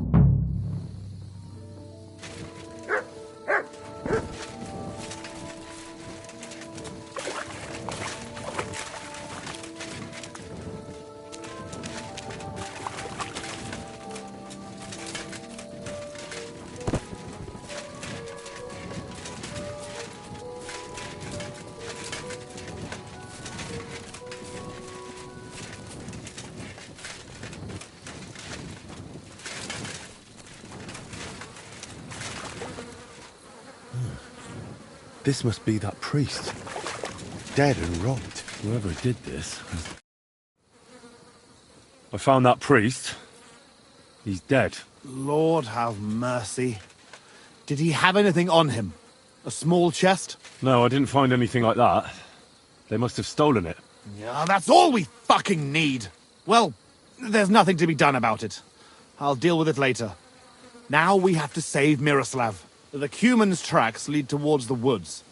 Speaker 4: This must be that priest. Dead and robbed. Whoever did this has...
Speaker 6: I found that priest. He's dead.
Speaker 22: Lord have mercy. Did he have anything on him? A small chest?
Speaker 6: No, I didn't find anything like that. They must have stolen it.
Speaker 22: Yeah, that's all we fucking need. Well, there's nothing to be done about it. I'll deal with it later. Now we have to save Miroslav. The Cuman's tracks lead towards the woods.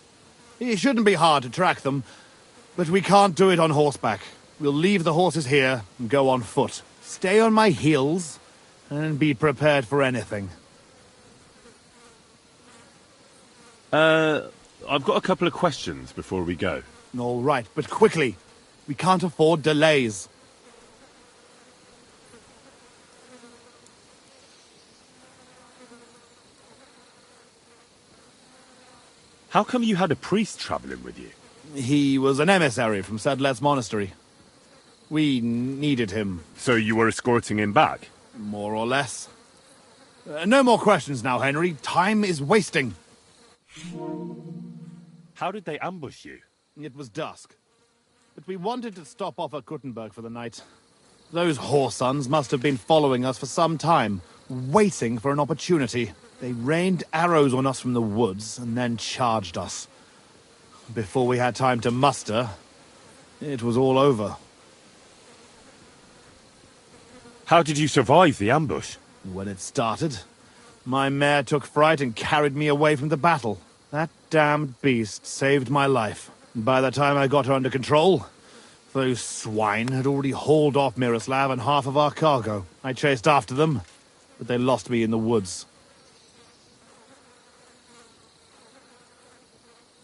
Speaker 22: It shouldn't be hard to track them, but we can't do it on horseback. We'll leave the horses here and go on foot. Stay on my heels and be prepared for anything.
Speaker 6: I've got a couple of questions before we go.
Speaker 22: All right, but quickly. We can't afford delays.
Speaker 6: How come you had a priest traveling with you?
Speaker 22: He was an emissary from Sedlet's monastery. We needed him.
Speaker 6: So you were escorting him back?
Speaker 22: More or less. No more questions now, Henry. Time is wasting.
Speaker 6: How did they ambush you?
Speaker 22: It was dusk. But we wanted to stop off at Kuttenberg for the night. Those whoresons must have been following us for some time, waiting for an opportunity. They rained arrows on us from the woods and then charged us. before we had time to muster, it was all over.
Speaker 6: How did you survive the ambush?
Speaker 22: When it started, my mare took fright and carried me away from the battle. That damned beast saved my life. By the time I got her under control, those swine had already hauled off Miroslav and half of our cargo. I chased after them, but they lost me in the woods.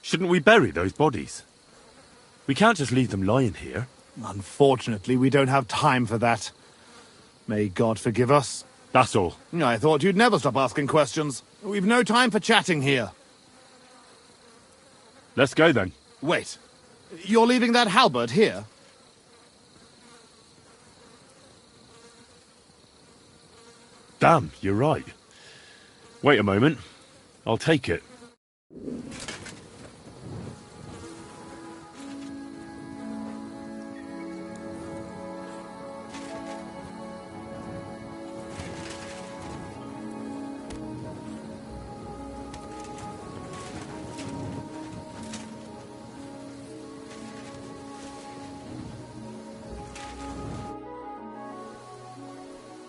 Speaker 6: Shouldn't we bury those bodies? We can't just leave them lying here.
Speaker 22: Unfortunately, we don't have time for that. May God forgive us.
Speaker 6: That's all.
Speaker 22: I thought you'd never stop asking questions. We've no time for chatting here.
Speaker 6: Let's go then.
Speaker 22: Wait. You're leaving that halberd here?
Speaker 6: Damn, you're right. Wait a moment. I'll take it.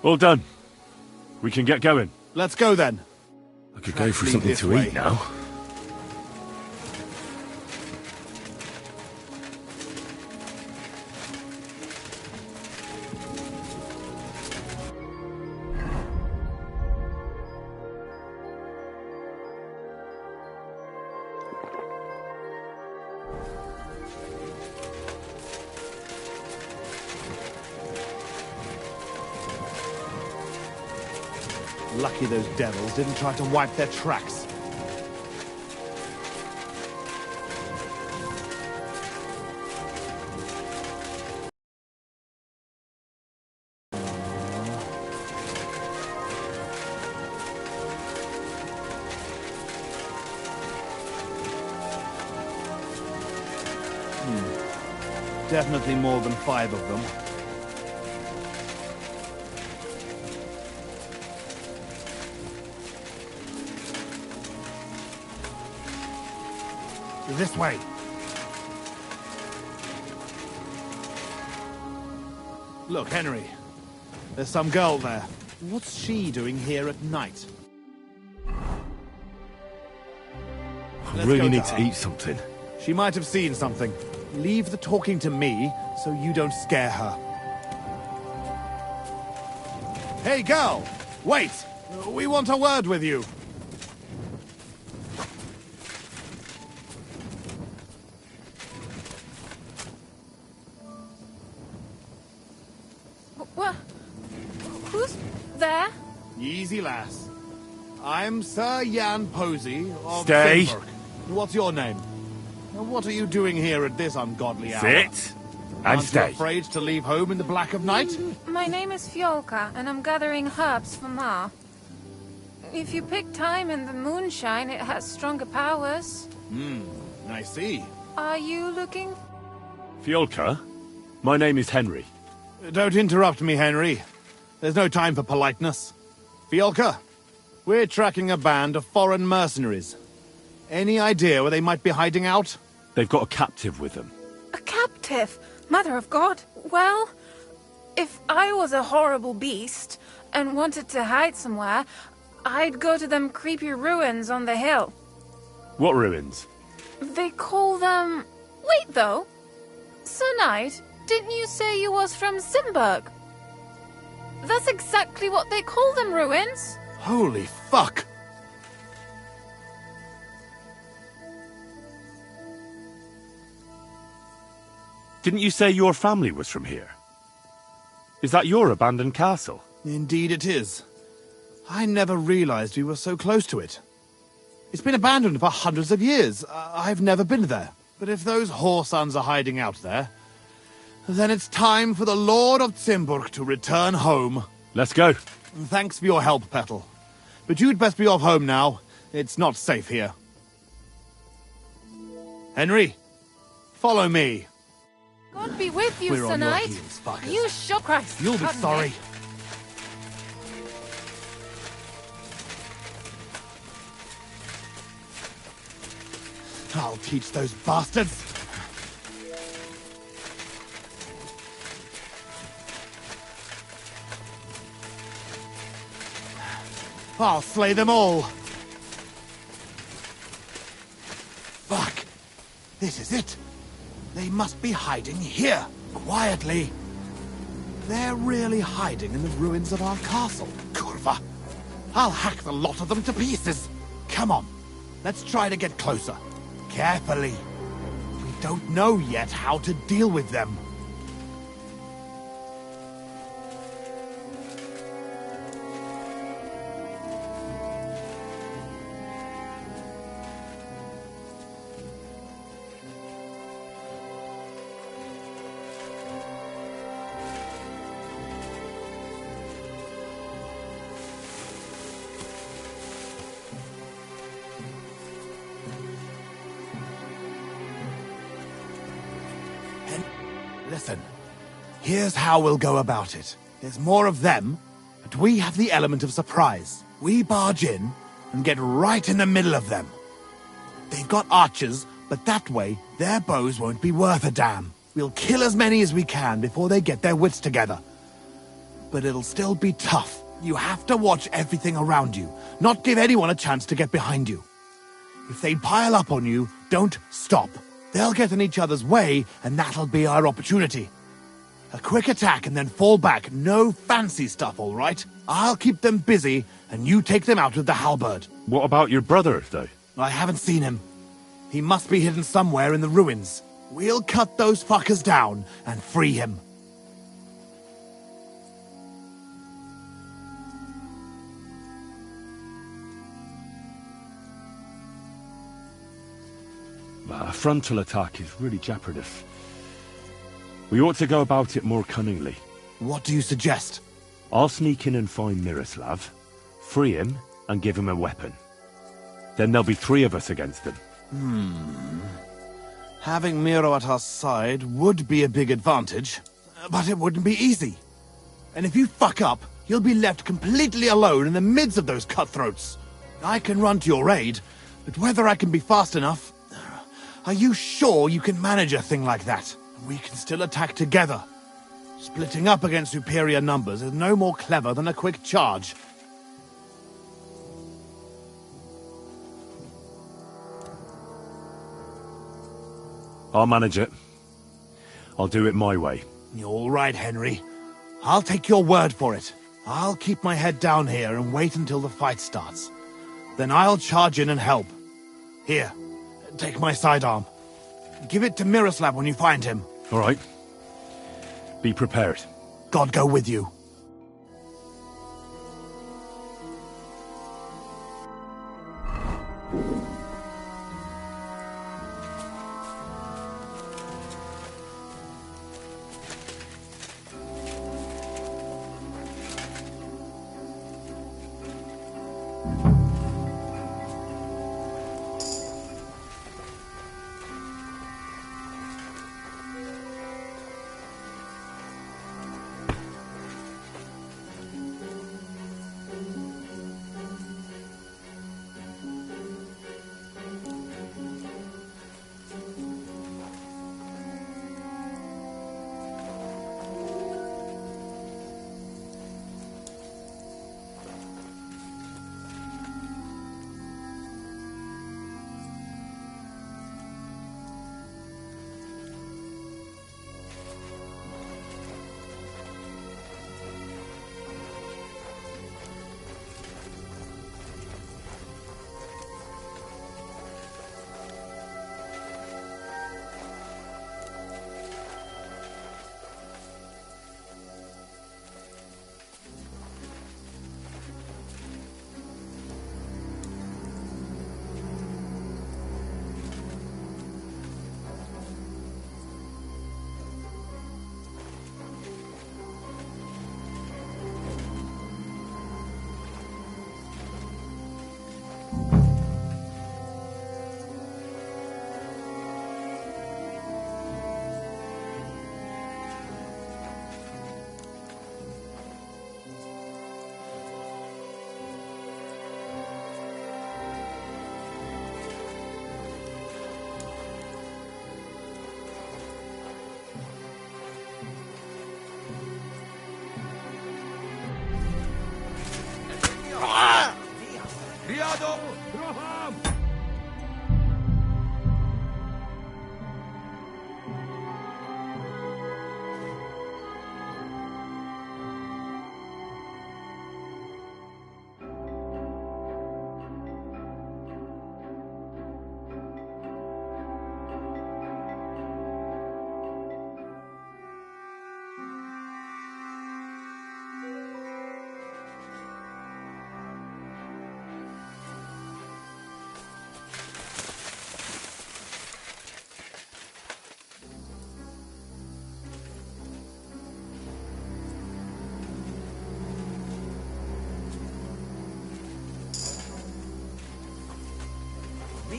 Speaker 6: All done. We can get going.
Speaker 22: Let's go then.
Speaker 6: I could go for something to eat now.
Speaker 22: Lucky those devils didn't try to wipe their tracks. Definitely more than 5 of them. This way. Look, Henry. There's some girl there. What's she doing here at night?
Speaker 6: I really need to eat something.
Speaker 22: She might have seen something. Leave the talking to me, so you don't scare her. Hey, girl! Wait! We want a word with you.
Speaker 16: Who's there?
Speaker 22: Easy, lass. I'm Sir Jan Posey of
Speaker 6: Stay.
Speaker 22: Simburg. What's your name? And what are you doing here at this ungodly hour?
Speaker 6: Sit and
Speaker 22: Aren't you
Speaker 6: stay.
Speaker 22: afraid to leave home in the black of night?
Speaker 16: My name is Fiolka, and I'm gathering herbs for Ma. If you pick time in the moonshine, it has stronger powers.
Speaker 22: I see.
Speaker 16: Are you looking?
Speaker 6: Fiolka, my name is Henry.
Speaker 22: Don't interrupt me, Henry. There's no time for politeness. Fiolka, we're tracking a band of foreign mercenaries. Any idea where they might be hiding out?
Speaker 6: They've got a captive with them.
Speaker 16: A captive? Mother of God. Well, if I was a horrible beast and wanted to hide somewhere, I'd go to them creepy ruins on the hill.
Speaker 6: What ruins?
Speaker 16: They call them... Wait, though. Sir Knight, didn't you say you was from Simburg? That's exactly what they call them, ruins.
Speaker 22: Holy fuck!
Speaker 6: Didn't you say your family was from here? Is that your abandoned castle?
Speaker 22: Indeed it is. I never realized we were so close to it. It's been abandoned for hundreds of years. I've never been there. But if those whoresons are hiding out there, then it's time for the Lord of Simburg to return home.
Speaker 6: Let's go.
Speaker 22: Thanks for your help, Petal. But you'd best be off home now. It's not safe here. Henry, follow me.
Speaker 16: God be with you,
Speaker 22: We're
Speaker 16: Sir
Speaker 22: on your
Speaker 16: Knight.
Speaker 22: heels, fuckers.
Speaker 16: You shook Christ.
Speaker 22: You'll be
Speaker 16: pardon
Speaker 22: sorry.
Speaker 16: me.
Speaker 22: I'll teach those bastards. I'll slay them all. Fuck. This is it. They must be hiding here, quietly. They're really hiding in the ruins of our castle. Kurva. I'll hack the lot of them to pieces. Come on. Let's try to get closer. Carefully. We don't know yet how to deal with them. Listen, here's how we'll go about it. There's more of them, but we have the element of surprise. We barge in and get right in the middle of them. They've got archers, but that way their bows won't be worth a damn. We'll kill as many as we can before they get their wits together. But it'll still be tough. You have to watch everything around you, not give anyone a chance to get behind you. If they pile up on you, don't stop. They'll get in each other's way, and that'll be our opportunity. A quick attack and then fall back. No fancy stuff, all right? I'll keep them busy, and you take them out with the halberd.
Speaker 6: What about your brother, though?
Speaker 22: I haven't seen him. He must be hidden somewhere in the ruins. We'll cut those fuckers down and free him.
Speaker 6: A frontal attack is really jeopardous. We ought to go about it more cunningly.
Speaker 22: What do you suggest?
Speaker 6: I'll sneak in and find Miroslav, free him, and give him a weapon. Then there'll be 3 of us against them.
Speaker 22: Having Miro at our side would be a big advantage, but it wouldn't be easy. And if you fuck up, you'll be left completely alone in the midst of those cutthroats. I can run to your aid, but whether I can be fast enough... Are you sure you can manage a thing like that? We can still attack together. Splitting up against superior numbers is no more clever than a quick charge.
Speaker 6: I'll manage it. I'll do it my way.
Speaker 22: You're all right, Henry. I'll take your word for it. I'll keep my head down here and wait until the fight starts. Then I'll charge in and help. Here. Take my sidearm. Give it to Miroslav when you find him.
Speaker 6: All right. Be prepared.
Speaker 22: God go with you.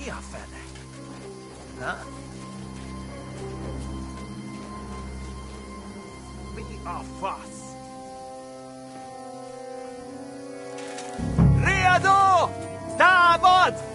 Speaker 10: Mia fene. Huh? Mi a fas. Riado! Támad!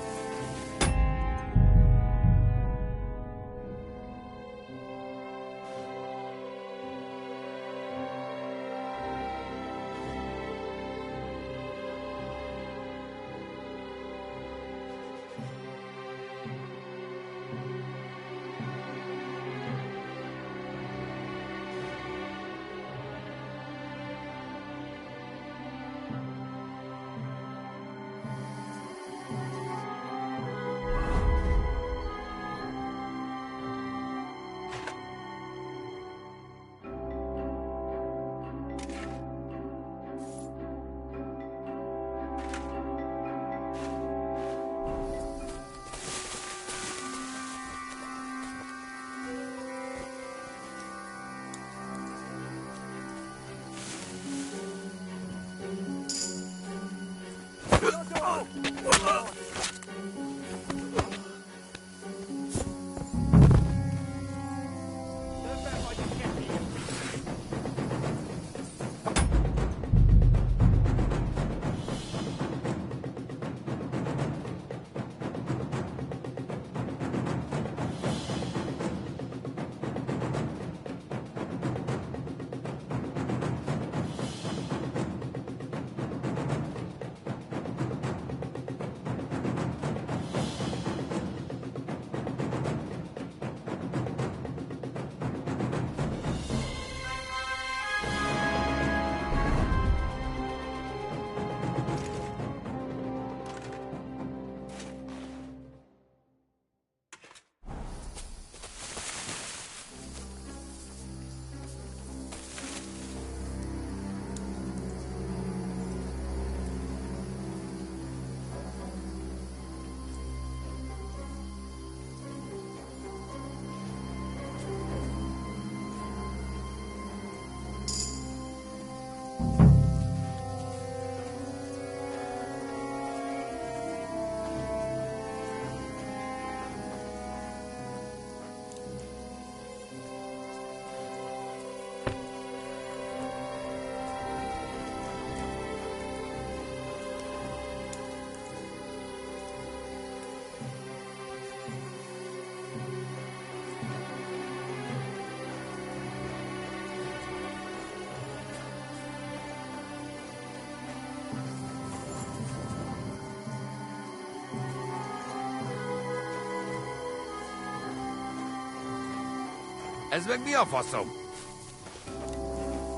Speaker 14: Ez meg mi a faszom?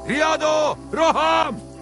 Speaker 14: Riadó! Roham!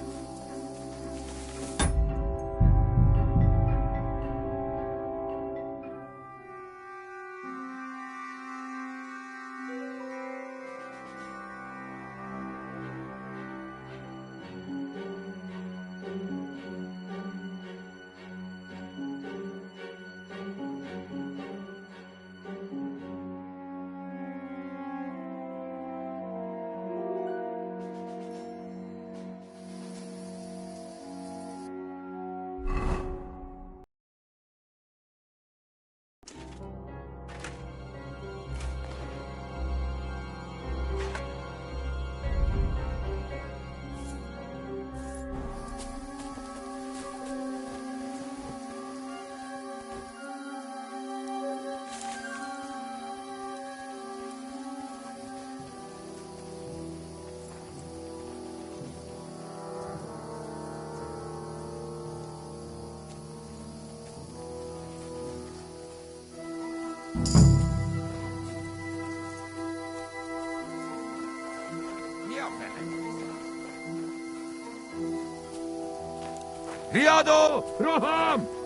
Speaker 14: Riadó! Roham!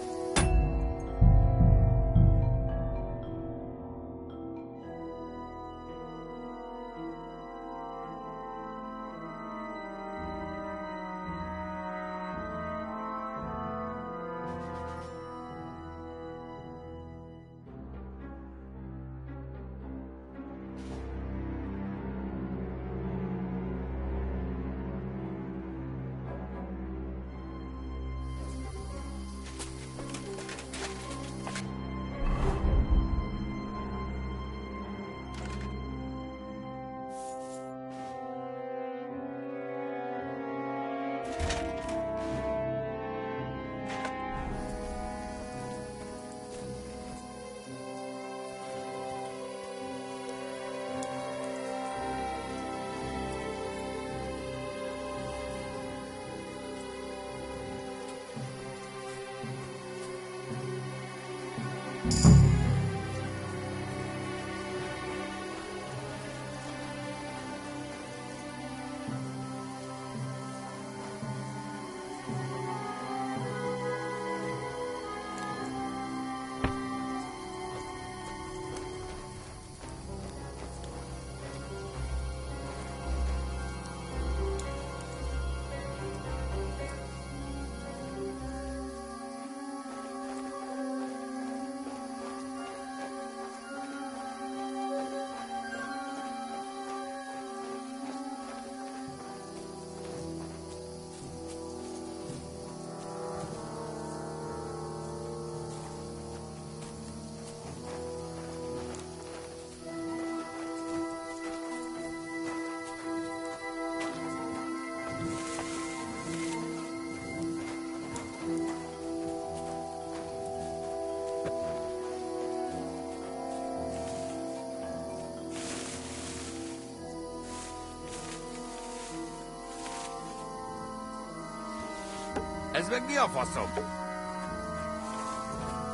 Speaker 14: Ez meg mi a faszom?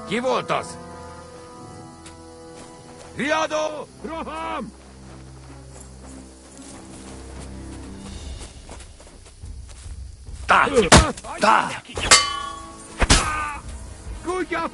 Speaker 14: Ki volt az? Riadó! Roham! Tá! Tá! Kutya!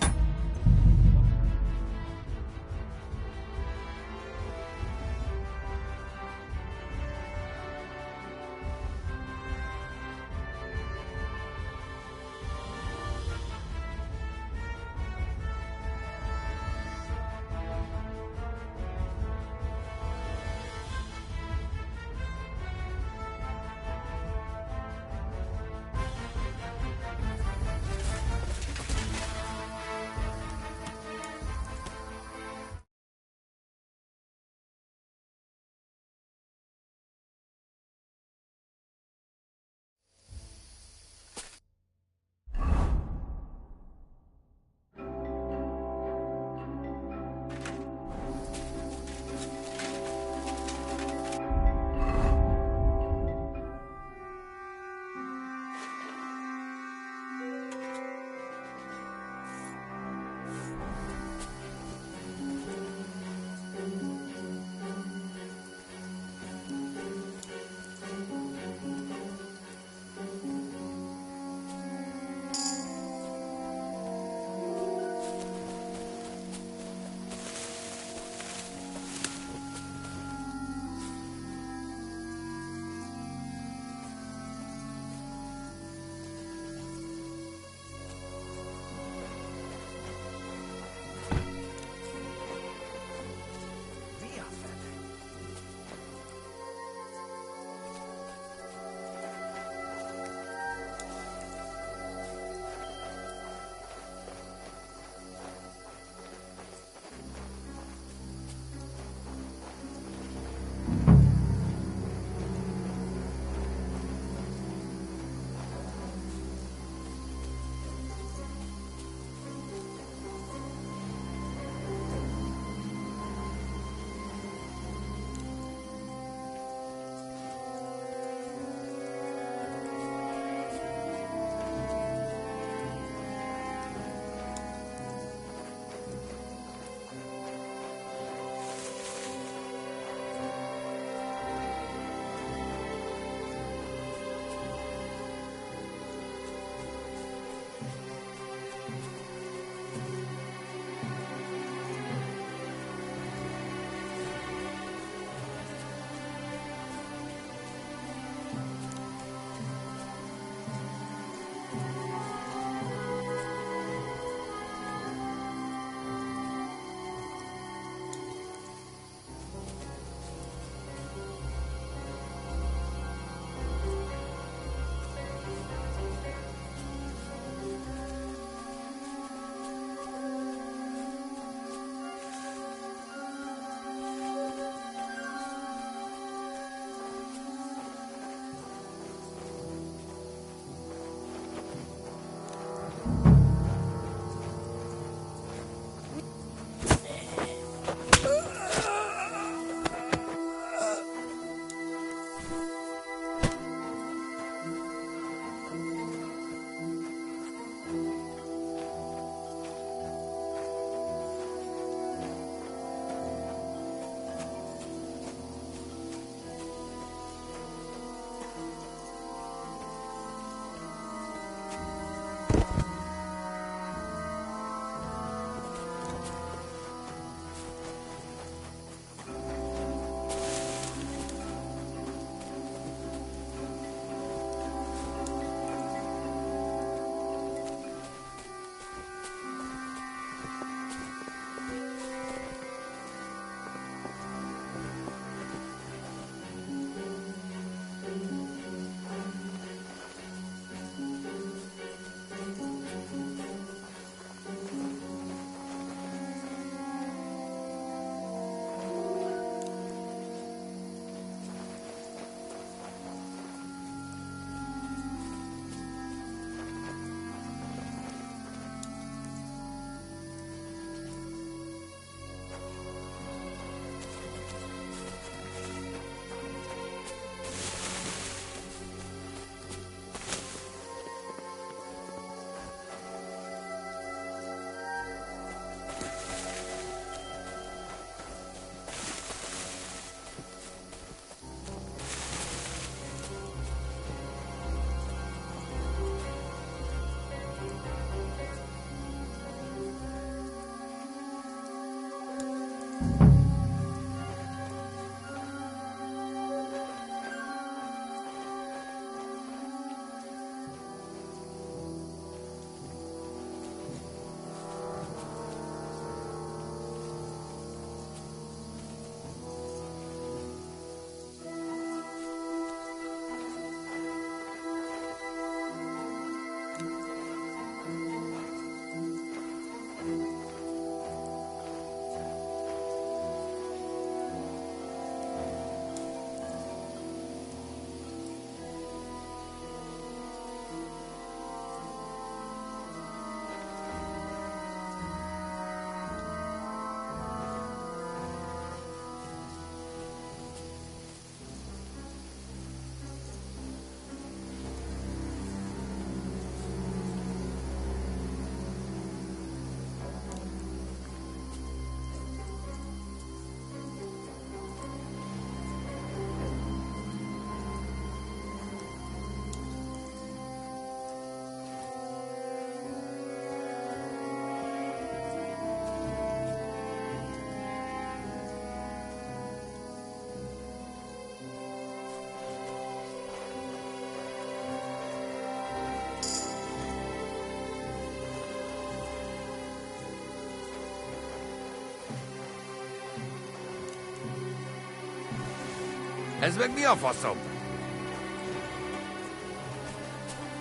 Speaker 5: Ez meg mi a faszom?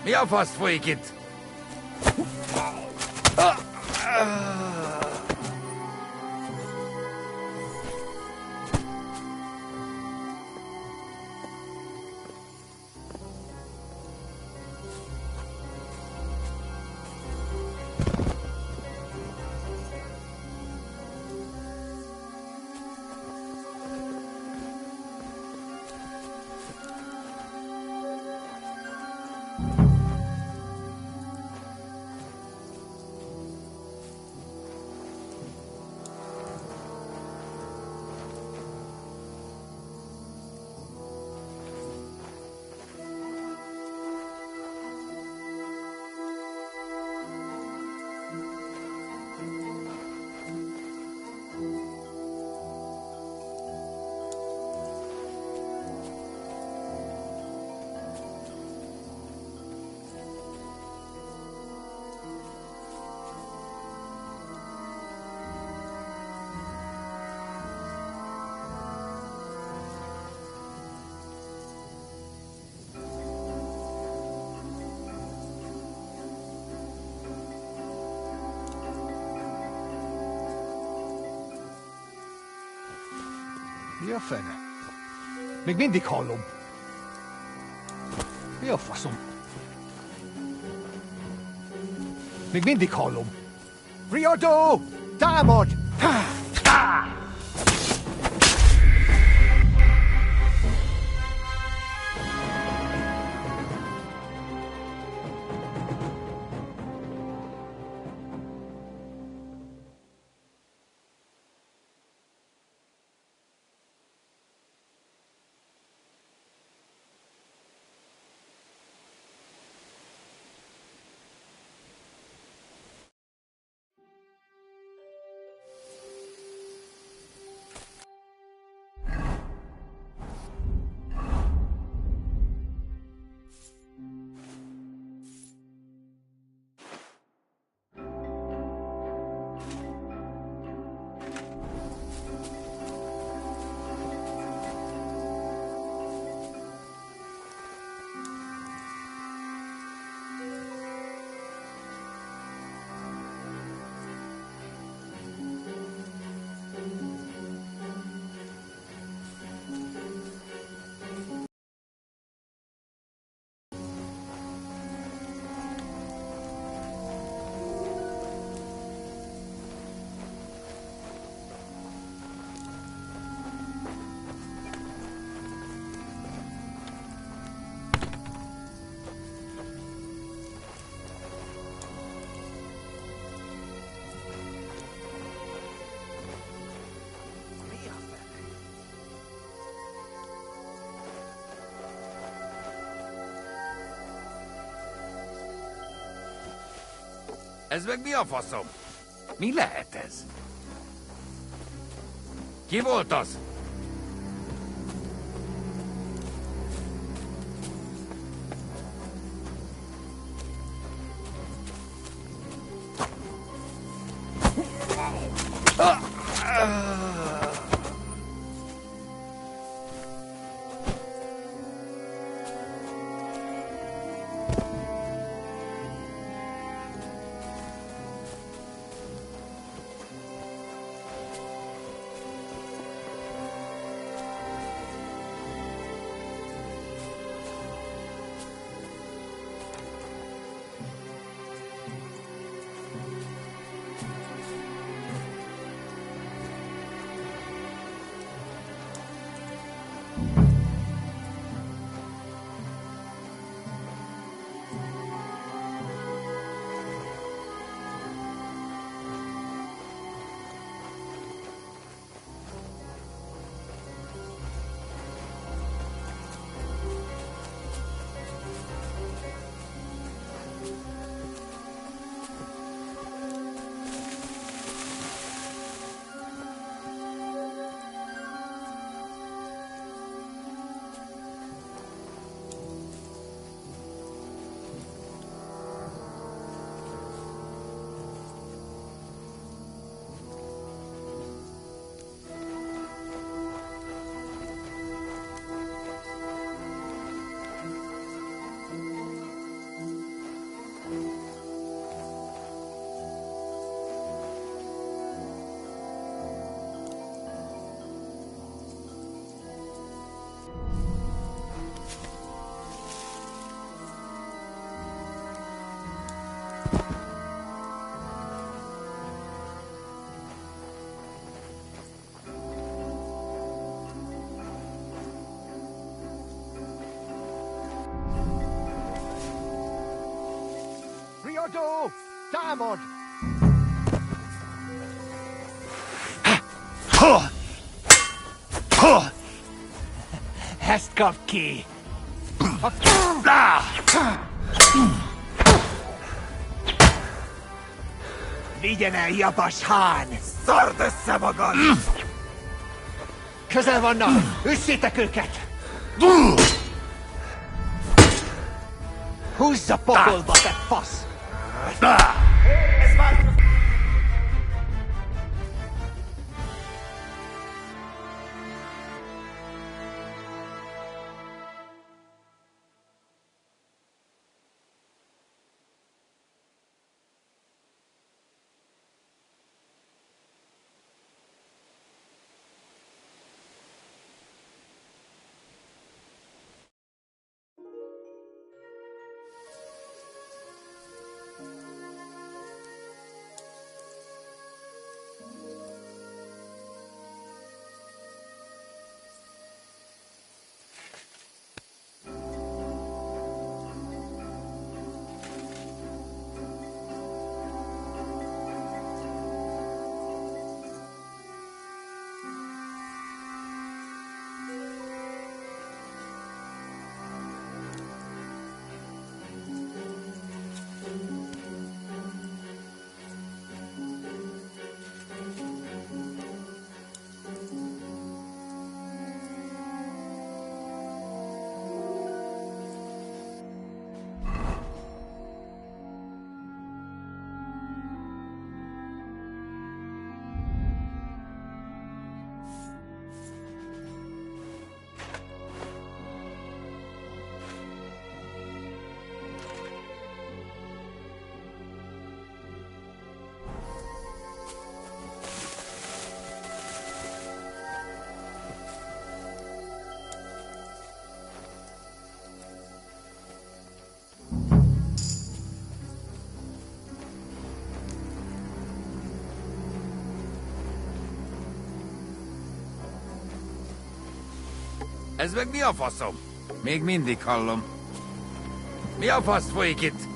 Speaker 5: Mi a fasz folyik itt?
Speaker 13: Mi a fene? Még mindig hallom. Mi a faszom? Még mindig hallom. Riadó! Támad!
Speaker 5: Ez meg mi a faszom? Mi lehet ez? Ki volt az?
Speaker 13: Riodo! Diamond!
Speaker 10: Hestkapki! Vigyen el, Japas hán!
Speaker 13: Szard össze magad! Közel vannak! Üsszétek őket! Húzza pokolba, te fasz! Ez már...
Speaker 5: Ez meg mi a faszom? Még mindig hallom. Mi a fasz folyik itt?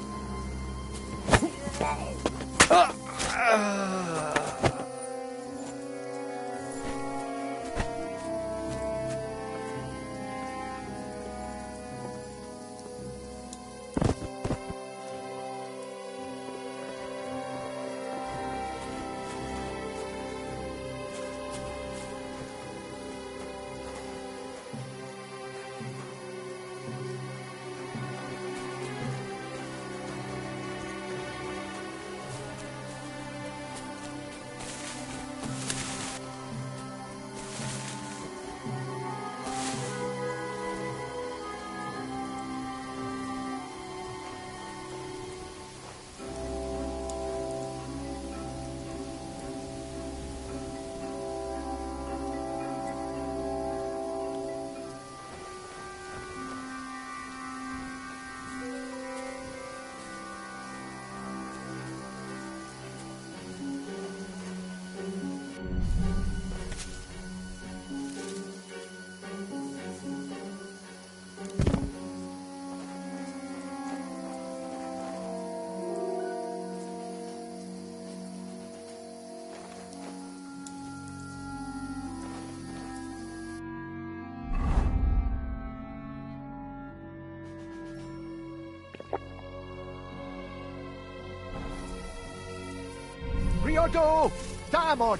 Speaker 13: Riodo! Diamond!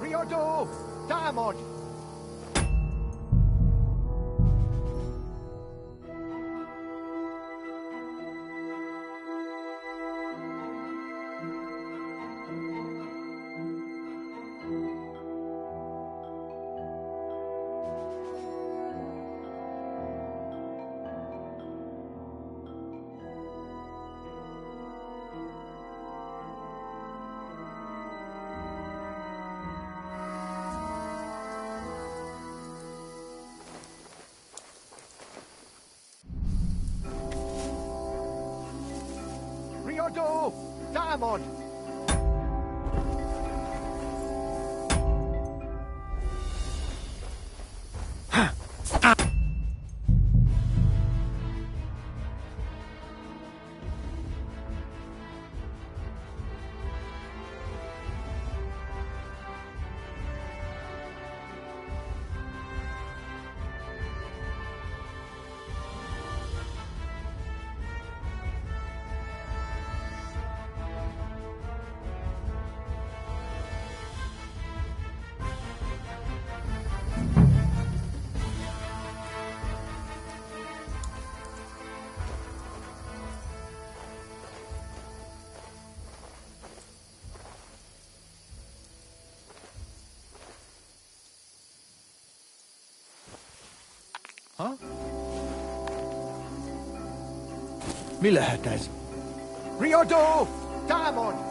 Speaker 13: Riodo! Diamond! Damn on!
Speaker 8: Ha? Mi lehet ez?
Speaker 13: Riadó! Támad!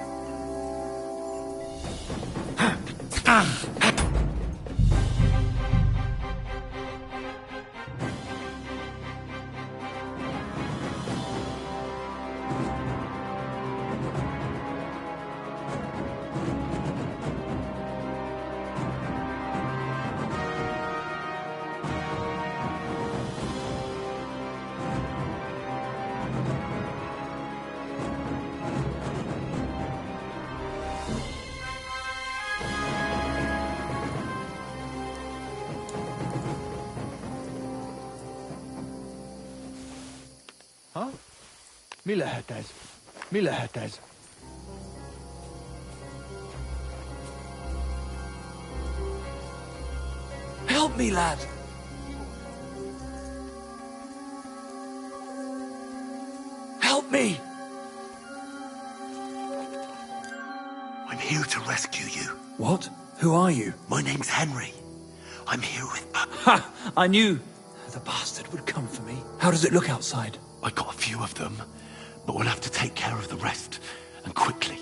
Speaker 8: Ha? Mi lehet ez? Mi lehet ez?
Speaker 12: Help me, lad! Help me!
Speaker 2: I'm here to rescue you.
Speaker 19: What? Who are you?
Speaker 2: My name's Henry. I'm here with...
Speaker 19: Ha! I knew the bastard would come for me. How does it look outside?
Speaker 2: I got a few of them, but we'll have to take care of the rest, and quickly.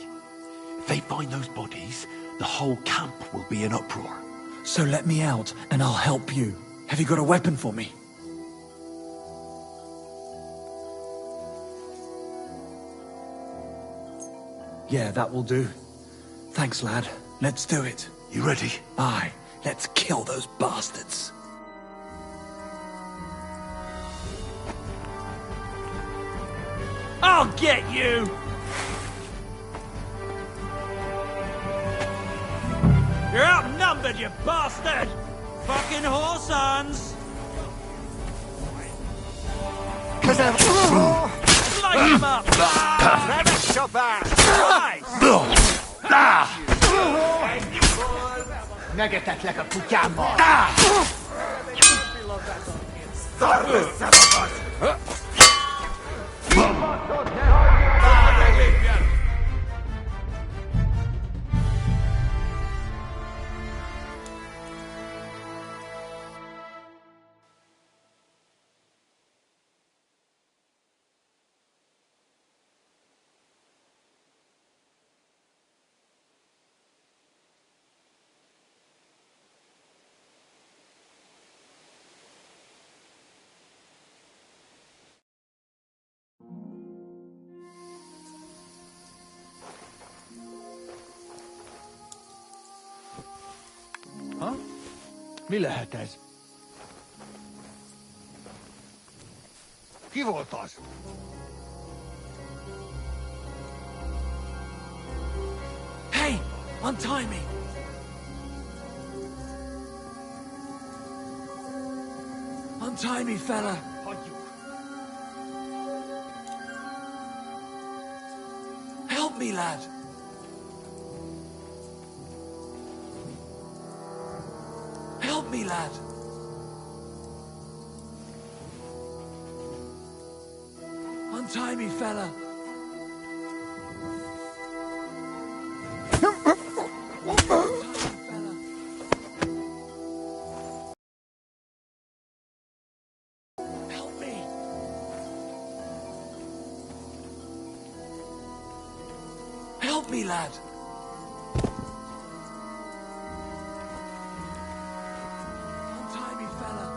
Speaker 2: If they find those bodies, the whole camp will be in uproar.
Speaker 19: So let me out, and I'll help you. Have you got a weapon for me? Yeah, that will do. Thanks, lad. Let's do it.
Speaker 2: You ready?
Speaker 19: Aye. Let's kill those bastards. I'll get you! You're outnumbered, you bastard! Fucking horsons! Light him up!
Speaker 13: Megetetlek a kutyámmal!
Speaker 9: Szarv összebabasz!
Speaker 8: Ha? Mi lehet ez?
Speaker 13: Ki volt az?
Speaker 12: Hey! Untie me! Untie me, fella! Help me, lad! Help me, lad! Untie me, fella! Help me! Help me, lad! Untie me, fella!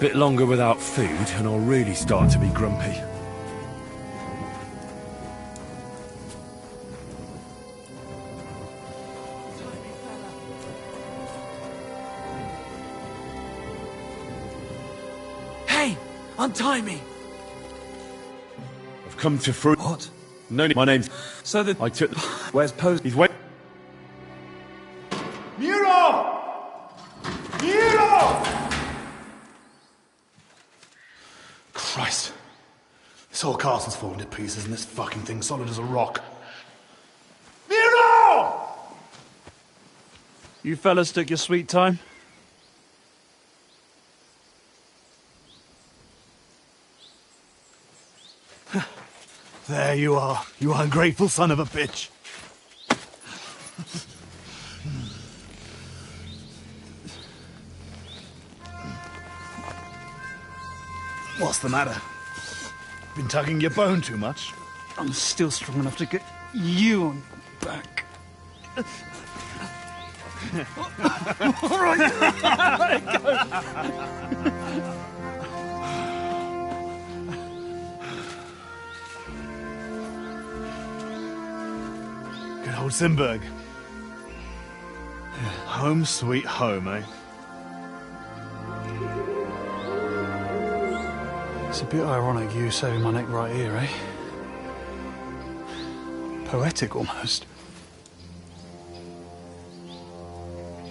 Speaker 4: Bit longer without food, and I'll really start to be grumpy.
Speaker 19: Hey! Untie me!
Speaker 4: I've come to fruit.
Speaker 19: What?
Speaker 4: No, my name's...
Speaker 19: So that...
Speaker 4: I took...
Speaker 19: Where's Post?
Speaker 4: He's wait...
Speaker 18: Muro! Muro!
Speaker 3: Christ. This whole castle's falling to pieces and this fucking thing's solid as a rock. Muro!
Speaker 19: You fellas took your sweet time?
Speaker 3: There you are, you ungrateful son of a bitch. What's the matter? Been tugging your bone too much?
Speaker 19: I'm still strong enough to get you on back. All right. Let it go.
Speaker 3: Good old Simberg. Home sweet home, eh?
Speaker 1: It's a bit ironic you saving my neck right here, eh? Poetic, almost.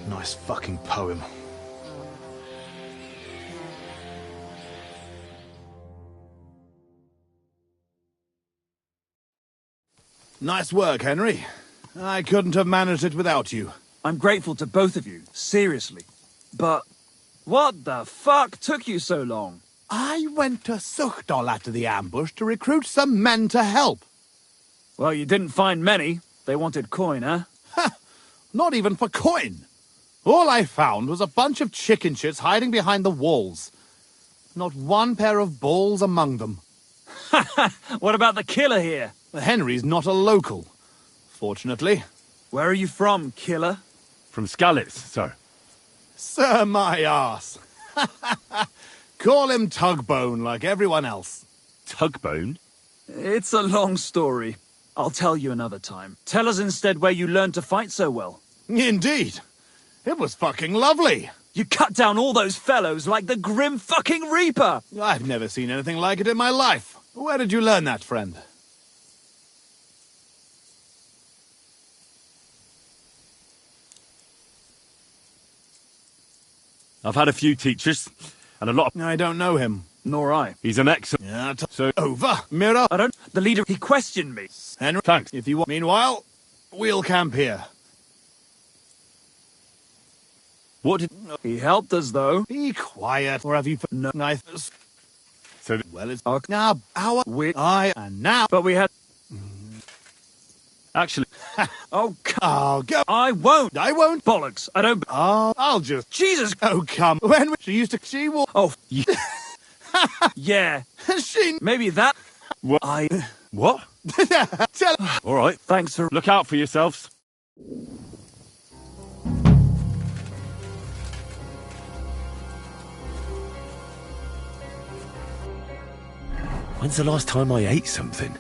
Speaker 3: Nice fucking poem. Nice work, Henry. I couldn't have managed it without you.
Speaker 19: I'm grateful to both of you, seriously. But what the fuck took you so long?
Speaker 22: I went to Suchdol after the ambush to recruit some men to help.
Speaker 19: Well, you didn't find many. They wanted coin, huh?
Speaker 22: Not even for coin. All I found was a bunch of chicken shits hiding behind the walls. Not one pair of balls among them.
Speaker 19: What about the killer here?
Speaker 22: Henry's not a local, fortunately.
Speaker 19: Where are you from, killer?
Speaker 4: From Skalitz, sir.
Speaker 22: Sir, my arse. Call him Tugbone like everyone else.
Speaker 4: Tugbone?
Speaker 19: It's a long story. I'll tell you another time. Tell us instead where you learned to fight so well.
Speaker 22: Indeed. It was fucking lovely.
Speaker 19: You cut down all those fellows like the Grim fucking Reaper.
Speaker 22: I've never seen anything like it in my life. Where did you learn that, friend?
Speaker 4: I've had a few teachers, and a lot of...
Speaker 22: I don't know him.
Speaker 19: Nor I.
Speaker 4: He's an excellent...
Speaker 22: Yeah,
Speaker 4: so...
Speaker 22: Over. Miro.
Speaker 19: I don't... The leader, he questioned me.
Speaker 22: Henry.
Speaker 4: Thanks.
Speaker 22: If you want... Meanwhile, we'll camp here.
Speaker 4: What did...
Speaker 19: He helped us, though.
Speaker 22: Be quiet, or have you... No, nice...
Speaker 4: So...
Speaker 22: Well, it's... Now, and now...
Speaker 19: But we had...
Speaker 4: Actually...
Speaker 19: Oh,
Speaker 22: I'll go.
Speaker 19: I won't.
Speaker 22: I won't.
Speaker 19: Bollocks. I don't...
Speaker 22: Oh, I'll just...
Speaker 19: Jesus.
Speaker 22: Oh, come. When she used to... She will...
Speaker 19: Oh, yeah.
Speaker 22: She...
Speaker 19: Maybe that...
Speaker 4: What? What?
Speaker 22: Tell...
Speaker 4: All right.
Speaker 19: Thanks for...
Speaker 4: Look out for yourselves. When's the last time I ate something?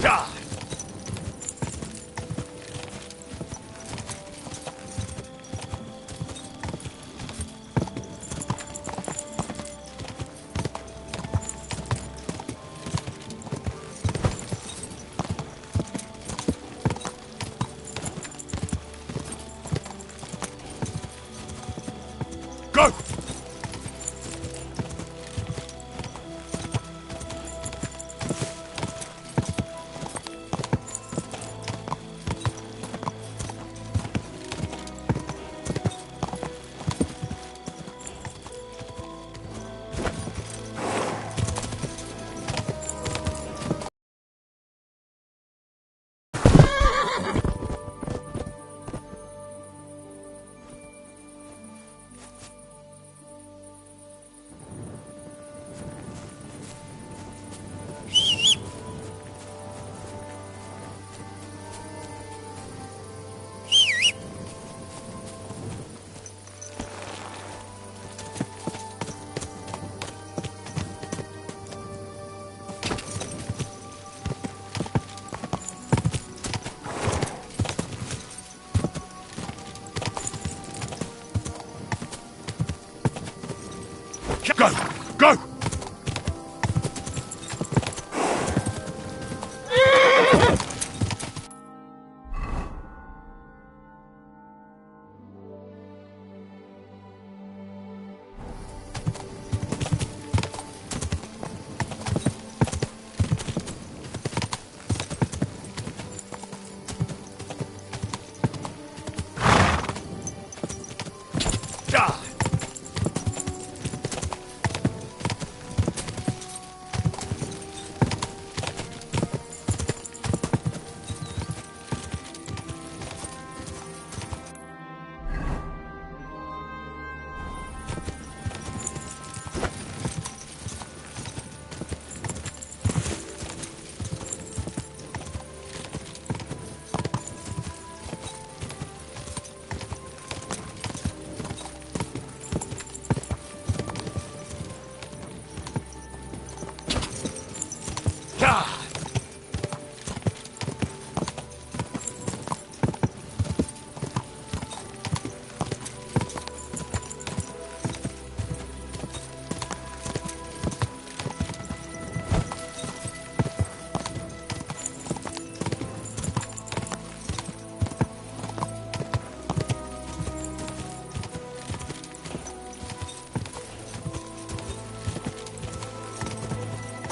Speaker 11: Go! Go! Go!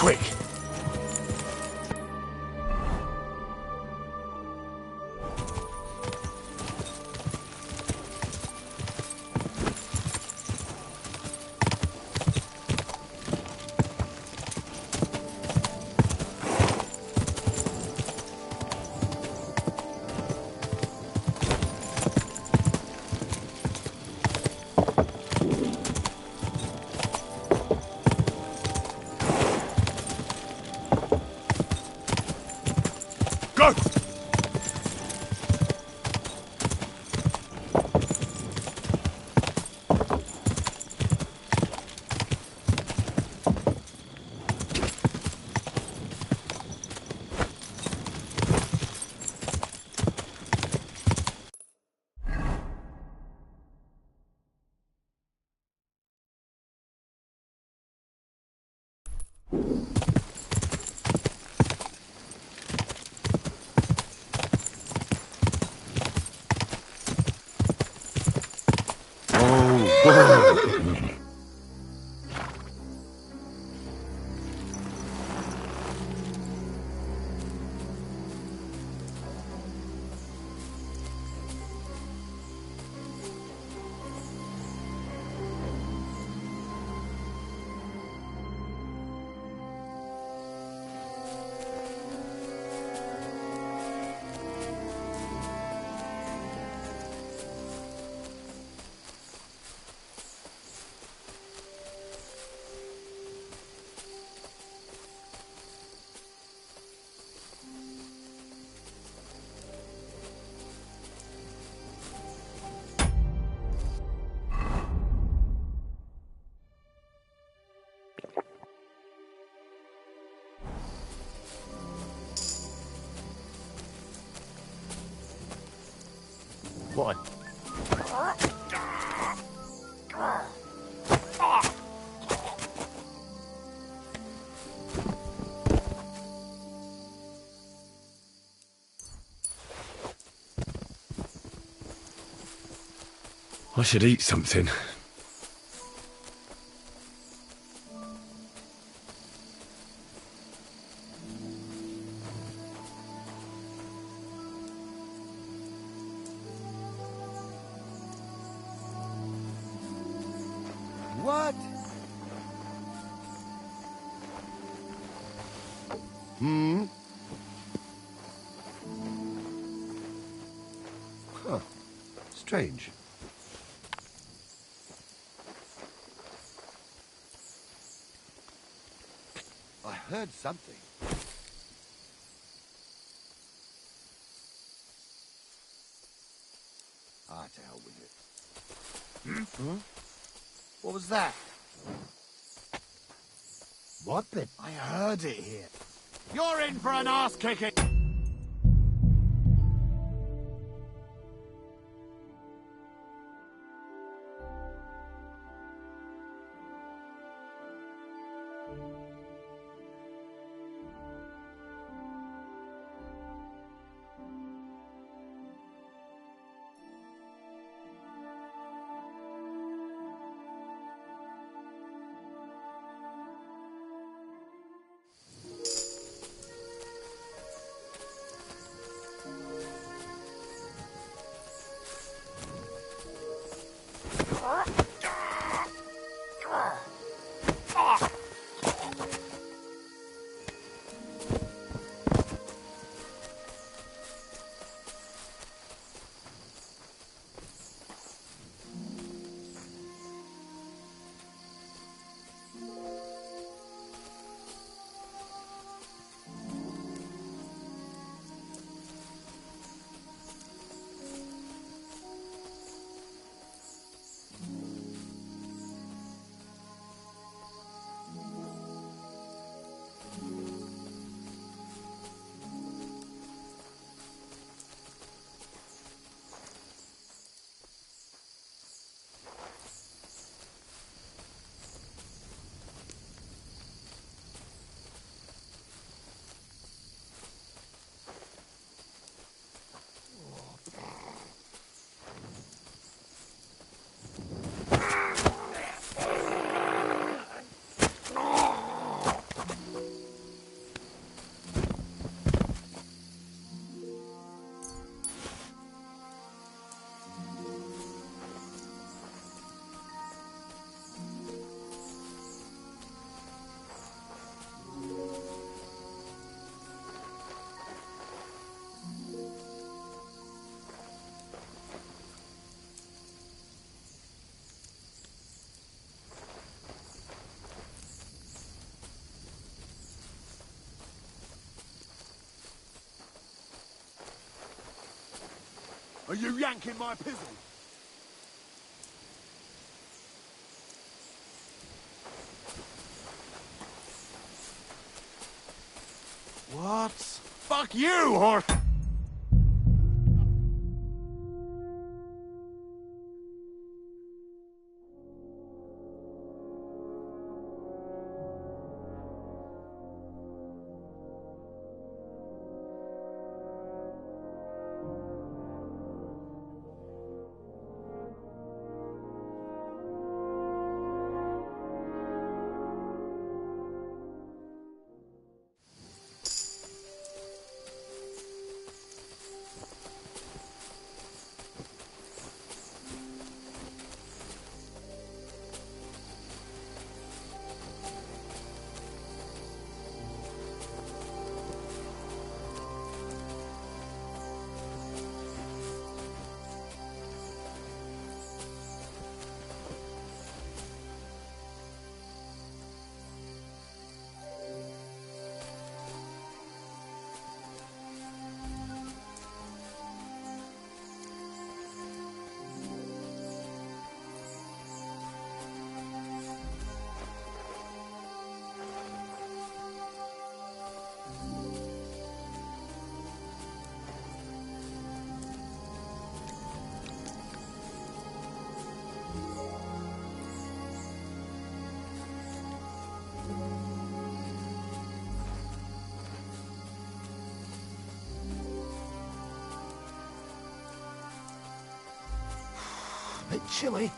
Speaker 11: Quick! Go!
Speaker 4: Why? I should eat something.
Speaker 5: What? Hmm? Huh. Strange. I heard something. Ah, to hell with it. Hmm? What was that? What the? I heard it here.
Speaker 22: You're in for an ass kicking! Are you yanking my pizzle? What? Fuck you, horse!
Speaker 10: Bit chilly.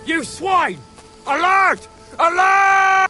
Speaker 14: You swine! Alert! Alert!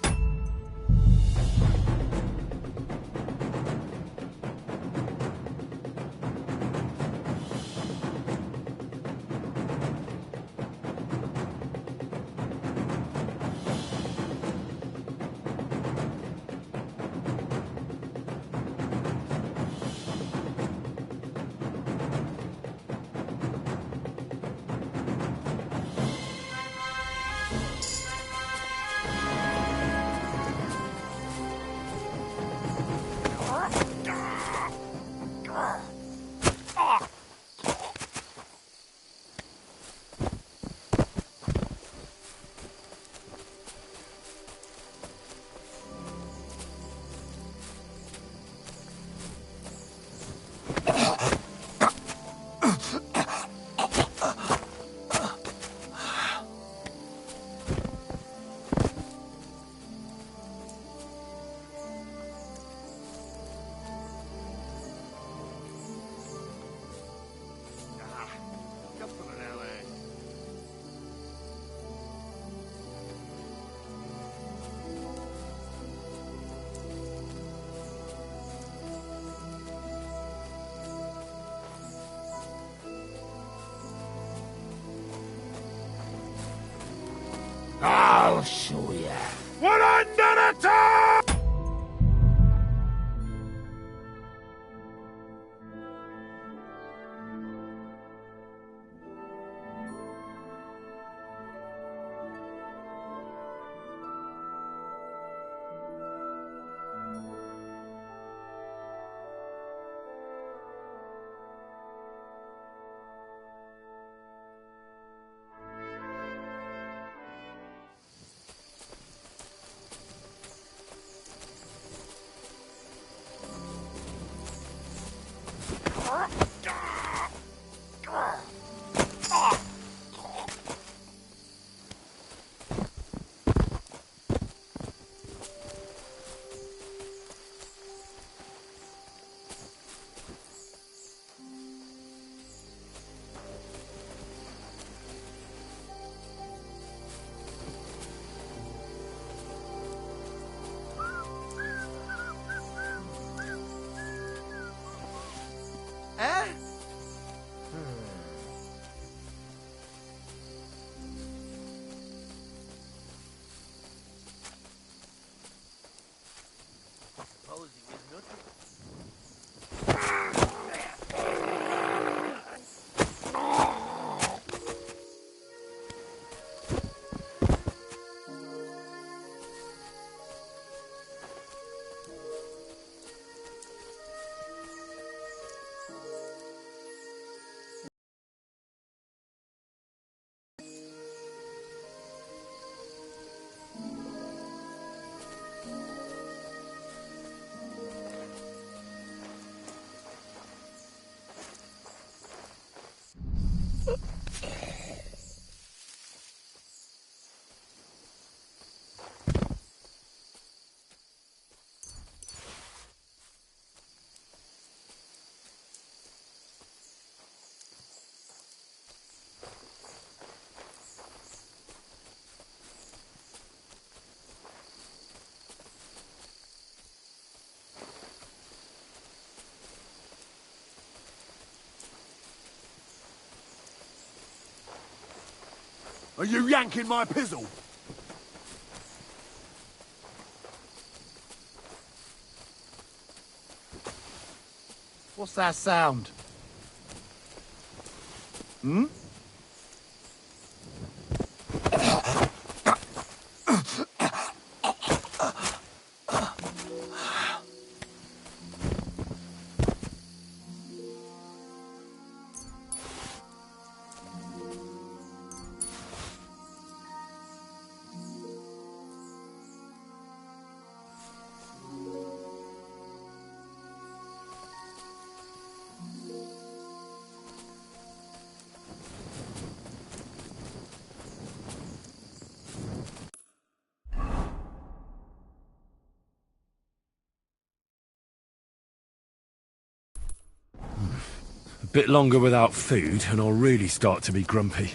Speaker 10: I'll show ya.
Speaker 11: We're under attack!
Speaker 5: Are you yanking my pizzle?
Speaker 22: What's that sound? Hmm?
Speaker 4: A bit longer without food, and I'll really start to be grumpy.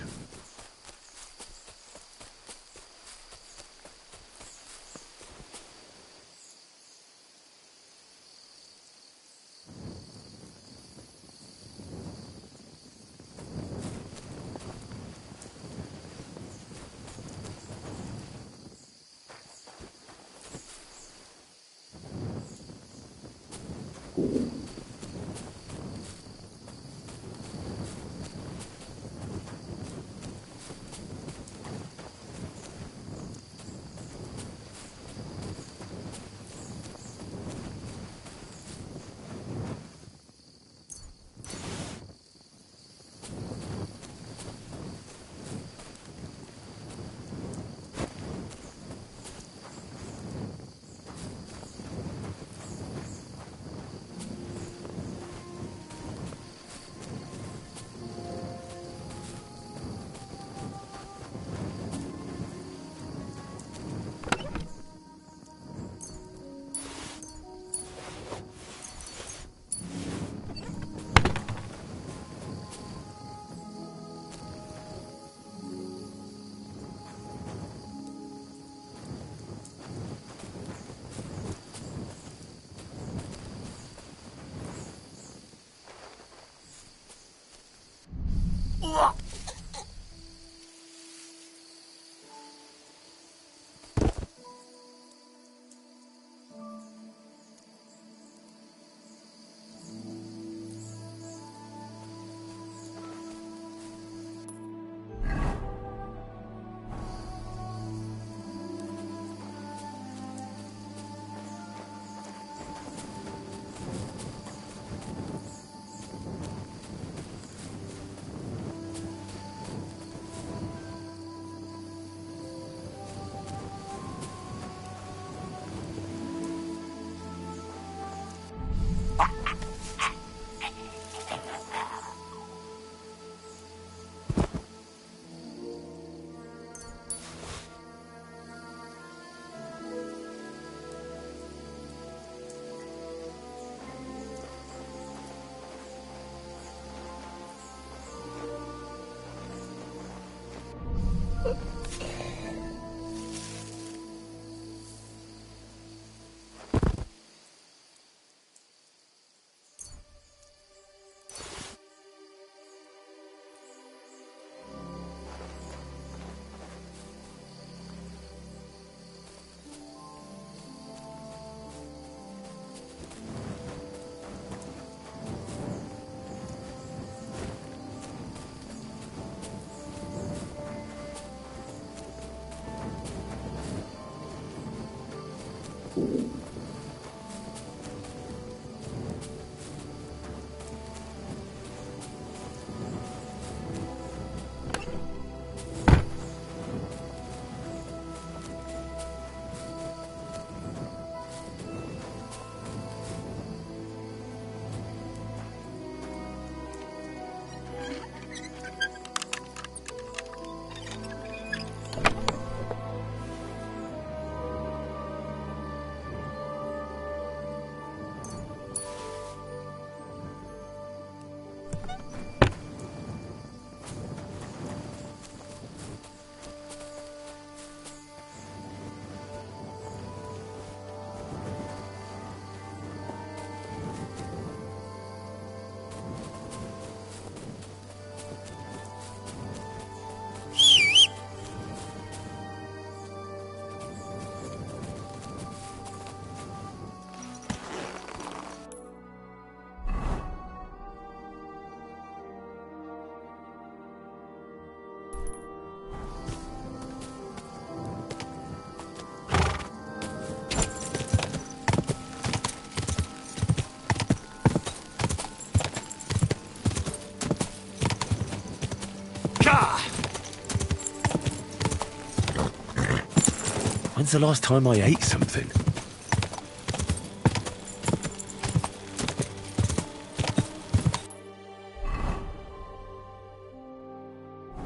Speaker 4: When's the last time I ate something?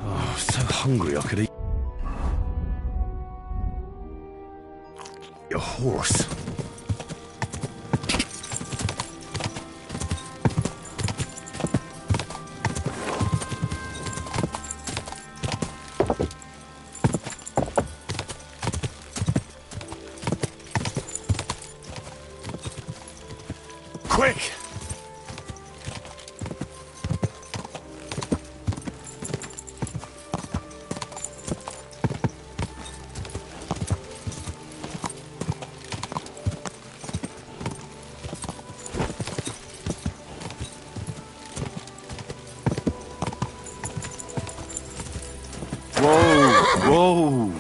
Speaker 4: Oh, so hungry I could eat a horse. Quick! Whoa!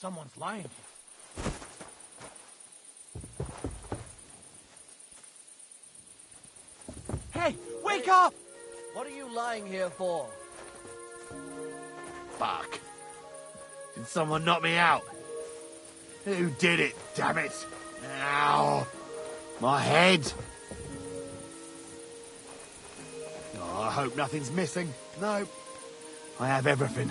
Speaker 10: Someone's lying here. Hey, wake up!
Speaker 15: What are you lying here for?
Speaker 22: Fuck. Did someone knock me out? Who did it, damn it? Ow! My head! Oh, I hope nothing's missing. No. I have everything.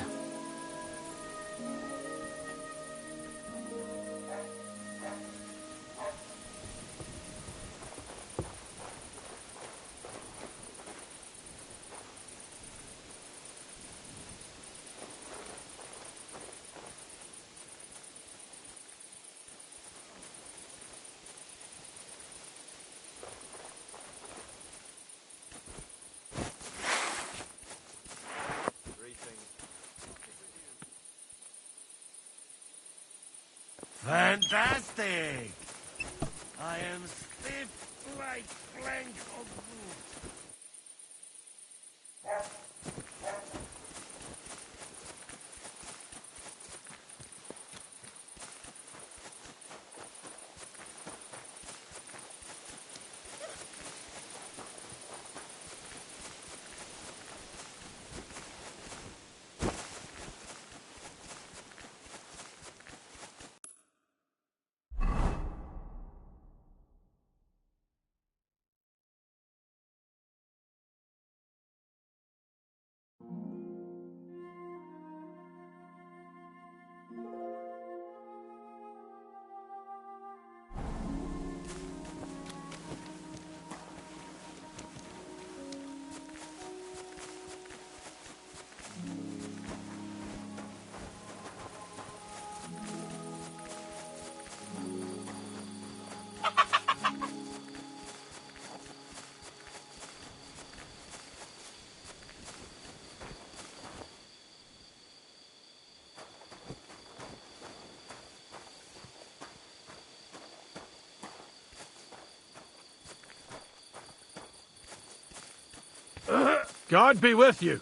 Speaker 14: God be with you.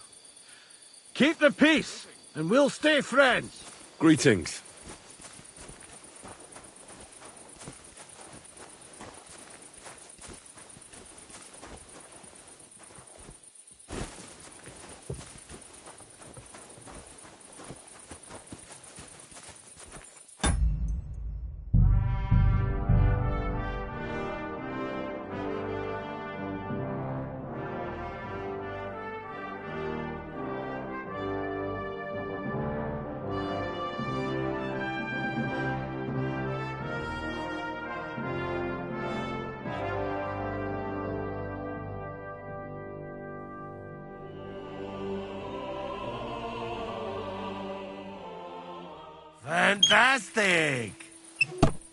Speaker 14: Keep the peace, and we'll stay friends.
Speaker 4: Greetings.
Speaker 14: Fantastic!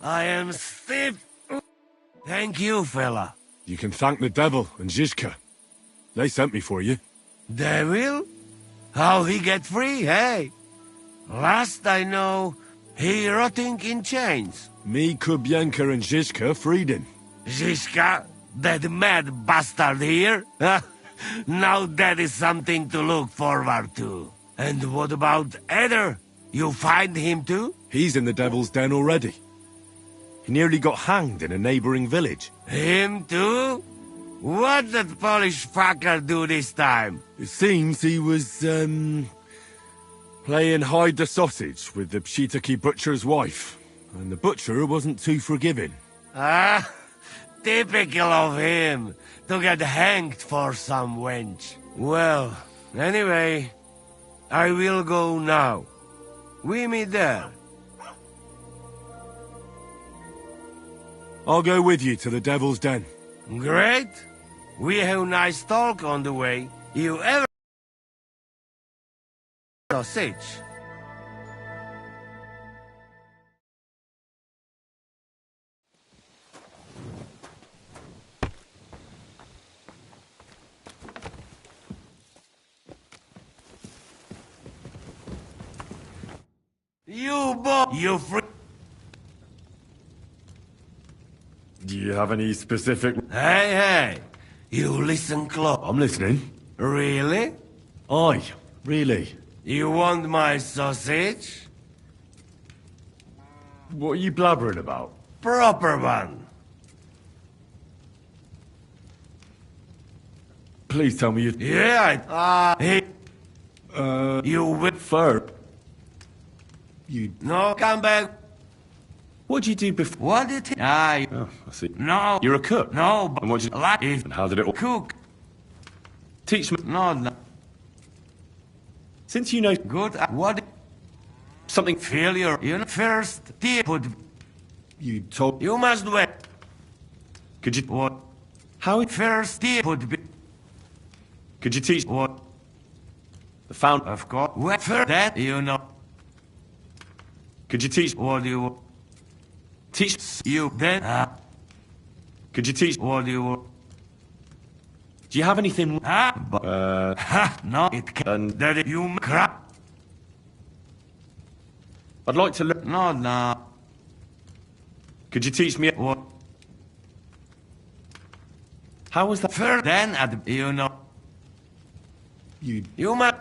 Speaker 14: I am stiff. Thank you, fella.
Speaker 4: You can thank the devil and Zizka. They sent me for you.
Speaker 14: Devil? How he get free, hey? Last I know, he rotting in chains.
Speaker 4: Me, Kubienka, and Zizka freed him.
Speaker 14: Zizka? That mad bastard here? Now that is something to look forward to. And what about Eder? You find him too?
Speaker 4: He's in the devil's den already. He nearly got hanged in a neighboring village.
Speaker 14: Him too? What did Polish fucker do this time?
Speaker 4: It seems he was, playing hide the sausage with the Pshitaki butcher's wife. And the butcher wasn't too forgiving.
Speaker 14: Ah, typical of him, to get hanged for some wench. Well, anyway, I will go now. We meet there.
Speaker 4: I'll go with you to the devil's den.
Speaker 14: Great. We have nice talk on the way. You ever sausage? You free.
Speaker 4: Do you have any specific...
Speaker 14: Hey, you listen close.
Speaker 4: I'm listening.
Speaker 14: Really?
Speaker 4: Aye, really.
Speaker 14: You want my sausage?
Speaker 4: What are you blabbering about?
Speaker 14: Proper one.
Speaker 4: Please tell me you...
Speaker 14: Yeah, you will...
Speaker 4: Fur. You...
Speaker 14: No, come back.
Speaker 4: What'd you do before?
Speaker 14: What did he...
Speaker 4: Oh, I see.
Speaker 14: No.
Speaker 4: You're a cook?
Speaker 14: No, but...
Speaker 4: And what did you...
Speaker 14: Like...
Speaker 4: And how did it all...
Speaker 14: Cook.
Speaker 4: Teach me...
Speaker 14: No.
Speaker 4: Since you know...
Speaker 14: Good. What...
Speaker 4: Something...
Speaker 14: Failure. You know, first... Put...
Speaker 4: You told...
Speaker 14: You must wait.
Speaker 4: Could you...
Speaker 14: What?
Speaker 4: How...
Speaker 14: First... Put...
Speaker 4: Could you teach...
Speaker 14: What?
Speaker 4: The found...
Speaker 14: Of course. Wait for that, you know.
Speaker 4: Could you teach...
Speaker 14: What do you...
Speaker 4: Teach...
Speaker 14: You then...
Speaker 4: Could you teach...
Speaker 14: What do you...
Speaker 4: Do you have anything...
Speaker 14: No, it can... That you... Crap.
Speaker 4: I'd like to learn...
Speaker 14: No.
Speaker 4: Could you teach me...
Speaker 14: What?
Speaker 4: How was that...
Speaker 14: First then, you know... You must...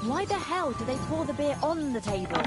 Speaker 17: Why the hell do they pour the beer on the table?